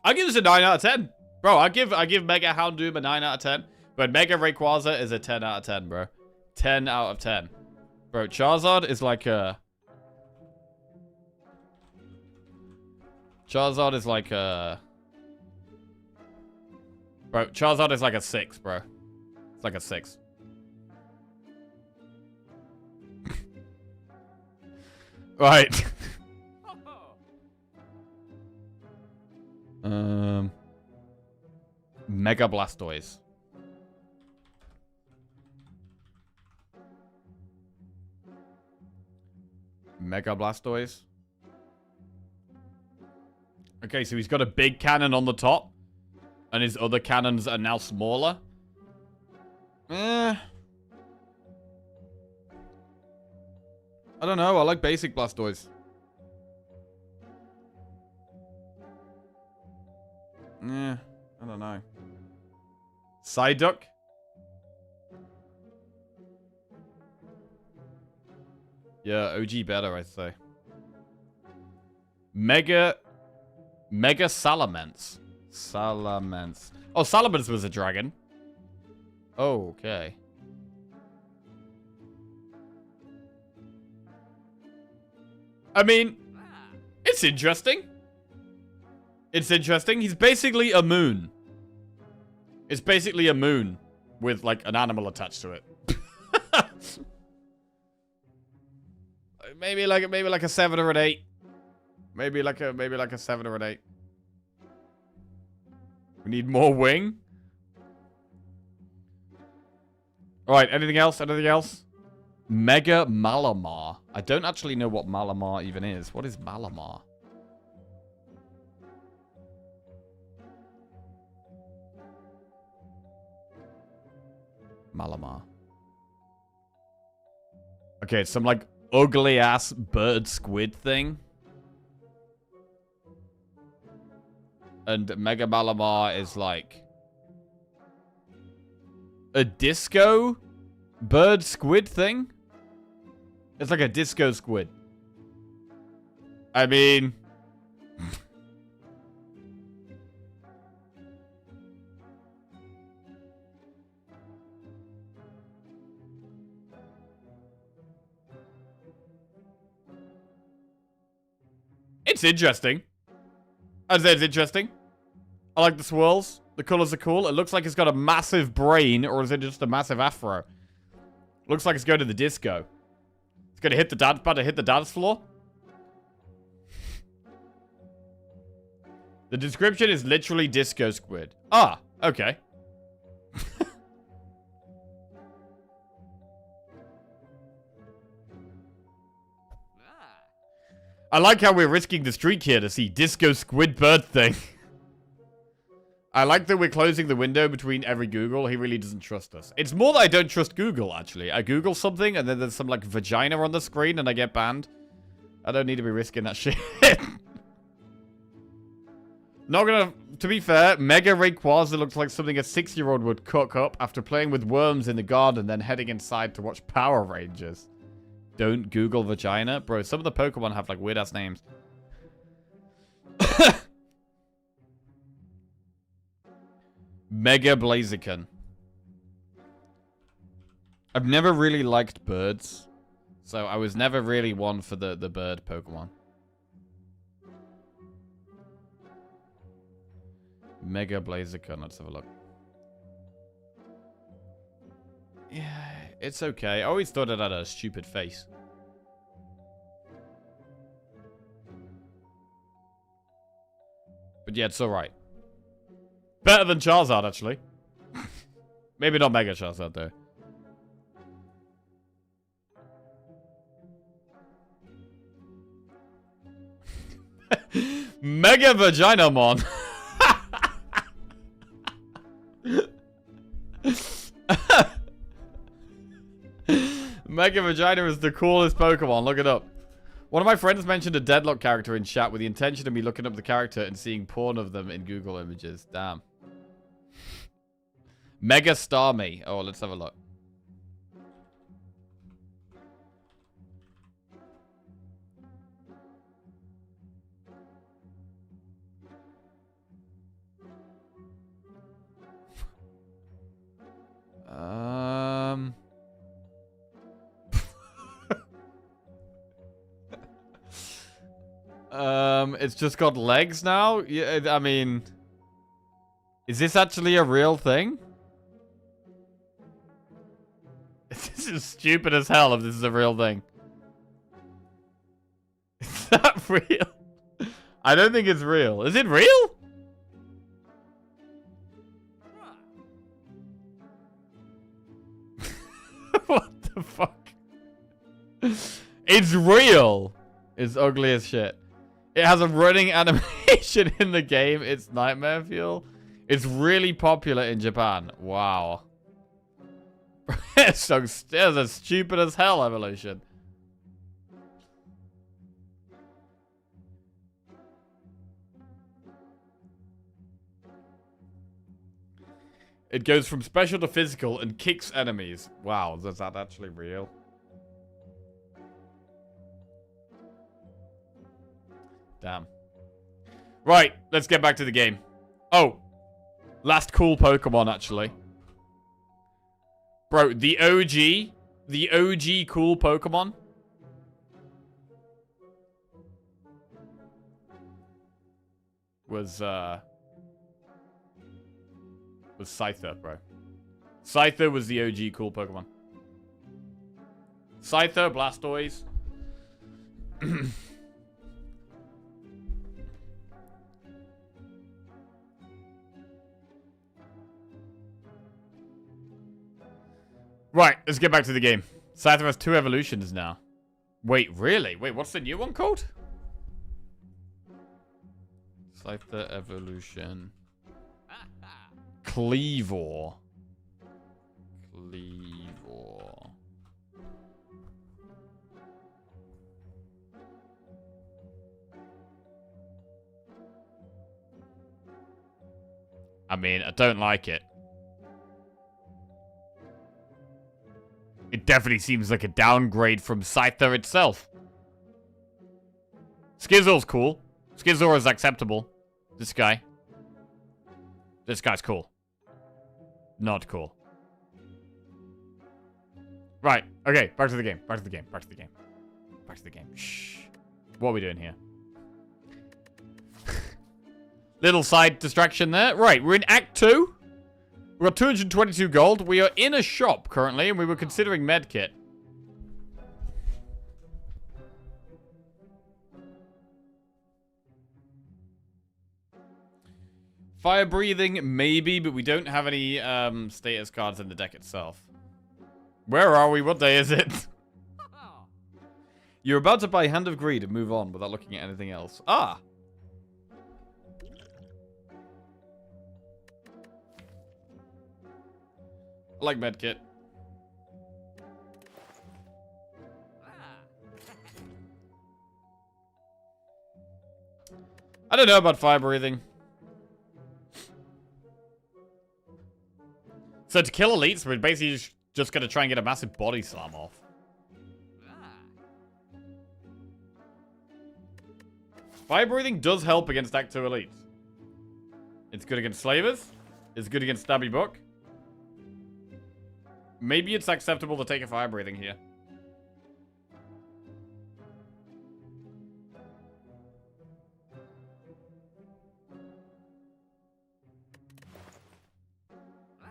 I'll give this a 9 out of 10. Bro, I give Mega Houndoom a 9 out of 10. But Mega Rayquaza is a 10 out of 10, bro. 10 out of 10. Bro, Charizard is like a... Charizard is like a... Bro, Charizard is like a 6, bro. It's like a 6. Right. Mega Blastoise. Mega Blastoise. Okay, so he's got a big cannon on the top. And his other cannons are now smaller. I don't know. I like basic Blastoise. I don't know. Psyduck. Yeah, OG better, I'd say. Mega Salamence. Salamence. Oh, Salamence was a dragon. Oh, okay. I mean, it's interesting. It's interesting. He's basically a moon. It's basically a moon with, like, an animal attached to it. maybe like a 7 or an 8. Maybe like a 7 or an 8. We need more wing. Alright, anything else? Anything else? Mega Malamar. I don't actually know what Malamar even is. What is Malamar? Malamar. Okay, it's some like ugly ass bird squid thing. And Mega Malamar is like a disco bird squid thing. It's like a disco squid. I mean... it's interesting. I'd say it's interesting. I like the swirls. The colors are cool. It looks like it's got a massive brain, or is it just a massive afro? Looks like it's going to the disco. It's going to hit the dance, about to hit the dance floor. The description is literally disco squid. Ah, okay. I like how we're risking the streak here to see disco squid bird thing. I like that we're closing the window between every Google. He really doesn't trust us. It's more that I don't trust Google, actually. I Google something, and then there's some, like, vagina on the screen, and I get banned. I don't need to be risking that shit. Not gonna... To be fair, Mega Rayquaza looks like something a 6-year-old would cook up after playing with worms in the garden, then heading inside to watch Power Rangers. Don't Google vagina? Bro, some of the Pokemon have, like, weird-ass names. Mega Blaziken. I've never really liked birds. So I was never really one for the bird Pokemon. Mega Blaziken. Let's have a look. Yeah, it's okay. I always thought it had a stupid face. But yeah, it's alright. Better than Charizard, actually. Maybe not Mega Charizard, though. Mega Vaginamon. Mega Vagina is the coolest Pokemon. Look it up. One of my friends mentioned a Deadlock character in chat with the intention of me looking up the character and seeing porn of them in Google images. Damn. Mega Starmie. Oh, let's have a look. It's just got legs now? Yeah, I mean... Is this actually a real thing? This is stupid as hell if this is a real thing. Is that real? I don't think it's real. Is it real? What the fuck? It's real. It's ugly as shit. It has a running animation in the game. It's nightmare fuel. It's really popular in Japan. Wow. It's a stupid as hell evolution. It goes from special to physical and kicks enemies. Wow, is that actually real? Damn. Right, let's get back to the game. Oh, last cool Pokemon, actually. Bro, the OG cool Pokemon was Scyther, bro. Scyther was the OG cool Pokemon. Scyther, Blastoise. Right, let's get back to the game. Scyther has 2 evolutions now. Wait, really? Wait, what's the new one called? Scyther evolution. Cleavor. Cleavor. I mean, I don't like it. It definitely seems like a downgrade from Scyther itself. Skizzle's cool. Skizzle is acceptable. This guy. This guy's cool. Not cool. Right. Okay. Back to the game. Back to the game. Back to the game. Back to the game. Shh. What are we doing here? Little side distraction there. Right. We're in Act 2. We've got 222 gold. We are in a shop currently, and we were considering medkit. Fire breathing, maybe, but we don't have any status cards in the deck itself. Where are we? What day is it? You're about to buy Hand of Greed and move on without looking at anything else. Ah! I like medkit. I don't know about fire breathing. So to kill elites, we're basically just going to try and get a massive body slam off. Fire breathing does help against Act 2 elites. It's good against slavers. It's good against Stabby Book. Maybe it's acceptable to take a fire breathing here.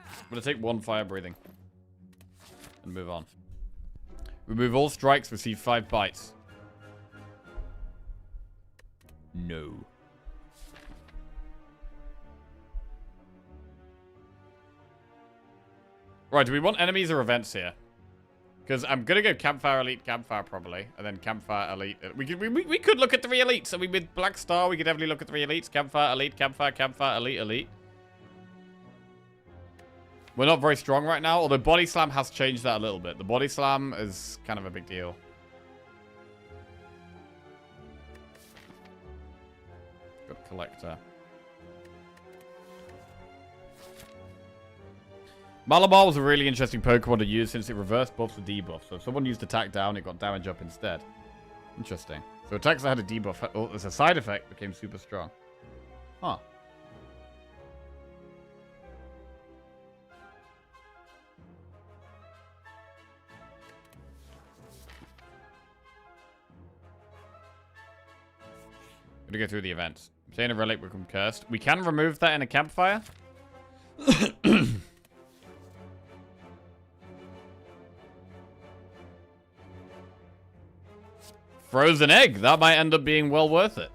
I'm going to take 1 fire breathing. And move on. Remove all strikes, receive 5 bites. No. Right, do we want enemies or events here? Because I'm going to go Campfire Elite, Campfire probably. And then Campfire Elite. We could look at 3 elites. I mean, with Black Star, we could definitely look at 3 elites. Campfire Elite, Campfire, Campfire, Elite, Elite. We're not very strong right now, although Body Slam has changed that a little bit. The Body Slam is kind of a big deal. Good Collector. Malabar was a really interesting Pokemon to use since it reversed buffs and debuffs. So if someone used attack down, it got damage up instead. Interesting. So attacks that had a debuff, as a side effect, became super strong. Huh. Gonna go through the events. Obtain a relic become cursed. We can remove that in a campfire. Frozen egg. That might end up being well worth it.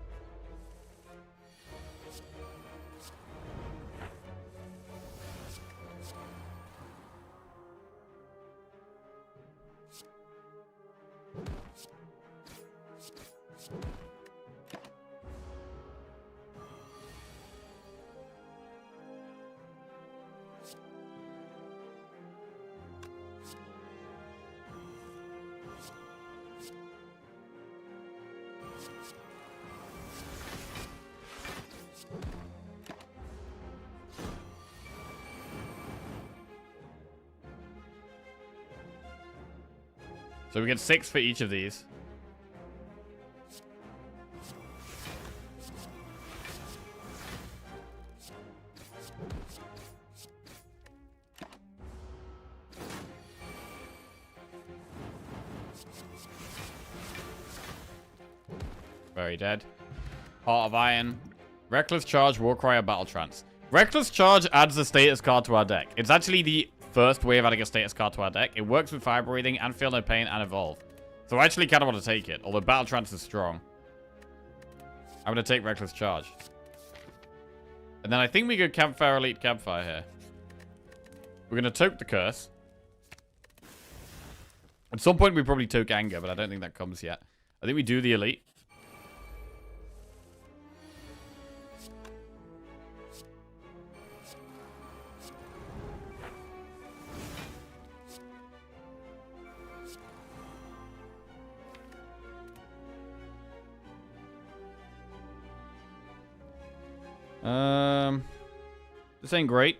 So we get 6 for each of these. Very dead. Heart of Iron. Reckless Charge, Warcry, or Battle Trance. Reckless Charge adds a status card to our deck. It's actually the first way of adding a status card to our deck. It works with Fire Breathing and Feel No Pain and Evolve. So I actually kind of want to take it, although Battle Trance is strong. I'm going to take Reckless Charge. And then I think we go Campfire Elite Campfire here. We're going to toke the Curse. At some point we probably toke Anger, but I don't think that comes yet. I think we do the Elite. This ain't great.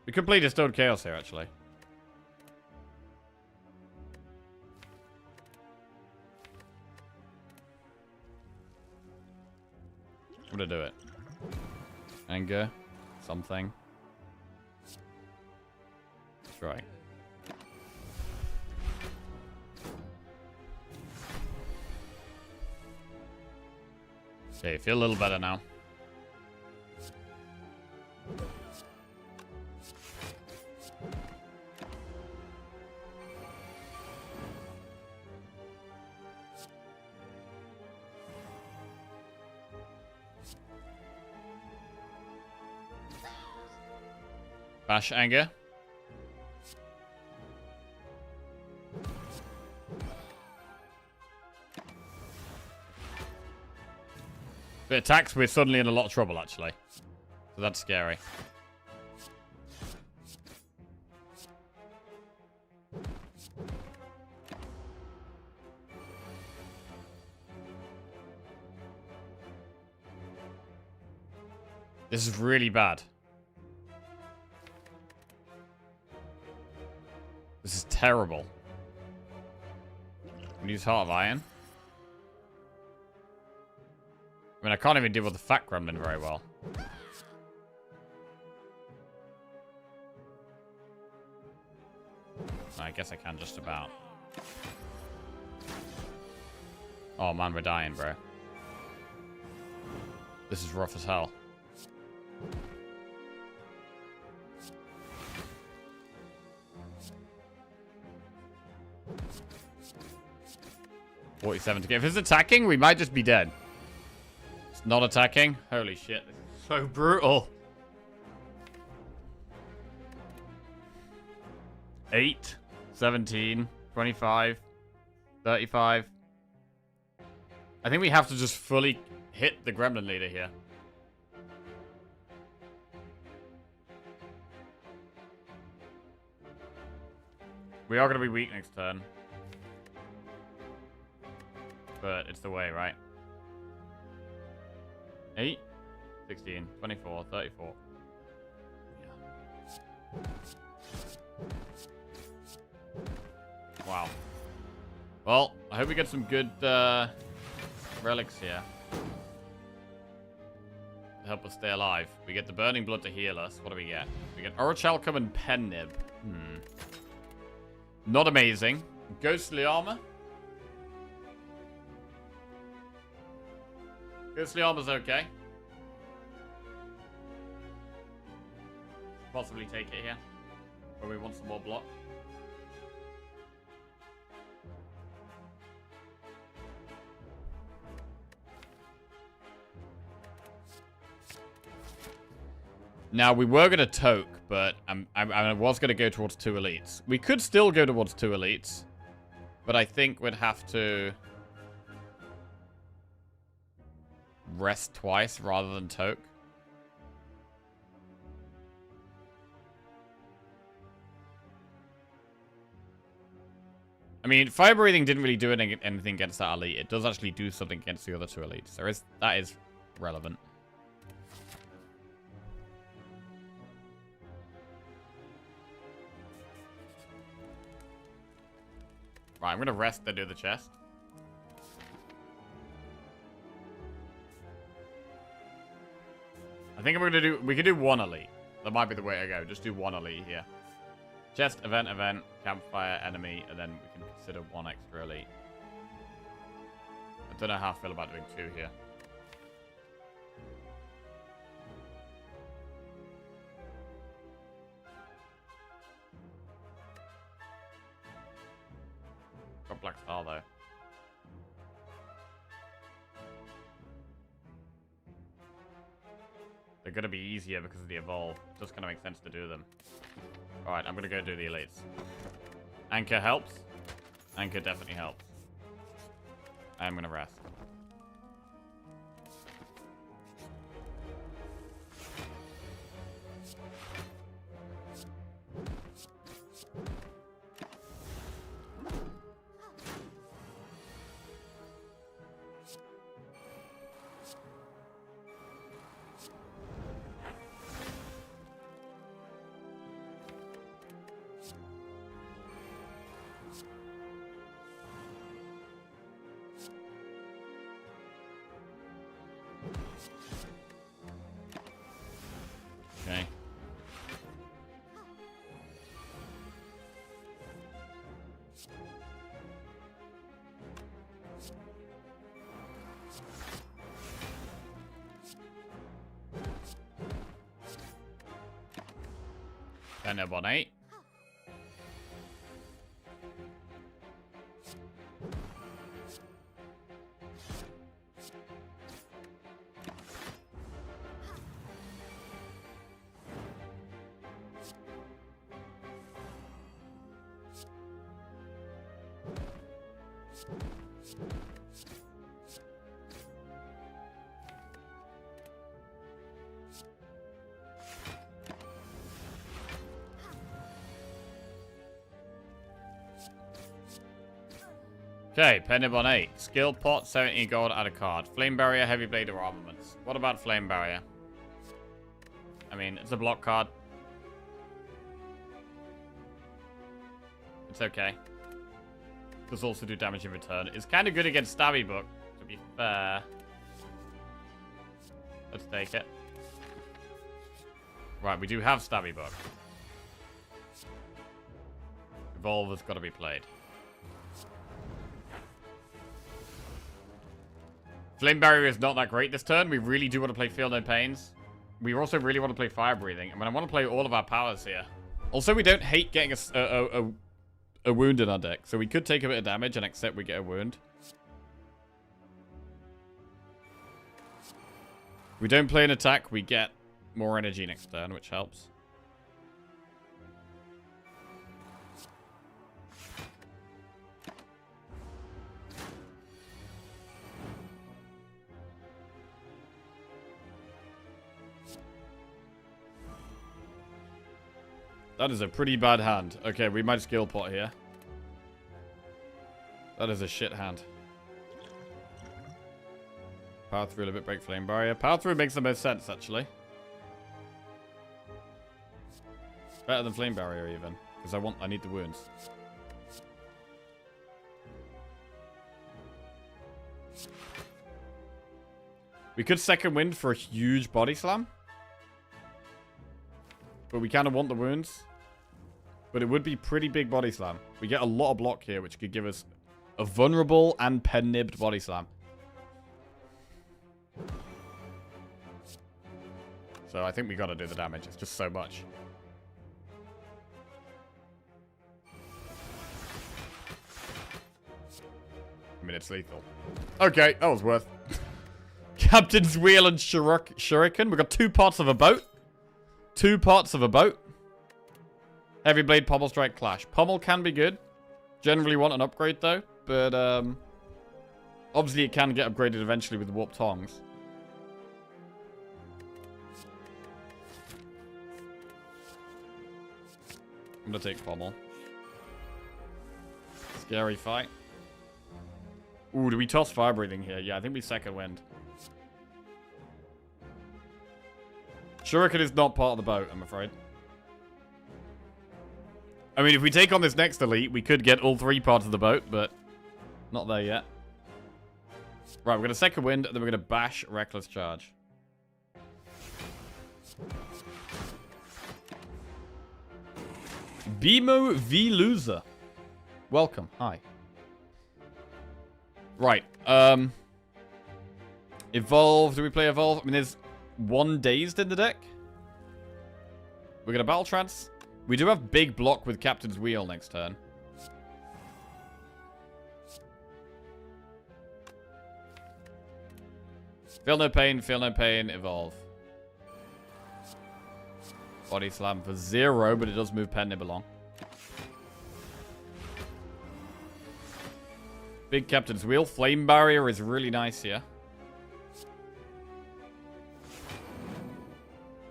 We could play Distilled Chaos here, actually. I'm gonna do it. Anger. Something. Destroy. Okay, feel a little better now. Bash Anger. If it attacks, we're suddenly in a lot of trouble, actually. So that's scary. This is really bad. This is terrible. I'm gonna use Heart of Iron. I mean, I can't even deal with the Fat Gremlin very well. I guess I can just about. Oh man, we're dying, bro. This is rough as hell. $47 to get. If it's attacking, we might just be dead. It's not attacking. Holy shit. This is so brutal. 8, 17, 25, 35. I think we have to just fully hit the Gremlin leader here. We are going to be weak next turn. But it's the way, right? 8, 16, 24, 34. Yeah. Wow. Well, I hope we get some good relics here. To help us stay alive. We get the Burning Blood to heal us. What do we get? We get Orichalcum and Pen Nib. Not amazing. Ghostly Armor. Ghostly Armor's okay. Possibly take it here. But we want some more block. Now, we were going to toke, but I was going to go towards 2 elites. We could still go towards 2 elites. But I think we'd have to rest twice rather than toke. I mean, fire breathing didn't really do anything against that elite. It does actually do something against the other two elites. That is relevant. Right, I'm gonna rest then do the chest. I think we could do one elite. That might be the way to go. Just do one elite here. Chest, event, campfire, enemy, and then we can consider one extra elite. I don't know how I feel about doing two here. Got Black Star though. They're going to be easier because of the evolve. It just kind of makes sense to do them. Alright, I'm going to go do the elites. Anchor helps. Anchor definitely helps. I'm going to rest. Okay. And a 1-8. Okay, Penib on 8. Skill pot, 70 gold, add a card. Flame Barrier, Heavy Blade, or Armaments. What about Flame Barrier? I mean, it's a block card. It's okay. Does also do damage in return. It's kind of good against Stabby Book, to be fair. Let's take it. Right, we do have Stabby Book. Evolve has got to be played. Flame Barrier is not that great this turn. We really do want to play Feel No Pains. We also really want to play Fire Breathing. I mean, I want to play all of our powers here. Also, we don't hate getting a wound in our deck. So we could take a bit of damage and accept we get a wound. We don't play an attack. We get more energy next turn, which helps. That is a pretty bad hand. Okay, we might skill pot here. That is a shit hand. Power through a little bit, break flame barrier. Power through makes the most sense, actually. Better than flame barrier, even. Because I need the wounds. We could second wind for a huge body slam. But we kind of want the wounds. But it would be pretty big body slam. We get a lot of block here, which could give us a vulnerable and pen-nibbed body slam. So I think we got to do the damage. It's just so much. I mean, it's lethal. Okay, that was worth. Captain's Wheel and Shuriken. We've got 2 parts of a boat. 2 parts of a boat. Heavy Blade, Pommel Strike, Clash. Pommel can be good. Generally want an upgrade, though. But, obviously it can get upgraded eventually with Warp Tongs. I'm gonna take Pommel. Scary fight. Ooh, do we toss fire breathing here? Yeah, I think we second wind. Shuriken is not part of the boat, I'm afraid. I mean, if we take on this next elite, we could get all 3 parts of the boat, but not there yet. Right, we're going to second wind, and then we're going to bash Reckless Charge. Bimo V Loser. Welcome. Hi. Right. Evolve. Do we play Evolve? I mean, there's 1 dazed in the deck. We're going to Battle Trance. We do have big block with Captain's Wheel next turn. Feel no pain, evolve. Body slam for 0, but it does move Pen Nib along. Big Captain's Wheel. Flame Barrier is really nice here.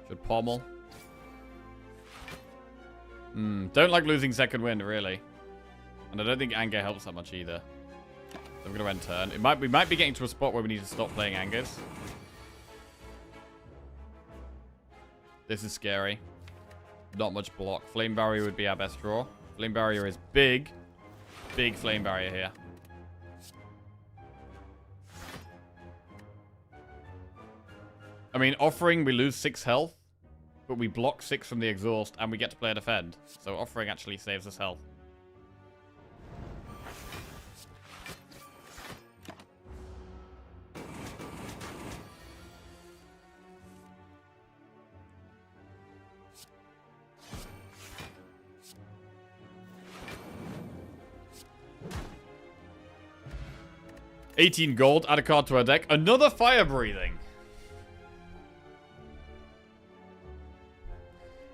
Should pommel. Don't like losing second wind, really. And I don't think anger helps that much either. So we're going to end turn. We might be getting to a spot where we need to stop playing angers. This is scary. Not much block. Flame Barrier would be our best draw. Flame Barrier is big. Big Flame Barrier here. I mean, offering, we lose 6 health. But we block 6 from the exhaust, and we get to play a defend. So offering actually saves us health. $18 gold, add a card to our deck. Another fire breathing.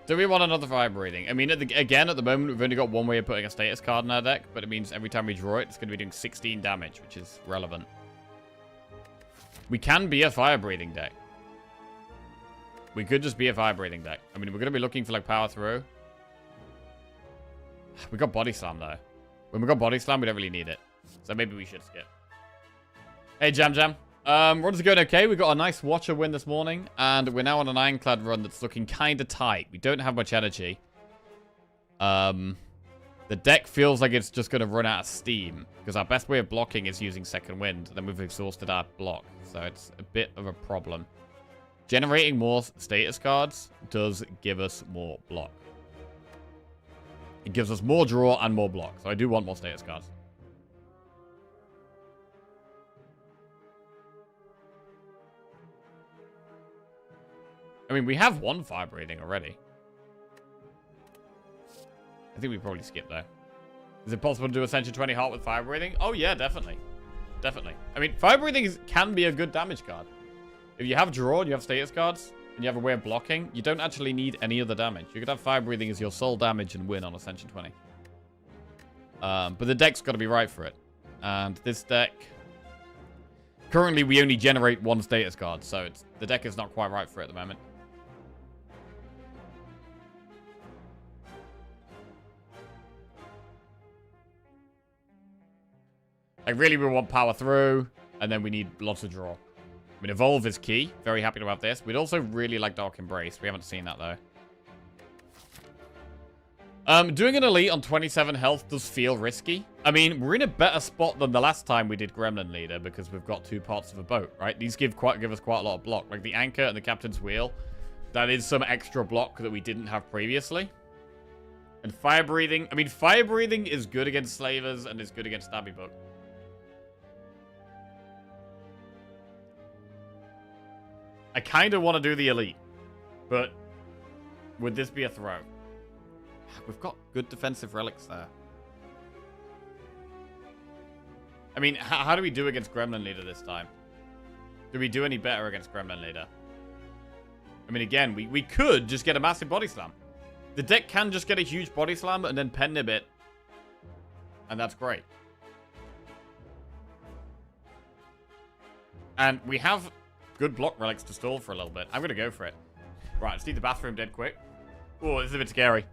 Do we want another fire breathing? I mean, again, at the moment, we've only got one way of putting a status card in our deck, but it means every time we draw it, it's going to be doing 16 damage, which is relevant. We can be a fire breathing deck. We could just be a fire breathing deck. I mean, we're going to be looking for, like, power through. We got body slam, though. When we got body slam, we don't really need it. So maybe we should skip. Hey, Jam Jam. Runs are going okay. We got a nice Watcher win this morning, and we're now on an Ironclad run that's looking kind of tight. We don't have much energy. The deck feels like it's just going to run out of steam, because our best way of blocking is using second wind, then we've exhausted our block, so it's a bit of a problem. Generating more status cards does give us more block. It gives us more draw and more block, so I do want more status cards. I mean, we have 1 fire breathing already. I think we probably skip though. Is it possible to do Ascension 20 Heart with fire breathing? Oh yeah, definitely. Definitely. I mean, fire breathing can be a good damage card. If you have draw and you have status cards, and you have a way of blocking, you don't actually need any other damage. You could have fire breathing as your sole damage and win on Ascension 20. But the deck's got to be right for it. And this deck... Currently, we only generate 1 status card, so the deck is not quite right for it at the moment. Like, really, we want power through, and then we need lots of draw. I mean, Evolve is key. Very happy to have this. We'd also really like Dark Embrace. We haven't seen that, though. Doing an Elite on 27 health does feel risky. I mean, we're in a better spot than the last time we did Gremlin Leader, because we've got 2 parts of a boat, right? These give us quite a lot of block. Like, the Anchor and the Captain's Wheel, that is some extra block that we didn't have previously. And Fire Breathing. I mean, Fire Breathing is good against Slavers and is good against Stabby Book. I kind of want to do the Elite, but would this be a throw? We've got good defensive relics there. I mean, how do we do against Gremlin Leader this time? Do we do any better against Gremlin Leader? I mean, again, we could just get a massive body slam. The deck can just get a huge body slam and then pen nib it. And that's great. And we have good block relics to stall for a little bit. I'm going to go for it. Right, let's need the bathroom dead quick. Oh, this is a bit scary.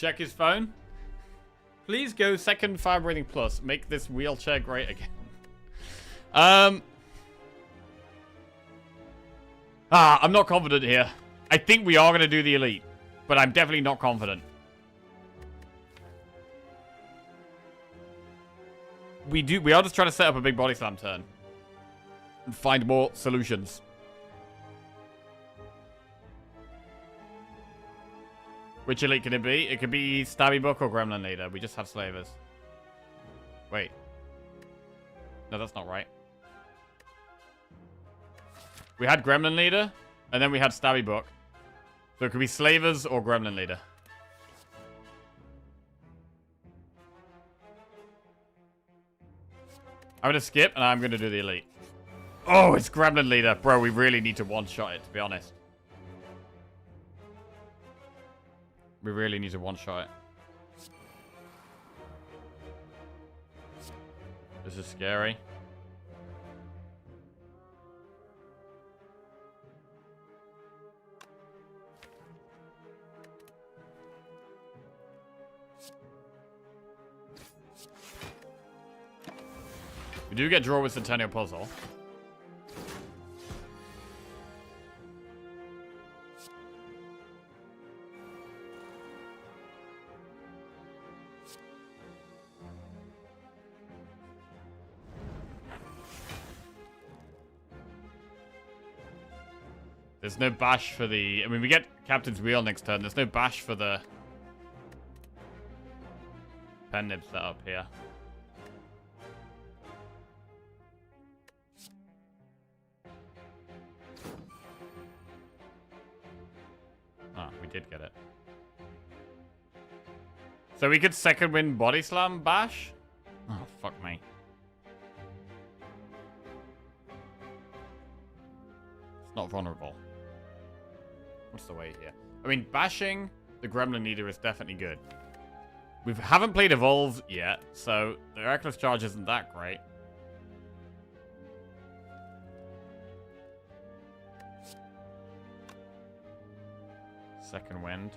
Check his phone. Please go second fire breathing plus. Make this wheelchair great again. I'm not confident here. I think we are going to do the elite, but I'm definitely not confident. We are just trying to set up a big body slam turn and find more solutions. Which elite can it be? It could be Stabby Book or Gremlin Leader. We just have slavers. Wait. No, that's not right. We had Gremlin Leader, and then we had Stabby Book. So it could be slavers or Gremlin Leader. I'm going to skip, and I'm going to do the elite. Oh, it's Gremlin Leader. Bro, we really need to one-shot it, to be honest. We really need to one-shot it. This is scary. We do get draw with Centennial Puzzle. There's no bash for the... I mean, we get Captain's Wheel next turn. There's no bash for the... pen nib setup here. Ah, we did get it. So we could second win Body Slam bash? Oh, fuck me. It's not vulnerable. What's the way here? I mean, bashing the Gremlin Leader is definitely good. We haven't played Evolve yet, so the Reckless Charge isn't that great. Second Wind.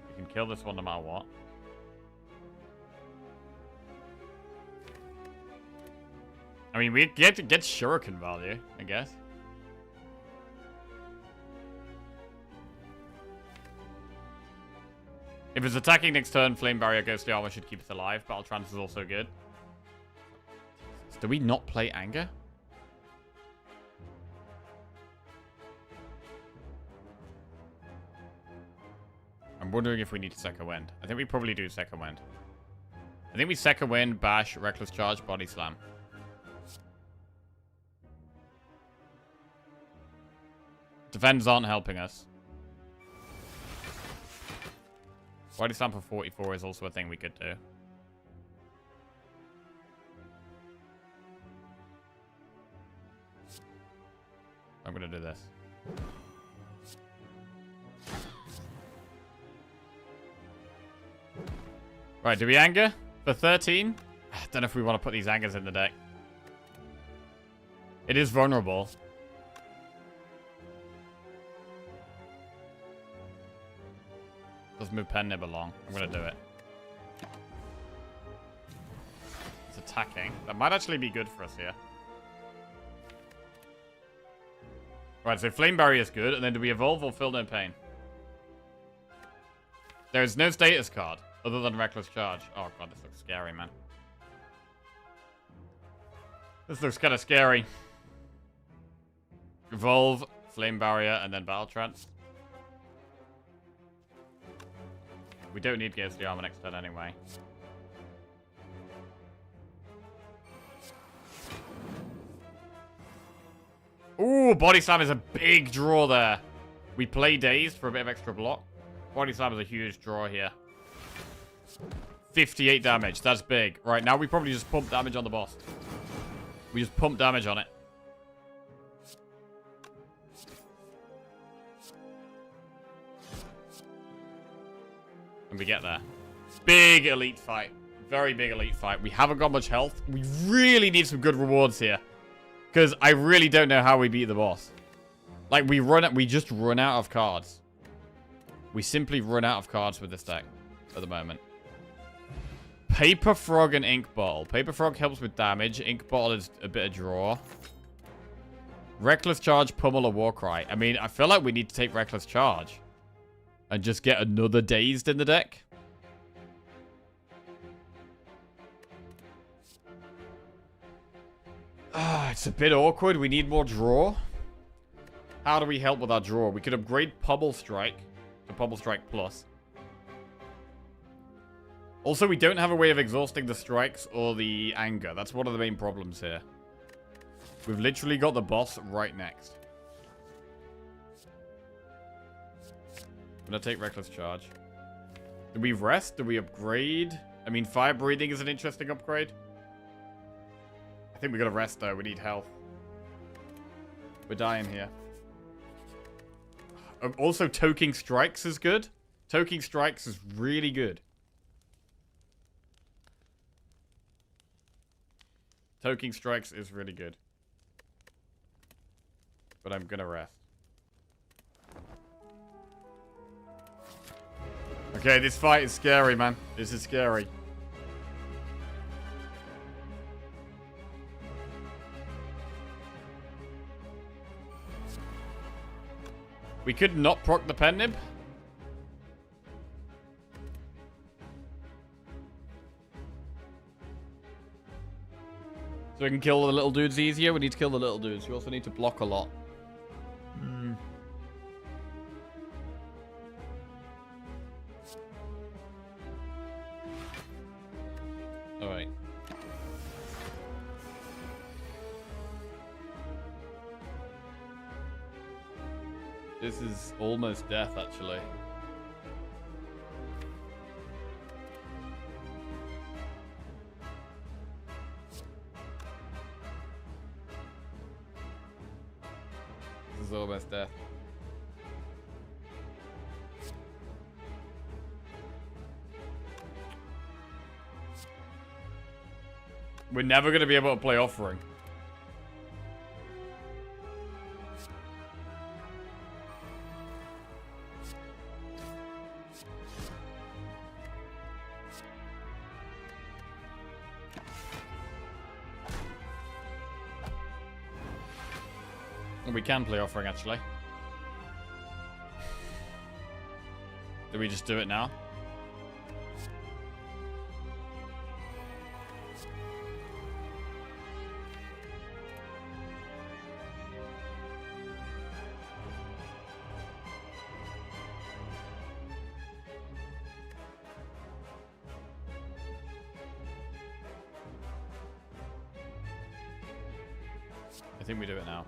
We can kill this one no matter what. I mean, we get to get Shuriken value, I guess. If it's attacking next turn, Flame Barrier, Ghostly Armor should keep us alive. Battle Trance is also good. Do we not play Anger? I'm wondering if we need to Second Wind. I think we probably do Second Wind. I think we Second Wind, Bash, Reckless Charge, Body Slam. Defenders aren't helping us. Body Slam for 44 is also a thing we could do. I'm going to do this. Right, do we Anger for 13? I don't know if we want to put these Angers in the deck. It is vulnerable. Let's move Pen Nib along. I'm going to do it. It's attacking. That might actually be good for us here. Right, so Flame Barrier is good. And then do we Evolve or Feel No Pain? There is no status card other than Reckless Charge. Oh god, this looks scary, man. This looks kind of scary. Evolve, Flame Barrier, and then Battle Trance. We don't need Ghostly Armor next turn anyway. Ooh, Body Slam is a big draw there. We play Dazed for a bit of extra block. Body Slam is a huge draw here. 58 damage. That's big. Right, now we probably just pump damage on the boss. We just pump damage on it. And we get there. Big elite fight. Very big elite fight. We haven't got much health. We really need some good rewards here. Because I really don't know how we beat the boss. Like, we just run out of cards. We simply run out of cards with this deck at the moment. Paper Frog and Ink Bottle. Paper Frog helps with damage. Ink Bottle is a bit of draw. Reckless Charge, Pummel, or Warcry. I mean, I feel like we need to take Reckless Charge. And just get another Dazed in the deck. It's a bit awkward. We need more draw. How do we help with our draw? We could upgrade Pummel Strike to Pummel Strike Plus. Also, we don't have a way of exhausting the strikes or the anger. That's one of the main problems here. We've literally got the boss right next. I'm gonna take Reckless Charge. Do we rest? Do we upgrade? I mean, Fire Breathing is an interesting upgrade. I think we gotta rest though. We need health. We're dying here. Also, Toking Strikes is good. Toking Strikes is really good. Toking Strikes is really good. But I'm gonna rest. Okay, this fight is scary, man. This is scary. We could not proc the pen nib. So we can kill the little dudes easier. We need to kill the little dudes. We also need to block a lot. Alright. This is almost death, actually. This is almost death. We're never going to be able to play Offering. We can play Offering, actually. Do we just do it now? I think we do it now.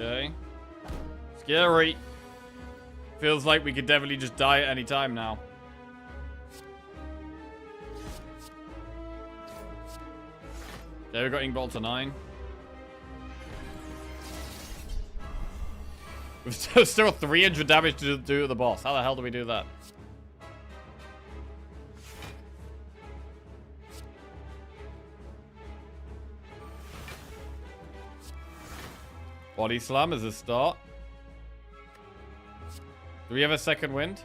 Okay. Scary. Feels like we could definitely just die at any time now. Okay, we got Ink Bottle to 9. We've still got 300 damage to do to the boss. How the hell do we do that? Body Slam is a start. Do we have a second wind?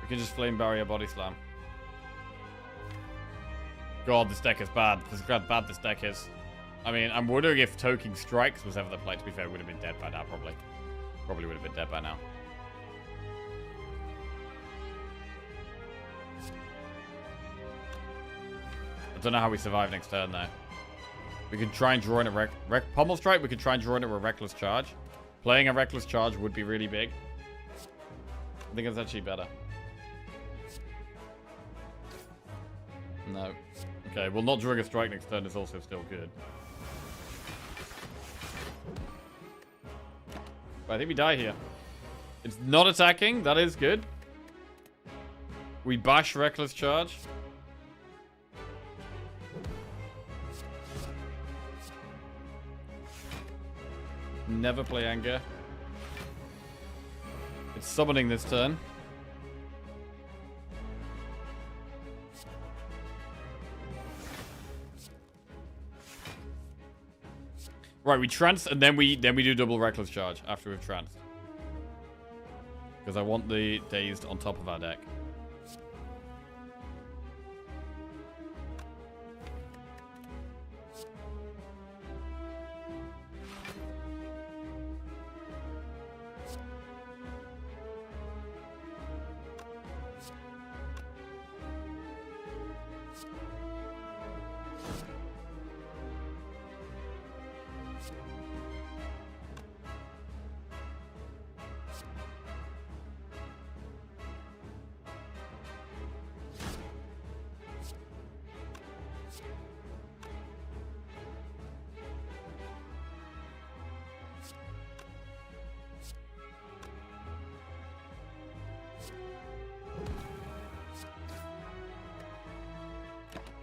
We can just Flame Barrier Body Slam. God, this deck is bad. This is how bad this deck is. I mean, I'm wondering if Toking Strikes was ever the play. To be fair, would have been dead by now, probably. Probably would have been dead by now. I don't know how we survive next turn, though. We could try and draw in a Pommel Strike. We could try and draw in a Reckless Charge. Playing a Reckless Charge would be really big. I think it's actually better. No. Okay, well, not drawing a strike next turn is also still good. But I think we die here. It's not attacking. That is good. We bash Reckless Charge. Never play Anger. It's summoning this turn. Right, we trance and then we do double Reckless Charge after we've tranced. Because I want the Dazed on top of our deck.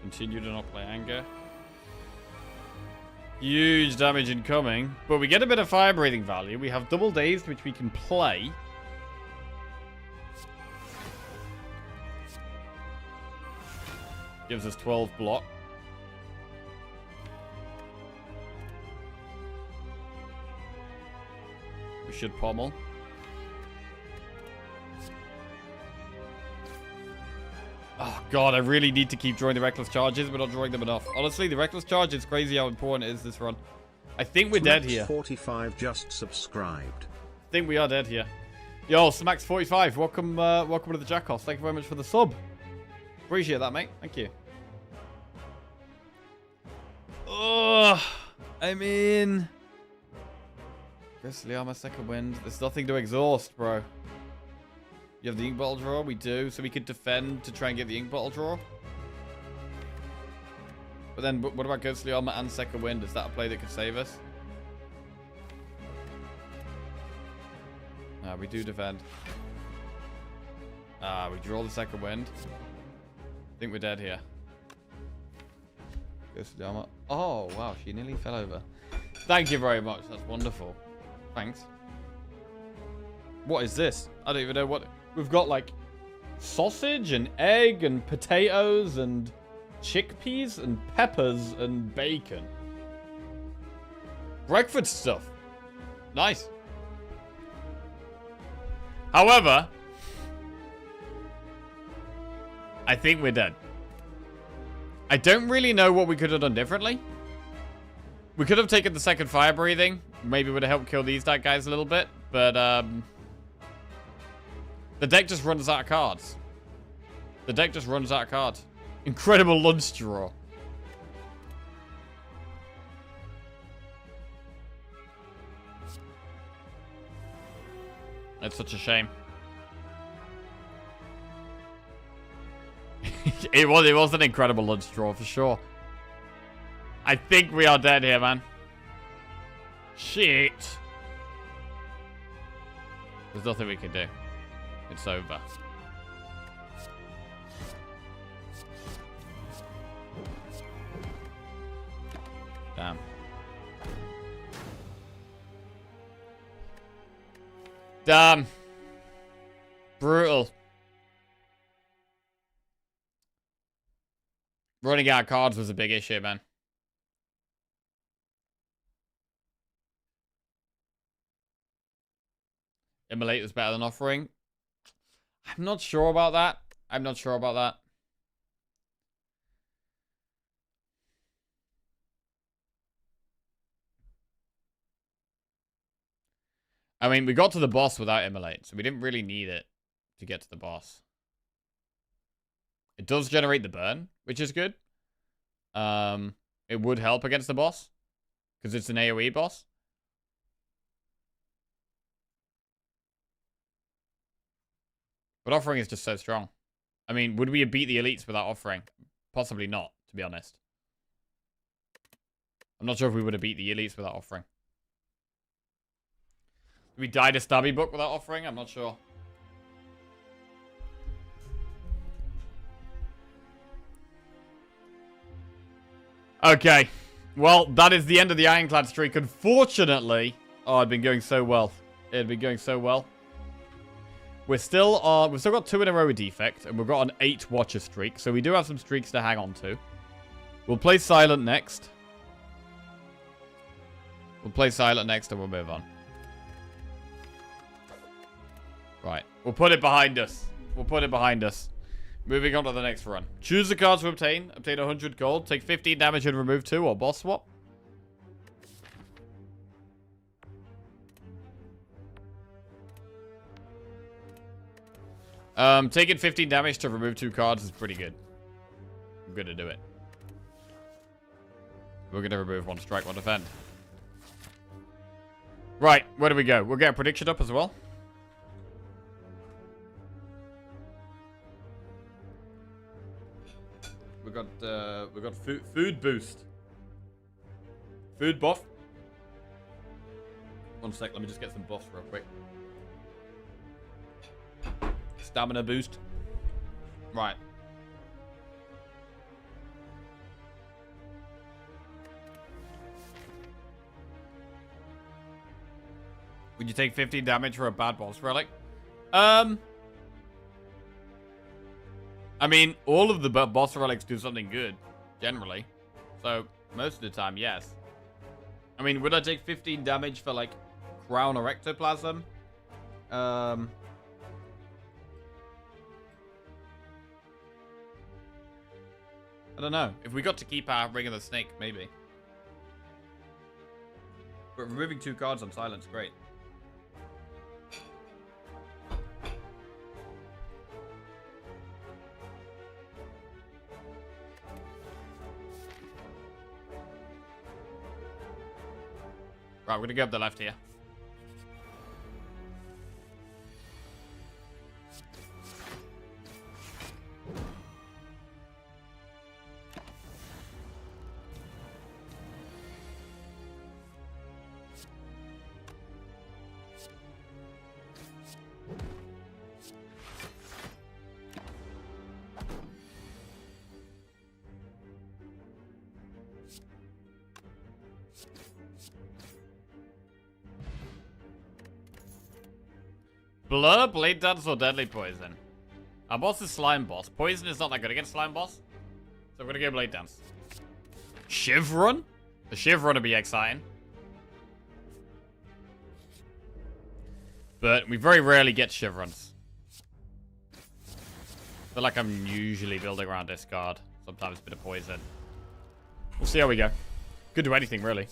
Continue to not play Anger. Huge damage incoming. But we get a bit of fire breathing value. We have double Dazed, which we can play. Gives us 12 block. We should pommel. Oh, God, I really need to keep drawing the Reckless Charges. We're not drawing them enough. Honestly, the Reckless Charge is crazy how important it is this run. I think we're dead here. 45 just subscribed. I think we are dead here. Yo, Smax45, welcome to the Jackals. Thank you very much for the sub. Appreciate that, mate. Thank you. Ugh. I mean... Ghostly Armor, Second Wind. There's nothing to exhaust, bro. You have the Ink Bottle draw? We do. So we could defend to try and get the Ink Bottle draw. But then, what about Ghostly Armor and Second Wind? Is that a play that could save us? We do defend. We draw the Second Wind. I think we're dead here. Ghostly Armor. Oh, wow. She nearly fell over. Thank you very much. That's wonderful. Thanks. What is this? I don't even know what... We've got, like, sausage and egg and potatoes and chickpeas and peppers and bacon. Breakfast stuff. Nice. However, I think we're dead. I don't really know what we could have done differently. We could have taken the second fire breathing. Maybe would have helped kill these guys a little bit. But, the deck just runs out of cards. The deck just runs out of cards. Incredible lunch draw. It's such a shame. It was an incredible lunch draw for sure. I think we are dead here, man. Shit. There's nothing we can do. It's over. Damn. Damn. Brutal. Running out of cards was a big issue, man. Immolate was better than Offering. I'm not sure about that. I'm not sure about that. I mean, we got to the boss without immolate, so we didn't really need it to get to the boss. It does generate the burn, which is good. It would help against the boss, because it's an AoE boss. But offering is just so strong. I mean, would we have beat the elites without offering? Possibly not, to be honest. I'm not sure if we would have beat the elites without offering. We died a stabby book without offering? I'm not sure. Okay. Well, that is the end of the Ironclad streak. Unfortunately... Oh, it'd been going so well. It'd been going so well. We've still got 2 in a row with defect, and we've got an 8 watcher streak, so we do have some streaks to hang on to. We'll play Silent next. We'll play Silent next, and we'll move on. Right. We'll put it behind us. We'll put it behind us. Moving on to the next run. Choose the cards to obtain. Obtain 100 gold. Take 15 damage and remove 2, or boss swap. Taking 15 damage to remove 2 cards is pretty good. I'm gonna do it. We're gonna remove 1 strike, 1 defend. Right, where do we go? We'll get a prediction up as well. We got food boost. Food buff. 1 sec, let me just get some buffs real quick. Stamina boost. Right. Would you take 15 damage for a bad boss relic? I mean, all of the boss relics do something good, generally. So, most of the time, yes. I mean, would I take 15 damage for, like, Crown or Ectoplasm? I don't know. If we got to keep our Ring of the Snake, maybe. But removing 2 cards on Silence, great. Right, we're gonna go up the left here. Blur, Blade Dance, or Deadly Poison? Our boss is Slime Boss. Poison is not that good against Slime Boss. So we're gonna go Blade Dance. Shiv Run? The Shiv Run would be exciting. But we very rarely get Shiv Runs. I feel like I'm usually building around discard. Sometimes a bit of poison. We'll see how we go. Could do anything, really.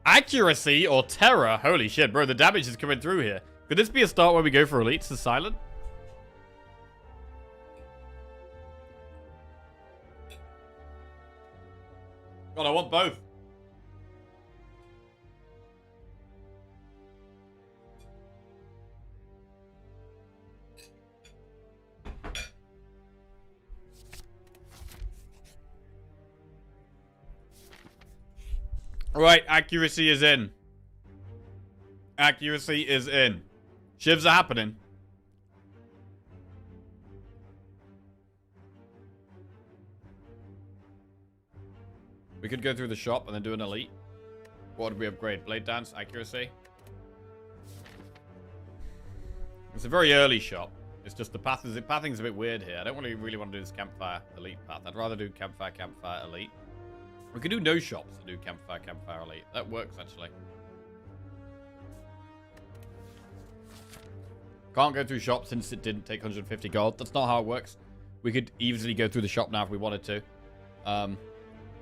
Accuracy or terror? Holy shit, bro, the damage is coming through here. Could this be a start where we go for elites to silent? God, I want both. Right, accuracy is in. Accuracy is in. Shivs are happening. We could go through the shop and then do an elite. What would we upgrade? Blade Dance, accuracy. It's a very early shop. It's just the pathing's a bit weird here. I don't really want to do this campfire elite path. I'd rather do campfire elite. We could do no shops and do campfire elite. That works, actually. Can't go through shop since it didn't take 150 gold. That's not how it works. We could easily go through the shop now if we wanted to. And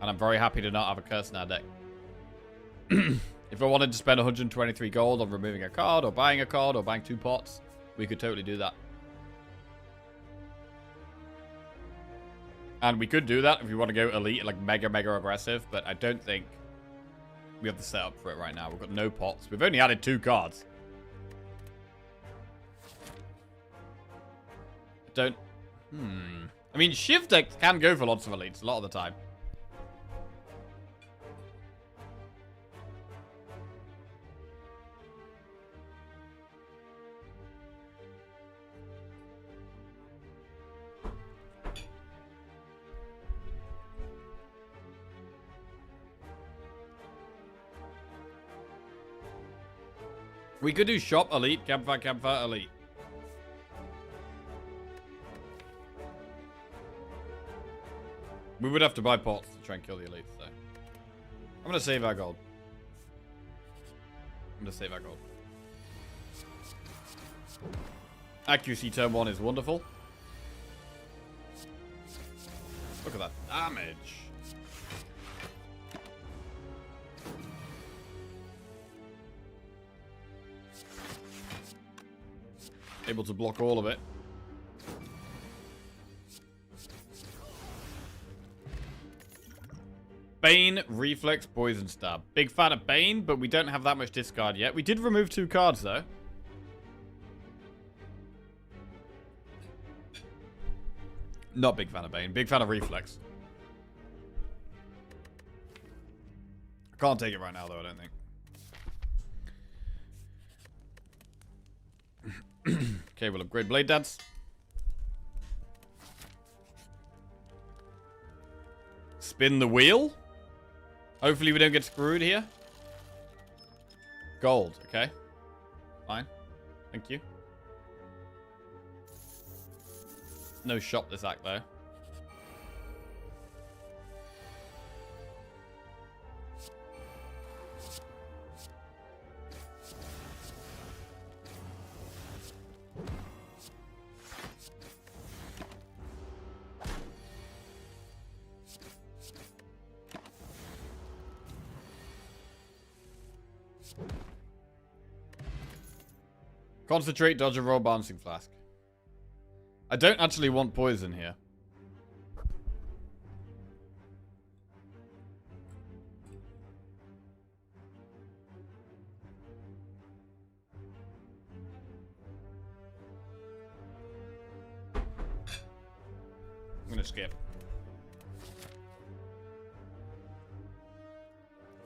I'm very happy to not have a curse in our deck. If I wanted to spend 123 gold on removing a card, or buying a card, or buying 2 pots, we could totally do that. And we could do that if we want to go elite, like mega aggressive, but I don't think we have the setup for it right now. We've got no pots. We've only added 2 cards. I mean, Shiv decks can go for lots of elites a lot of the time. We could do shop elite, campfire elite. We would have to buy pots to try and kill the elites, though. I'm going to save our gold. Accuracy turn 1 is wonderful. Look at that damage. Able to block all of it. Bane, Reflex, Poison Stab. Big fan of Bane, but we don't have that much discard yet. We did remove 2 cards, though. Not big fan of Bane. Big fan of Reflex. I can't take it right now, though, I don't think. Okay, we'll upgrade Blade Dance. Spin the wheel. Hopefully we don't get screwed here. Gold, okay. Fine. Thank you. No shop this act, though. Concentrate, dodge, and roll bouncing flask. I don't actually want poison here. I'm gonna skip.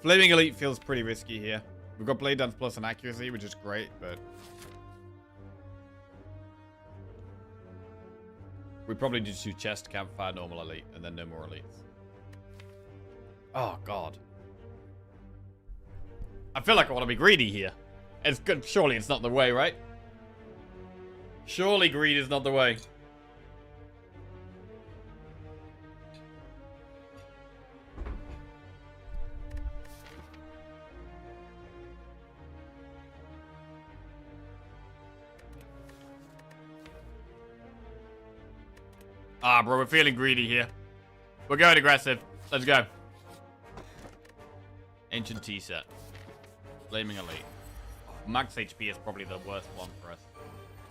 Flaming Elite feels pretty risky here. We've got Blade Dance plus an accuracy, which is great, but we probably just do chest, campfire, normal elite, and then no more elites. Oh, God. I feel like I want to be greedy here. It's good. Surely it's not the way, right? Surely greed is not the way. Ah, bro, we're feeling greedy here. We're going aggressive. Let's go. Ancient Tea set. Flaming Elite. Max HP is probably the worst one for us.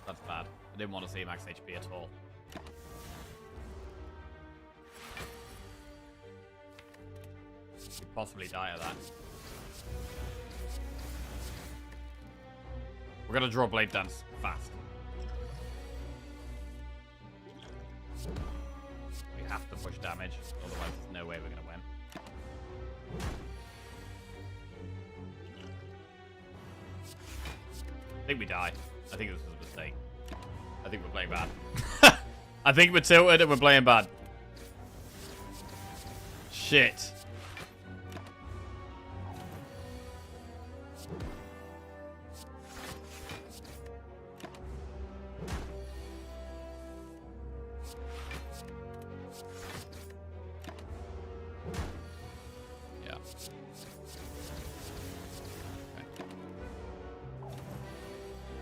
That's bad. I didn't want to see max HP at all. Could possibly die of that. We're gonna draw Blade Dance fast. We have to push damage, otherwise there's no way we're gonna win. I think we die. I think this was a mistake. I think we're playing bad. I think we're tilted and we're playing bad. Shit.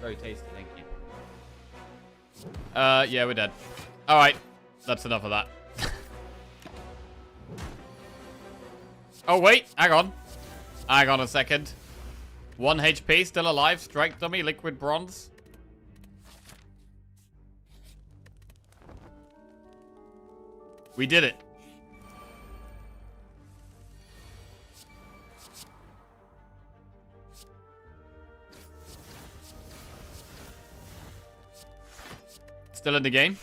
Very tasty, thank you. Yeah, we're dead. Alright. That's enough of that. Oh, wait. Hang on. Hang on a second. 1 HP, still alive. Strike dummy, liquid bronze. We did it. Still in the game.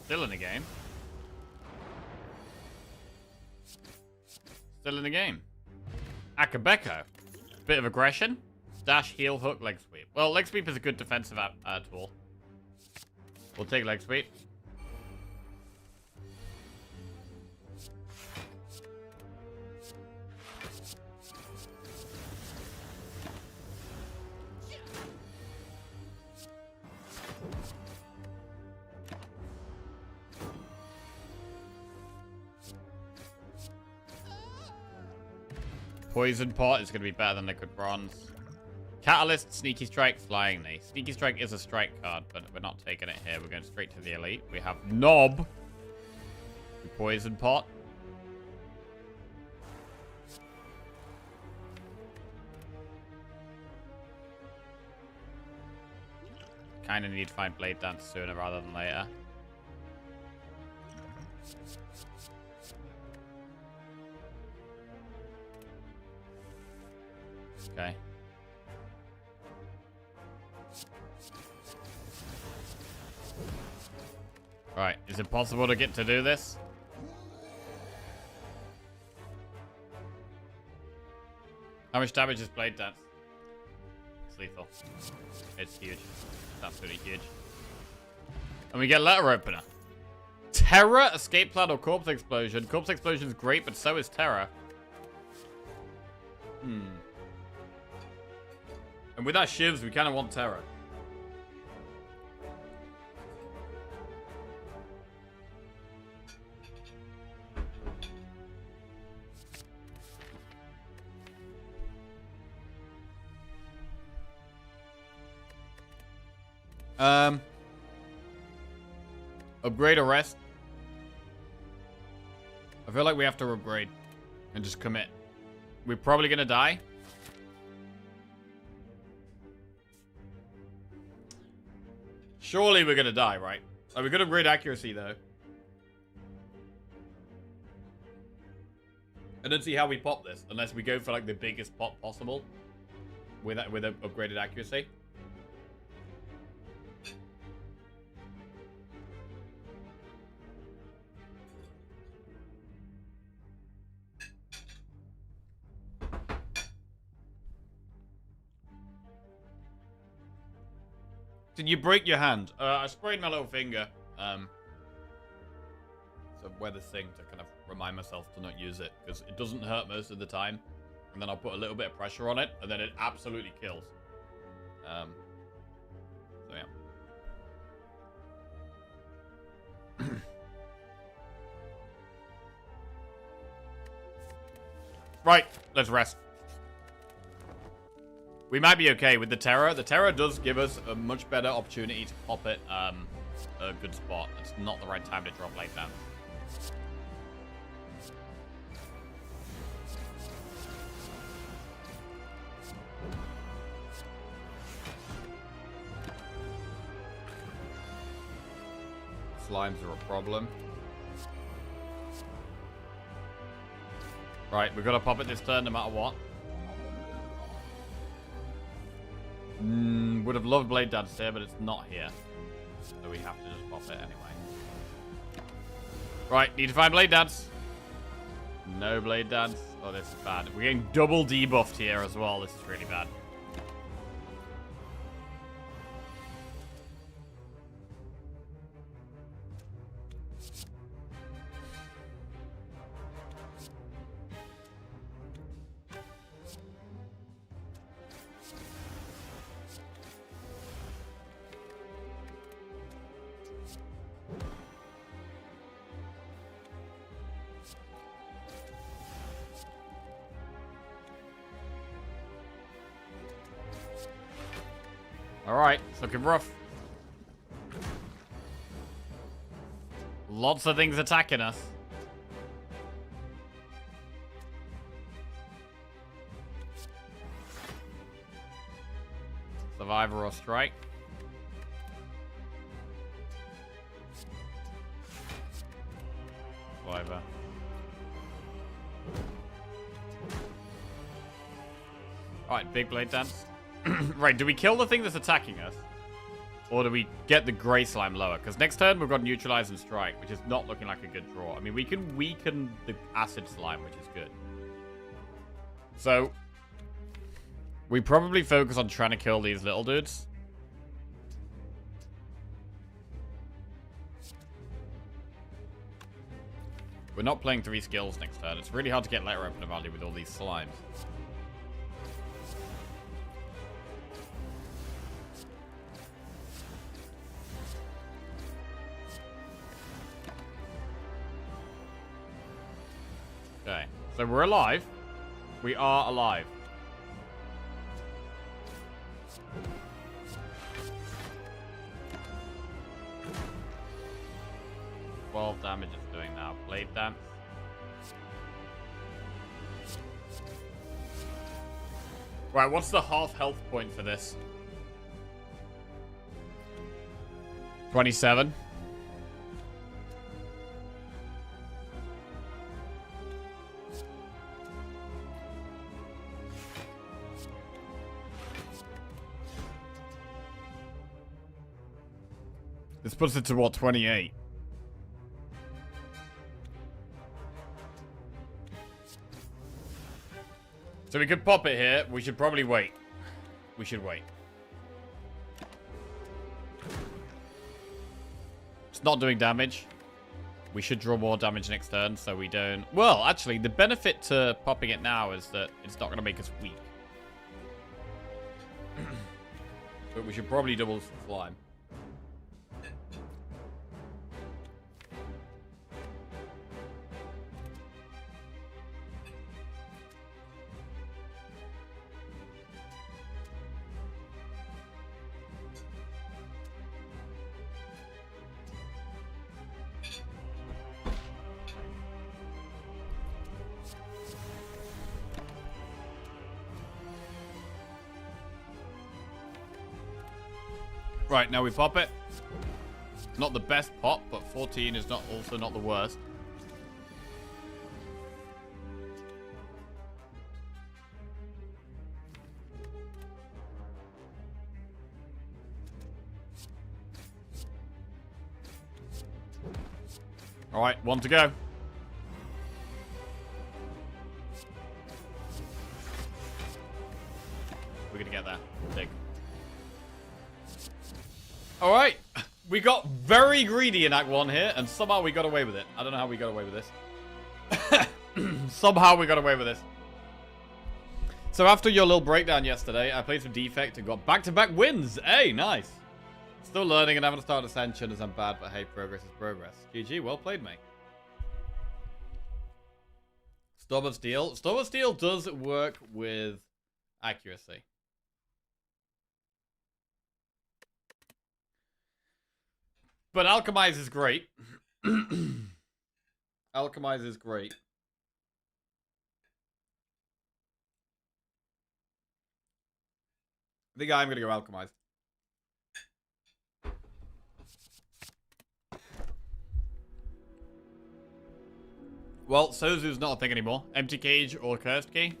Still in the game. Still in the game. Akabeko. Bit of aggression. Dash, heel, hook, leg sweep. Well, leg sweep is a good defensive tool. We'll take leg sweep. Poison pot is going to be better than liquid bronze. Catalyst, sneaky strike, flying knee. Sneaky strike is a strike card, but we're not taking it here. We're going straight to the elite. We have knob. Poison pot. Kind of need to find blade dance sooner rather than later. Okay. Alright, is it possible to get to do this? How much damage is blade dance? It's lethal. It's huge. It's absolutely huge. And we get letter opener. Terror, escape plan, or corpse explosion. Corpse explosion is great, but so is terror. And with our shivs, we kind of want terror. Upgrade or rest? I feel like we have to upgrade and just commit. We're probably gonna die. Surely we're gonna die, right? Are we gonna upgrade accuracy though? I don't see how we pop this unless we go for like the biggest pop possible with a upgraded accuracy. Did you break your hand? I sprained my little finger. So wear this thing to kind of remind myself to not use it, because it doesn't hurt most of the time. And then I'll put a little bit of pressure on it, and then it absolutely kills. So yeah. Right, let's rest. We might be okay with the Terror. The Terror does give us a much better opportunity to pop it a good spot. It's not the right time to drop late down. Slimes are a problem. Right, we've got to pop it this turn no matter what. Would have loved Blade Dance here, but it's not here. So we have to just pop it anyway. Right, need to find Blade Dance. No Blade Dance. Oh, this is bad. We're getting double debuffed here as well. This is really bad. Alright, it's looking rough. Lots of things attacking us. Survivor or strike. Survivor. Alright, big blade dance. Right, do we kill the thing that's attacking us? Or do we get the grey slime lower? Because next turn we've got neutralize and strike, which is not looking like a good draw. I mean, we can weaken the acid slime, which is good. So, we probably focus on trying to kill these little dudes. We're not playing 3 skills next turn. It's really hard to get letter opener value with all these slimes. Okay, so we're alive. We are alive. $12 damage it's doing now. Blade dance. Right, what's the half health point for this? 27. This puts it to what, 28? So we could pop it here. We should probably wait. We should wait. It's not doing damage. We should draw more damage next turn, so we don't... Well, actually, the benefit to popping it now is that it's not going to make us weak. But we should probably double slime. Right, now we pop it. Not the best pop, but 14 is also not the worst. Alright, 1 to go. We're gonna get there. Dig. Alright, we got very greedy in Act 1 here, and somehow we got away with it. I don't know how we got away with this. Somehow we got away with this. So after your little breakdown yesterday, I played some Defect and got back-to-back wins. Hey, nice. Still learning and having to start Ascension as I'm bad, but hey, progress is progress. GG, well played, mate. Storm of Steel. Storm of Steel does work with accuracy. But Alchemize is great. Alchemize is great. I think I'm going to go Alchemize. Well, Sozu's not a thing anymore. Empty Cage or Cursed Key.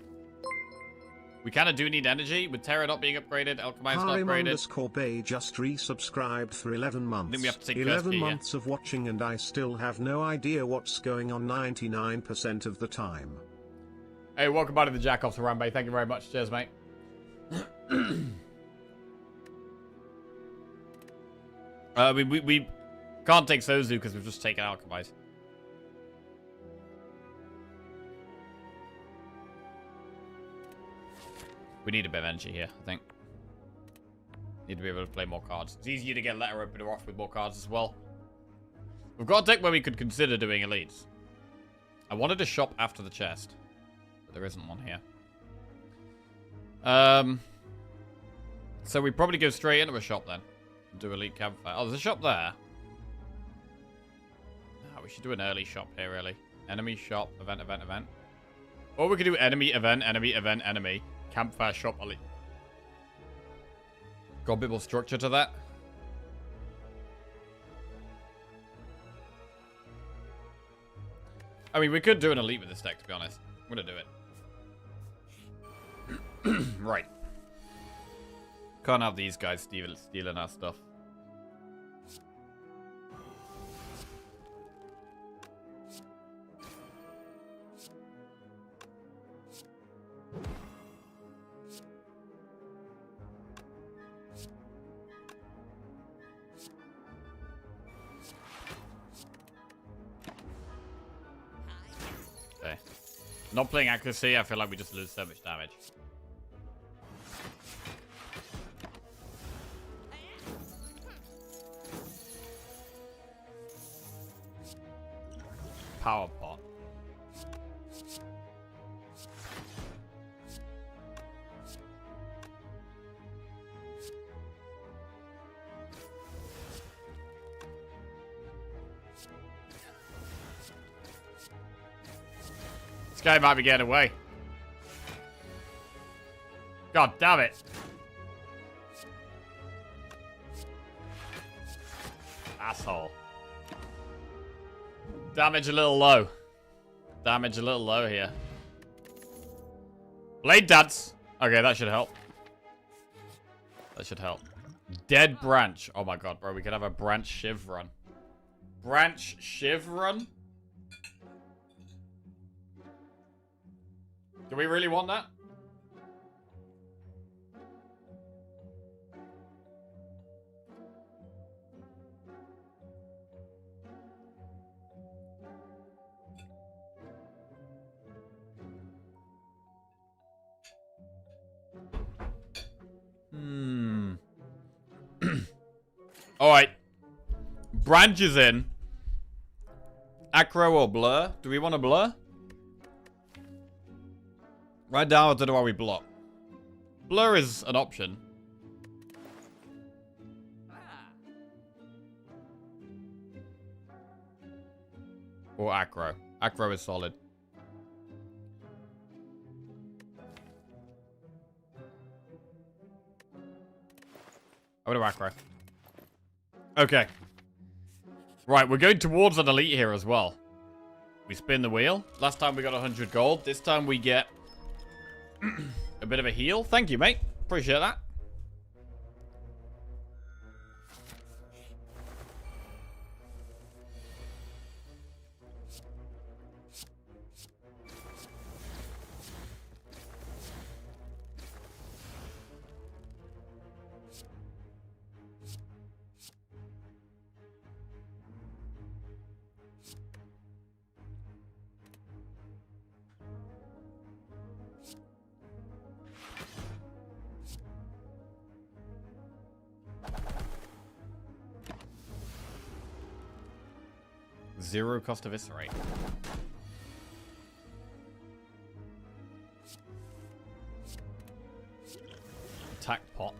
We kind of do need energy. With Terra not being upgraded, Alchemize not upgraded. Bay just resubscribed for 11 months. Then we have to take 11 months of watching and I still have no idea what's going on 99% of the time. Hey, welcome back to the Jackoffs of Rambe. Thank you very much. Cheers, mate. We can't take Sozu because we've just taken Alchemize. We need a bit of energy here, I think. Need to be able to play more cards. It's easier to get letter opener off with more cards as well. We've got a deck where we could consider doing elites. I wanted to shop after the chest, but there isn't one here. So we probably go straight into a shop then. Do elite campfire. Oh, there's a shop there. Oh, we should do an early shop here, really. Enemy shop, event, event, event. Or we could do enemy, event, enemy, event, enemy. Campfire shop, elite. Got a bit more structure to that. I mean, we could do an elite with this deck, to be honest. I'm going to do it. Right. Can't have these guys stealing our stuff. Okay. Not playing accuracy, I feel like we just lose so much damage. Power pot. This guy might be getting away. God damn it. Asshole. Damage a little low. Damage a little low here. Blade dance. Okay, that should help. That should help. Dead branch. Oh my god, bro. We could have a branch shiv run. Branch shiv run? Do we really want that? Alright. Branch is in. Acro or blur? Do we want to blur? Right now, I don't know why we block. Blur is an option. Or acro. Acro is solid. I'm gonna acro. Okay. Right, we're going towards an elite here as well. We spin the wheel. Last time we got 100 gold. This time we get a bit of a heal. Thank you, mate. Appreciate that. Zero cost eviscerate. Attack pot.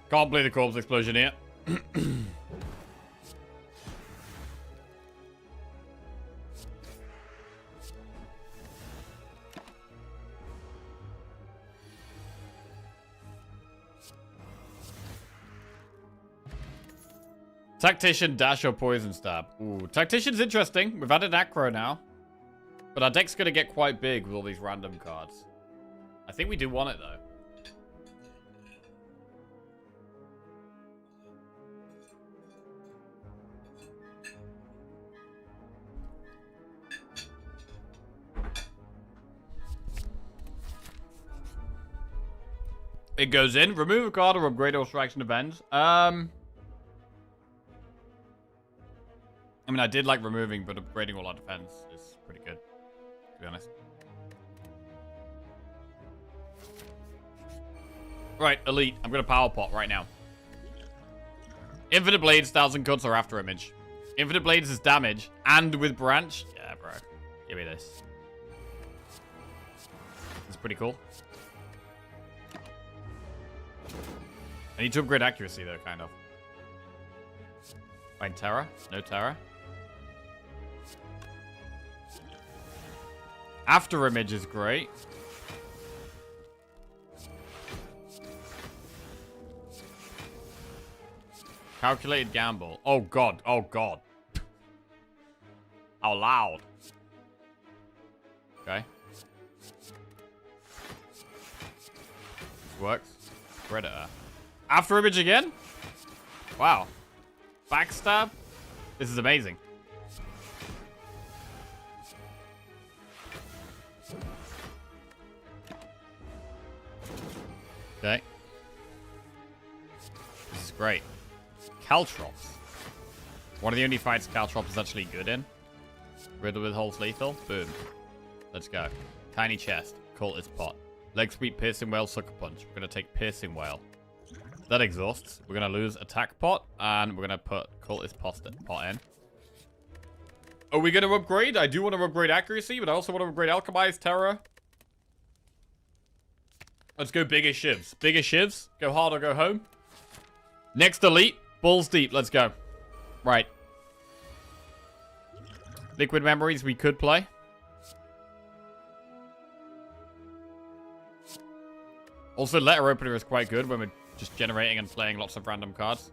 Can't play the corpse explosion here. Tactician, dash, or poison stab. Ooh, Tactician's interesting. We've added acro now. But our deck's going to get quite big with all these random cards. I think we do want it, though. It goes in. Remove a card or upgrade or extraction events. I mean, I did like removing, but upgrading all our defense is pretty good, to be honest. Right, elite. I'm going to power pot right now. Infinite blades, 1,000 cuts, or after image. Infinite Blades is damage, and with Branch? Yeah, bro. Give me this. It's pretty cool. I need to upgrade accuracy, though, kind of. Find Terra? No Terra. After Image is great. Calculated Gamble. Oh, God. Oh, God. How loud. Okay. This works. Predator. After Image again? Wow. Backstab? This is amazing. Okay. This is great. Caltrops. One of the only fights Caltrops is actually good in. Riddle with Holds Lethal. Boom. Let's go. Tiny Chest. Cultist Pot. Leg Sweep, Piercing Whale, Sucker Punch. We're going to take Piercing Whale. That exhausts. We're going to lose Attack Pot. And we're going to put Cultist Pot in. Are we going to upgrade? I do want to upgrade Accuracy, but I also want to upgrade Alchemize, Terror. Let's go bigger shivs. Bigger shivs. Go hard or go home. Next elite. Balls deep. Let's go. Right. Liquid Memories we could play. Also, Letter Opener is quite good when we're just generating and playing lots of random cards.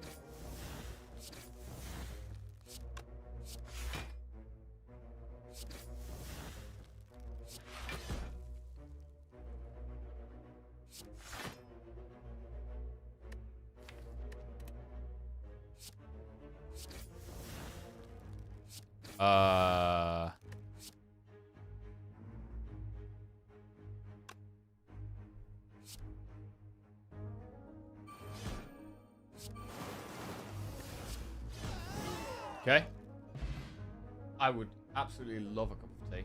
Okay. I would absolutely love a cup of tea.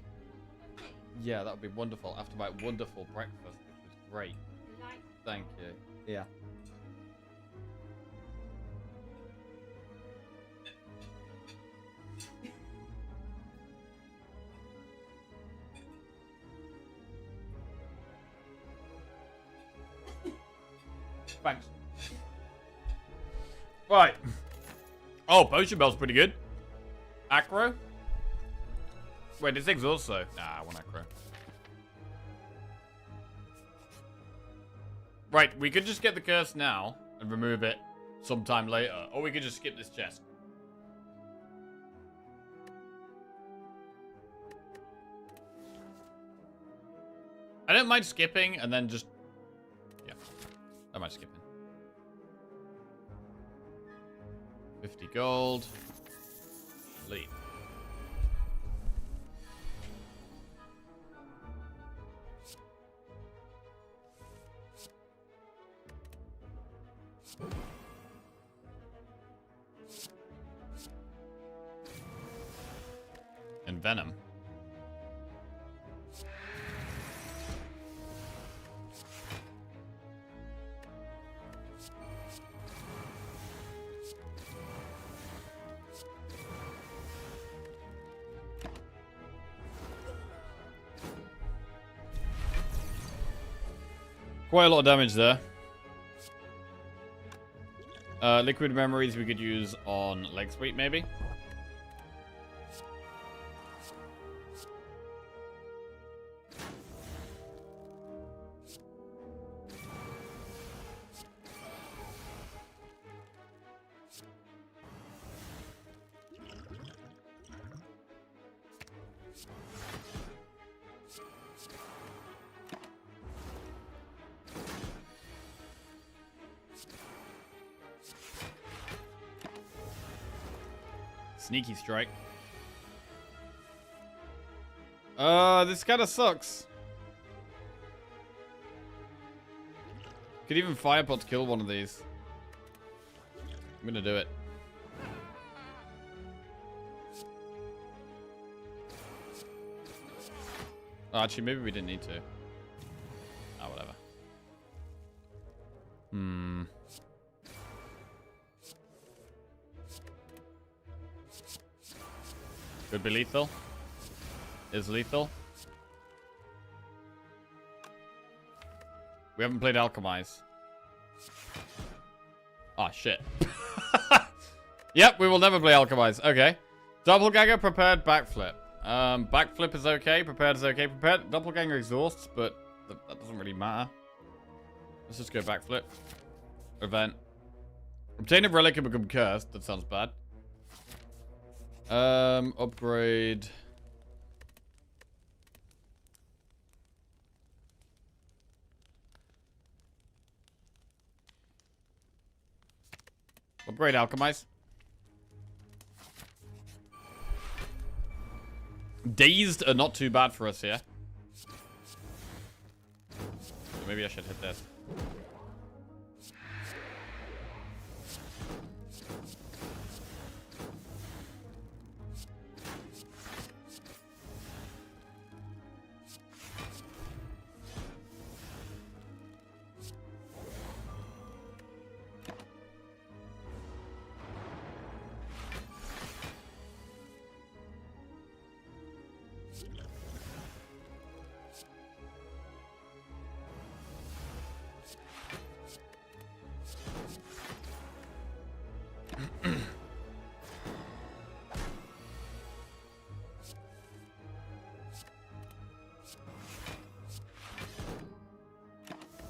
Yeah, that would be wonderful after my wonderful breakfast, which was great. Thank you. Yeah. Thanks. Right. Oh, Potion Bell's pretty good. Acro? Wait, this thing's also... Nah, I want Acro. Right, we could just get the curse now and remove it sometime later. Or we could just skip this chest. I don't mind skipping and then just... Yeah, I might skip it. 50 gold. Leap. And Venom. Quite a lot of damage there. Liquid Memories we could use on Leg Sweep, maybe. Sneaky Strike. This kind of sucks. Could even Firepot to kill one of these. I'm gonna do it. Oh, actually, maybe we didn't need to. Oh, whatever. Could be lethal. Is lethal. We haven't played Alchemize. Oh, shit. Yep, we will never play Alchemize. Okay. Doppelganger, prepared, backflip. Backflip is okay. Prepared is okay. Prepared, doppelganger exhausts, but that doesn't really matter. Let's just go backflip. Event. Obtain a relic and become cursed. That sounds bad. Upgrade. Upgrade Alchemize. Dazed are not too bad for us here. So maybe I should hit this.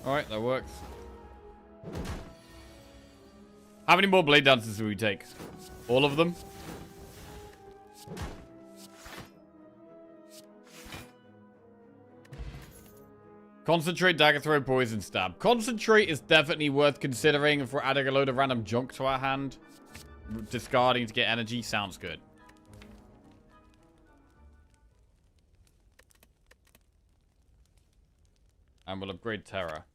Alright, that works. How many more blade dances do we take? All of them? Concentrate, dagger throw, poison stab. Concentrate is definitely worth considering if we're adding a load of random junk to our hand. Discarding to get energy sounds good. And we'll upgrade Terror.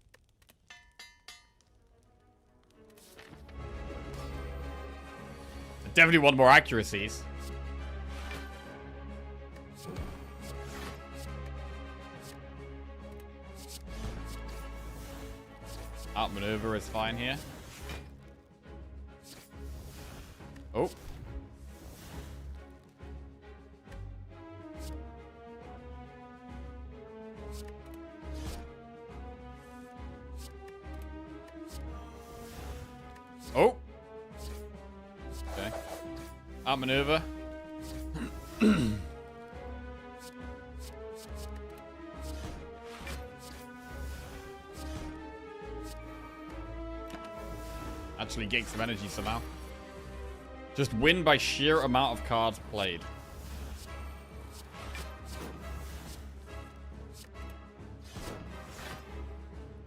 I definitely want more accuracies. Outmaneuver is fine here. Oh. Oh. Okay. Outmaneuver. Actually gain some energy somehow. Just win by sheer amount of cards played.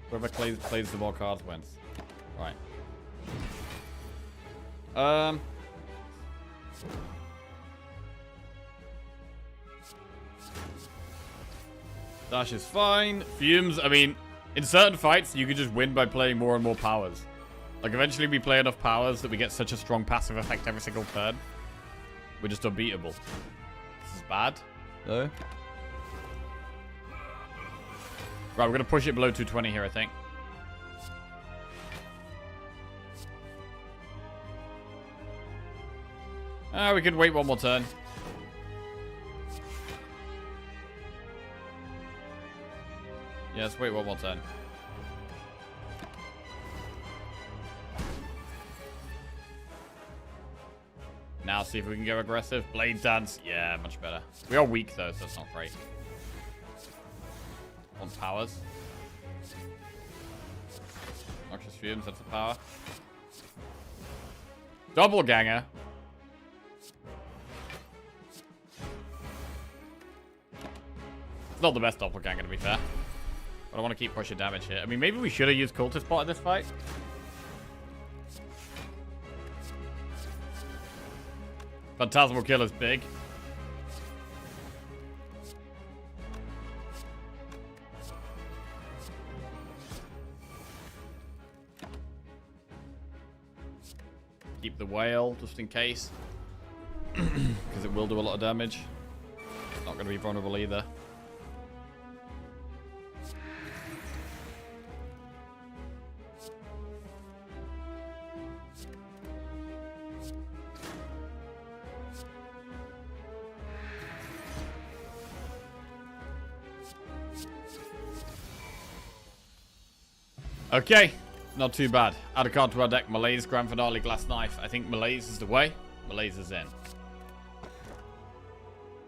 Whoever plays the more cards wins. Right. Dash is fine. Fumes, I mean, in certain fights, you can just win by playing more and more powers. Like, eventually we play enough powers that we get such a strong passive effect every single turn. We're just unbeatable. This is bad, though. Right, we're going to push it below 220 here, I think. We could wait one more turn. Yeah, let's wait one more turn. Now see if we can go aggressive. Blade dance. Yeah, much better. We are weak, though, so that's not great. Want powers. Noxious fumes, that's the power. Doppelganger. It's not the best doppelganger, to be fair. But I want to keep pushing damage here. I mean, maybe we should have used Cultist Bot in this fight. Phantasmal Kill is big. Keep the whale, just in case. Because it will do a lot of damage. Not going to be vulnerable either. Okay, not too bad. Add a card to our deck. Malaise, Grand Finale, Glass Knife. I think Malaise is the way. Malaise is in.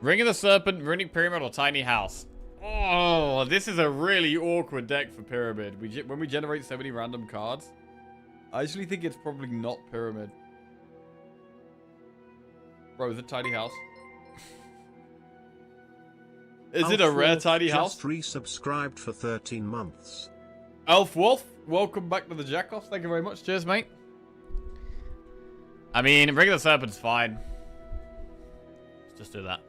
Ring of the Serpent, Runic Pyramid, or Tiny House. Oh, this is a really awkward deck for Pyramid. When we generate so many random cards, I actually think it's probably not Pyramid. Bro, is it Tiny House? Is it a rare Tiny House? Just resubscribed for 13 months. Elf Wolf, welcome back to the Jackoffs. Thank you very much. Cheers, mate. I mean, Ring of the Serpent's fine. Let's just do that.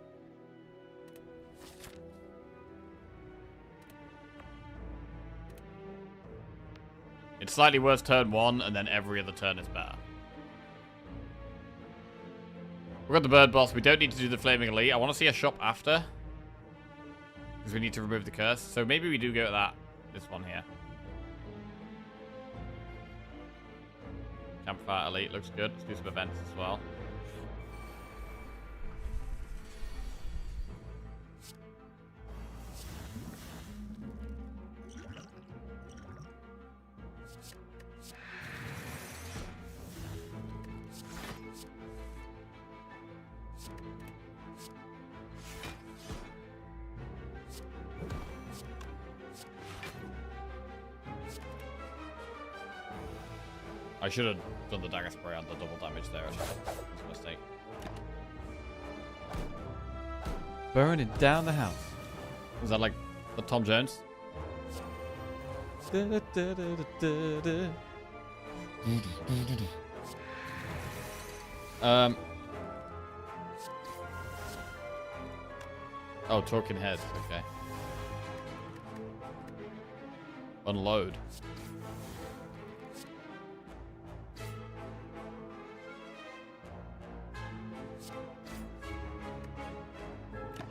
It's slightly worse turn 1, and then every other turn is better. We've got the Bird Boss. We don't need to do the Flaming Elite. I want to see a shop after. Because we need to remove the curse. So maybe we do go to that. This one here. Campfire Elite looks good. Let's do some events as well. I should have done the dagger spray on the double damage there. It was a mistake. Burning down the house. Was that like the Tom Jones? Oh, talking heads. Okay. Unload.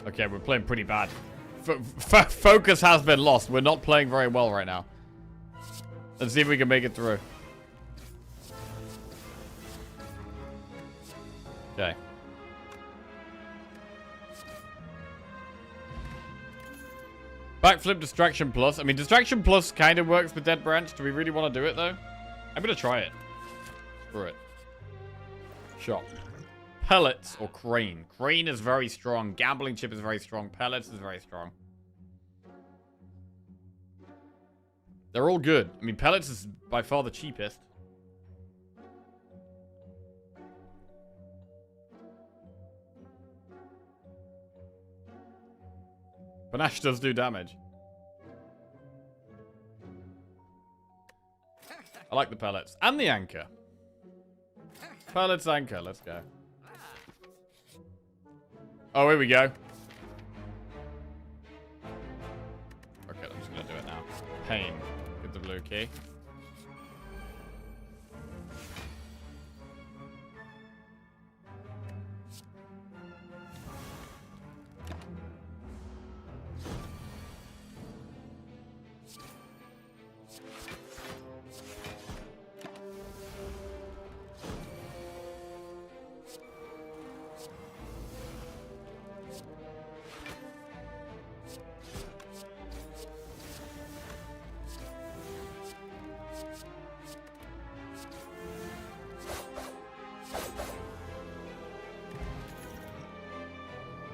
Okay, we're playing pretty bad. Focus has been lost. We're not playing very well right now. Let's see if we can make it through. Okay. Backflip Distraction Plus. I mean, Distraction Plus kind of works with Dead Branch. Do we really want to do it, though? I'm going to try it. Screw it. Shot. Pellets or Crane. Crane is very strong. Gambling Chip is very strong. Pellets is very strong. They're all good. I mean, Pellets is by far the cheapest. Panache does do damage. I like the Pellets. And the Anchor. Pellets, Anchor. Let's go. Oh, here we go. Okay, I'm just going to do it now. Pain. Get the blue key.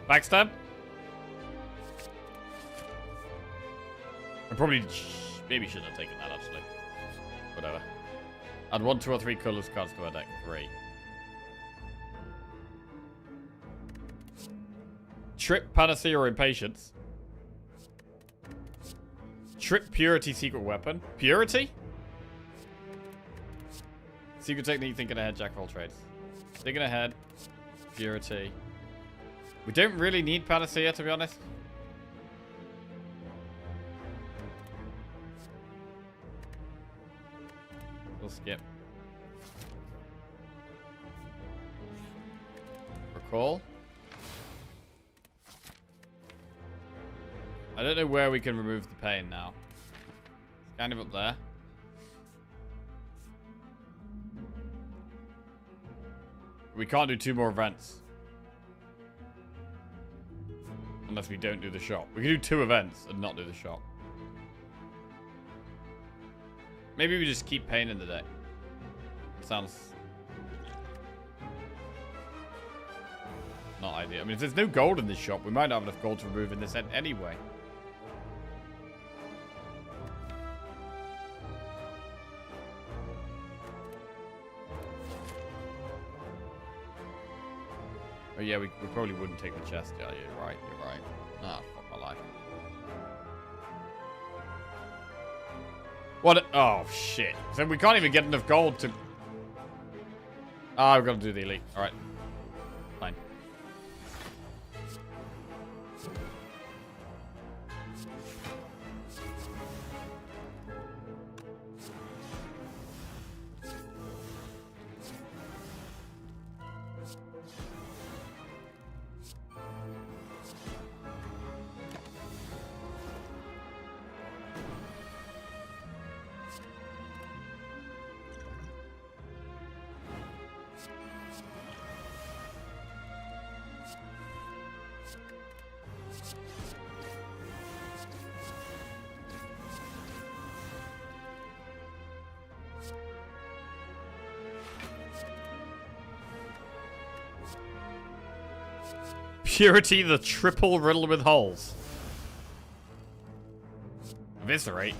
Backstab? I probably maybe shouldn't have taken that, actually. Whatever. Add 1, 2, or 3 colorless cards to our deck. 3. Trip, Panacea, or Impatience. Trip, Purity, Secret Weapon. Purity? Secret Technique, Thinking Ahead, Jack of all trades. Thinking Ahead. Purity. We don't really need Panacea, to be honest. We'll skip. Recall. I don't know where we can remove the pain now. It's kind of up there. We can't do 2 more events. Unless we don't do the shop. We can do 2 events and not do the shop. Maybe we just keep pain in the deck. Sounds not ideal. I mean, if there's no gold in this shop, we might not have enough gold to remove in this end anyway. Oh yeah, we probably wouldn't take the chest. Yeah, you're right. You're right. Ah, fuck my life. What? Oh shit! So we can't even get enough gold to. Ah, we've got to do the elite. All right. Fine. Purity, the triple riddled with holes. Eviscerate.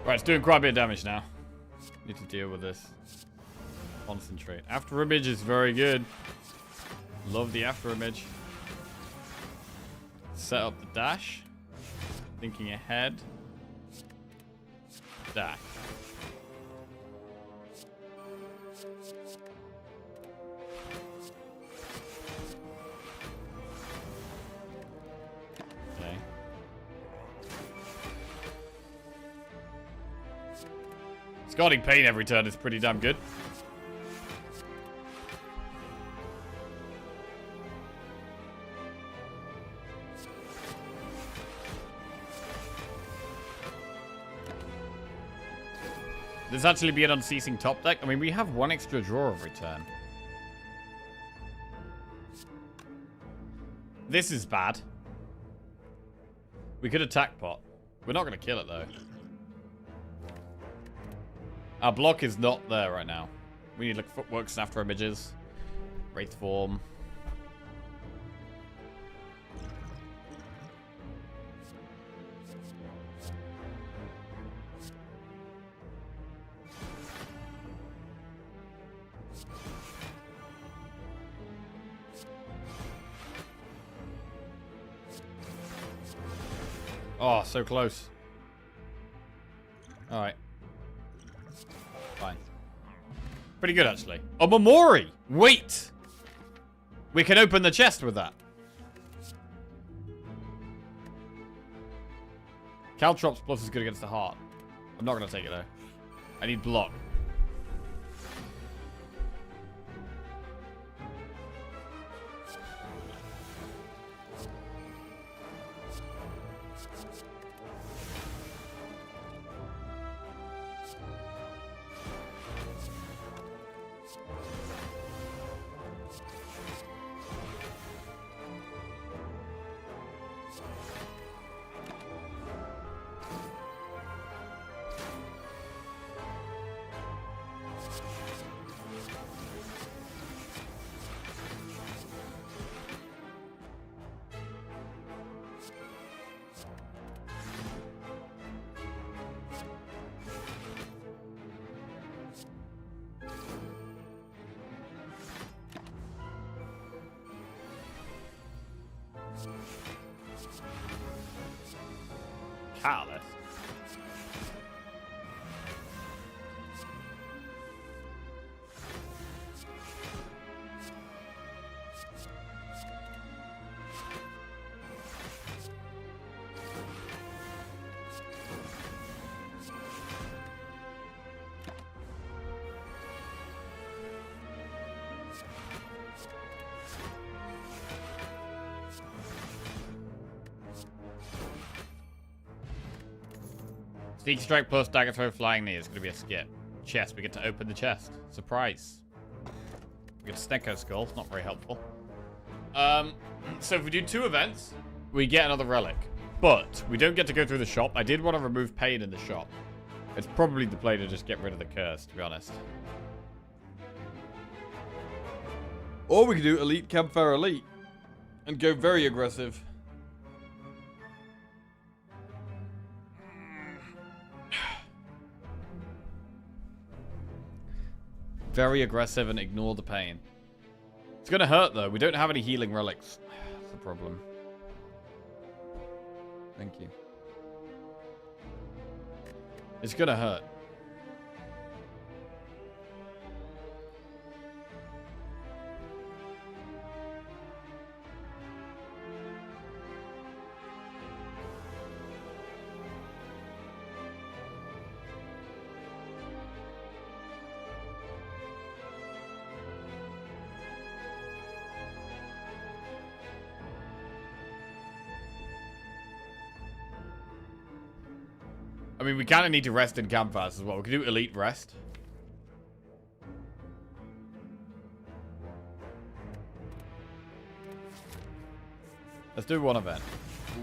Right, it's doing quite a bit of damage now. Need to deal with this. Concentrate. After image is very good. Love the after image. Set up the dash. Thinking ahead. Dash. Okay. Discarding pain every turn is pretty damn good. There's actually be an unceasing top deck. I mean, we have one extra draw every turn. This is bad. We could attack pot. We're not going to kill it, though. Our block is not there right now. We need, like, footworks and after images. Wraith form. Oh, so close. Alright. Fine. Pretty good, actually. Oh, Momori! Wait! We can open the chest with that. Caltrops plus is good against the heart. I'm not going to take it, though. I need block. Catalyst. Sneak strike plus dagger throw flying knee is going to be a skip. Chest. We get to open the chest. Surprise. We get a Snecko skull. It's not very helpful. So if we do 2 events, we get another relic. But we don't get to go through the shop. I did want to remove pain in the shop. It's probably the play to just get rid of the curse, to be honest. Or we could do Elite Campfire Elite. And go very aggressive. Very aggressive and ignore the pain. It's gonna hurt though. We don't have any healing relics. That's the problem. Thank you. It's gonna hurt. I mean, we kind of need to rest in campfires as well. We can do elite rest. Let's do 1 event.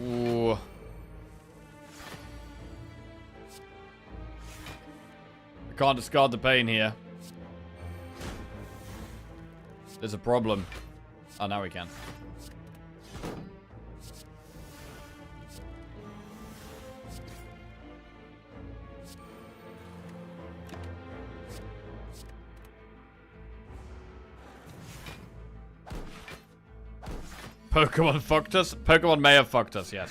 Ooh. I can't discard the pain here. There's a problem. Oh, now we can. Pokemon fucked us? Pokemon may have fucked us, yes.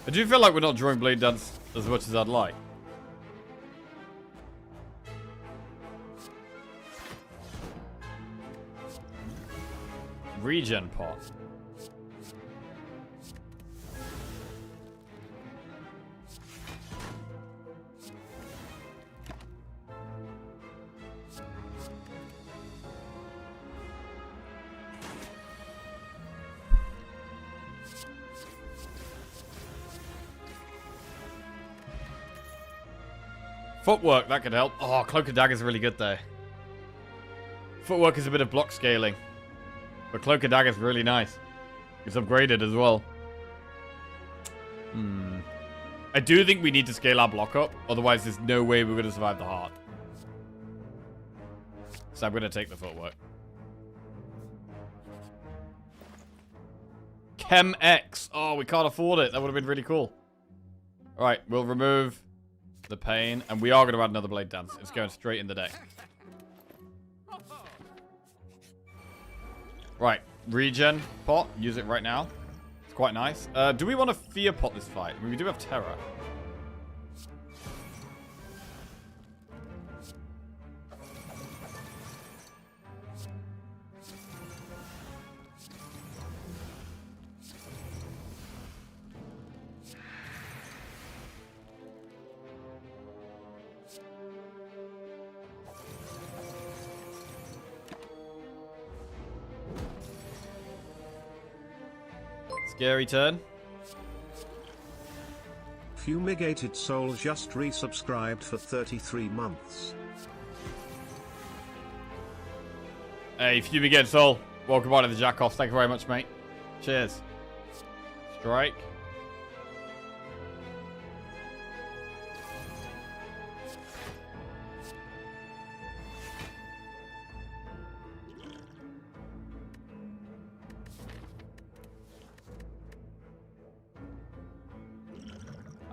I do feel like we're not drawing Blade Dance as much as I'd like. Regen pot. Footwork, that could help. Oh, Cloak and Dagger is really good there. Footwork is a bit of block scaling. But Cloak and Dagger is really nice. It's upgraded as well. I do think we need to scale our block up. Otherwise, there's no way we're going to survive the heart. So I'm going to take the footwork. Chem X. Oh, we can't afford it. That would have been really cool. Alright, we'll remove the pain. And we are going to add another Blade Dance. It's going straight in the deck. Right, regen pot. Use it right now. It's quite nice. Do we want to fear pot this fight? I mean, we do have terror. Scary turn. Fumigated Soul just resubscribed for 33 months. Hey, Fumigated Soul. Welcome on to the Jack-Offs. Thank you very much, mate. Cheers. Strike.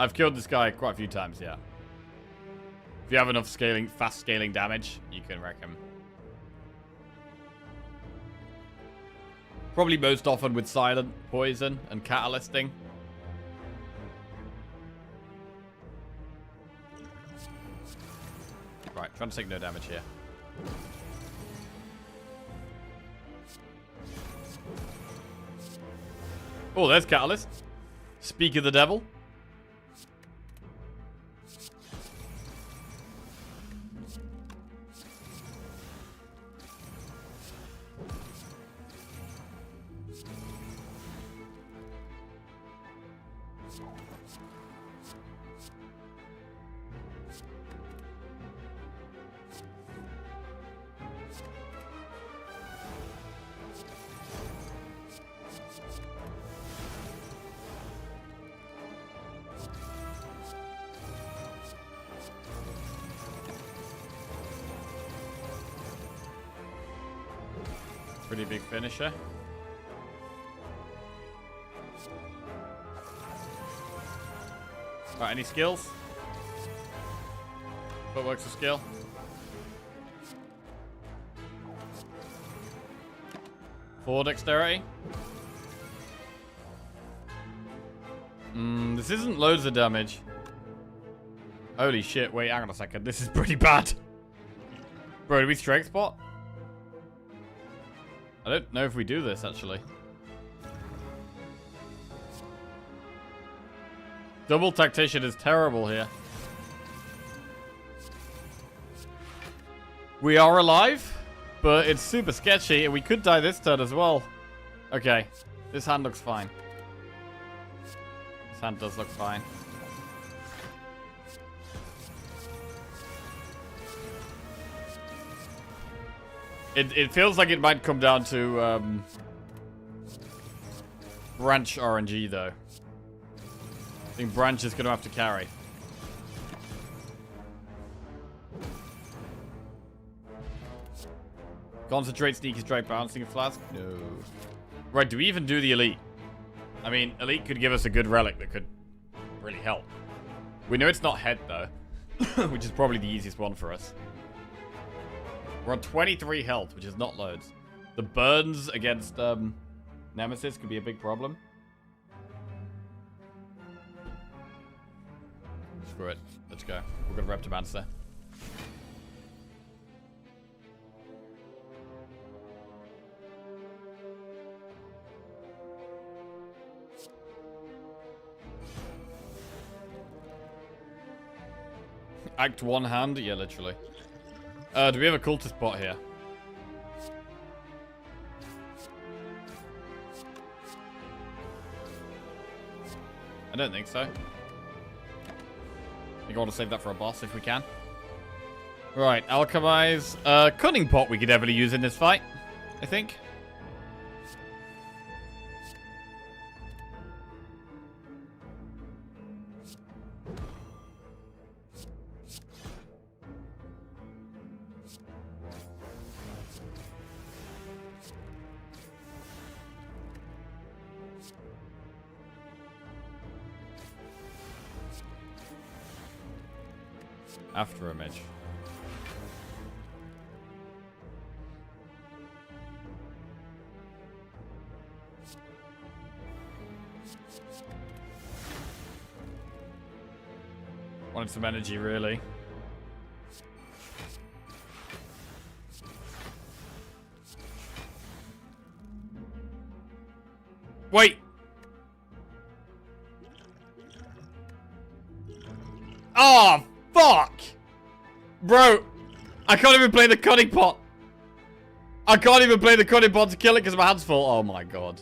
I've killed this guy quite a few times, yeah. If you have enough fast scaling damage, you can wreck him. Probably most often with silent poison and catalysting. Right, trying to take no damage here. Oh, there's Catalyst. Speak of the devil. Pretty big finisher. Right, any skills? Footwork's a skill. Four dexterity. This isn't loads of damage. Holy shit, wait, hang on a second. This is pretty bad. Bro, do we strength spot? I don't know if we do this, actually. Double tactician is terrible here. We are alive, but it's super sketchy, and we could die this turn as well. Okay, this hand looks fine. This hand does look fine. It feels like it might come down to branch RNG though. I think branch is gonna have to carry. Concentrate, sneaky strike, bouncing flask. No. Right, do we even do the elite? I mean, elite could give us a good relic that could really help. We know it's not head though, which is probably the easiest one for us. We're on 23 health, which is not loads. The burns against Nemesis could be a big problem. Screw it. Let's go. We're going to Reptomancer. Act one hand? Yeah, literally. Do we have a cultist bot here? I don't think so. I think I want to save that for a boss if we can. Right, alchemize. Cunning pot we could definitely use in this fight, I think. After image. Wanted some energy, really. Wait! Oh, fuck! Bro, I can't even play the cunning pot. I can't even play the cunning pot to kill it because my hand's full. Oh my god.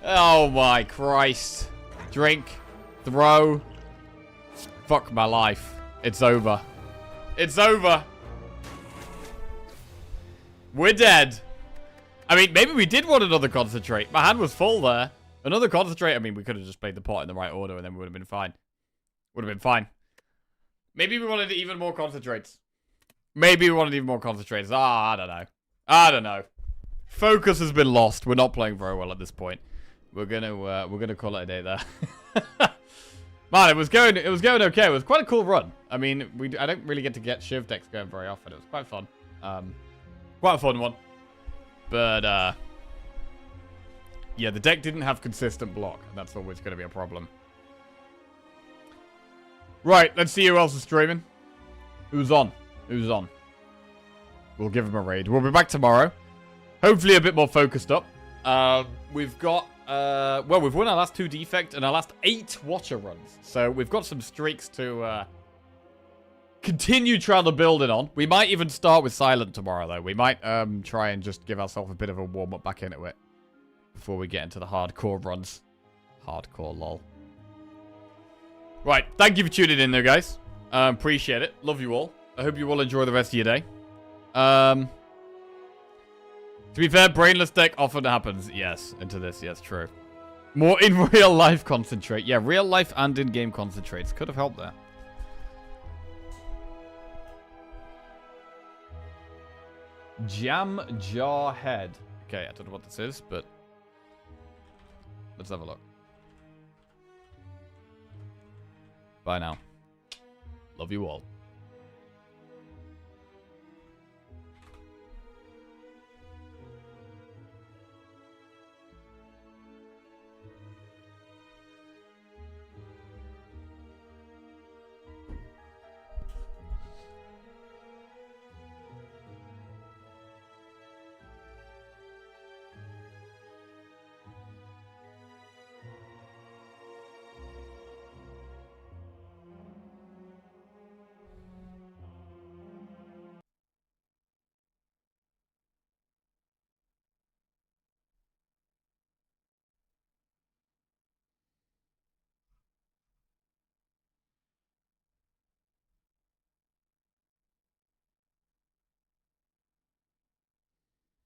Oh my Christ. Drink. Throw. Fuck my life. It's over. It's over. We're dead. I mean, maybe we did want another concentrate. My hand was full there. Another concentrate. I mean, we could have just played the pot in the right order and then we would have been fine. Would have been fine. Maybe we wanted even more concentrates. Maybe we wanted even more concentrates. I don't know. I don't know. Focus has been lost. We're not playing very well at this point. We're gonna call it a day there. Man, it was going okay. It was quite a cool run. I mean, I don't really get to get Shiv decks going very often. It was quite fun. Quite a fun one. But, yeah, the deck didn't have consistent block. And that's always going to be a problem. Right, let's see who else is streaming. Who's on? Who's on? We'll give him a raid. We'll be back tomorrow. Hopefully a bit more focused up. We've got... well, we've won our last 2 defect and our last 8 watcher runs. So we've got some streaks to continue trying to build it on. We might even start with Silent tomorrow, though. We might try and just give ourselves a bit of a warm-up back into it before we get into the hardcore runs. Hardcore, lol. Right, thank you for tuning in, though, guys. Appreciate it. Love you all. I hope you all enjoy the rest of your day. To be fair, brainless deck often happens. Yes, into this. Yes, true. More in real life concentrate. Yeah, real life and in-game concentrates. Could have helped there. Jam Jar Head. Okay, I don't know what this is, but let's have a look. Bye now. Love you all.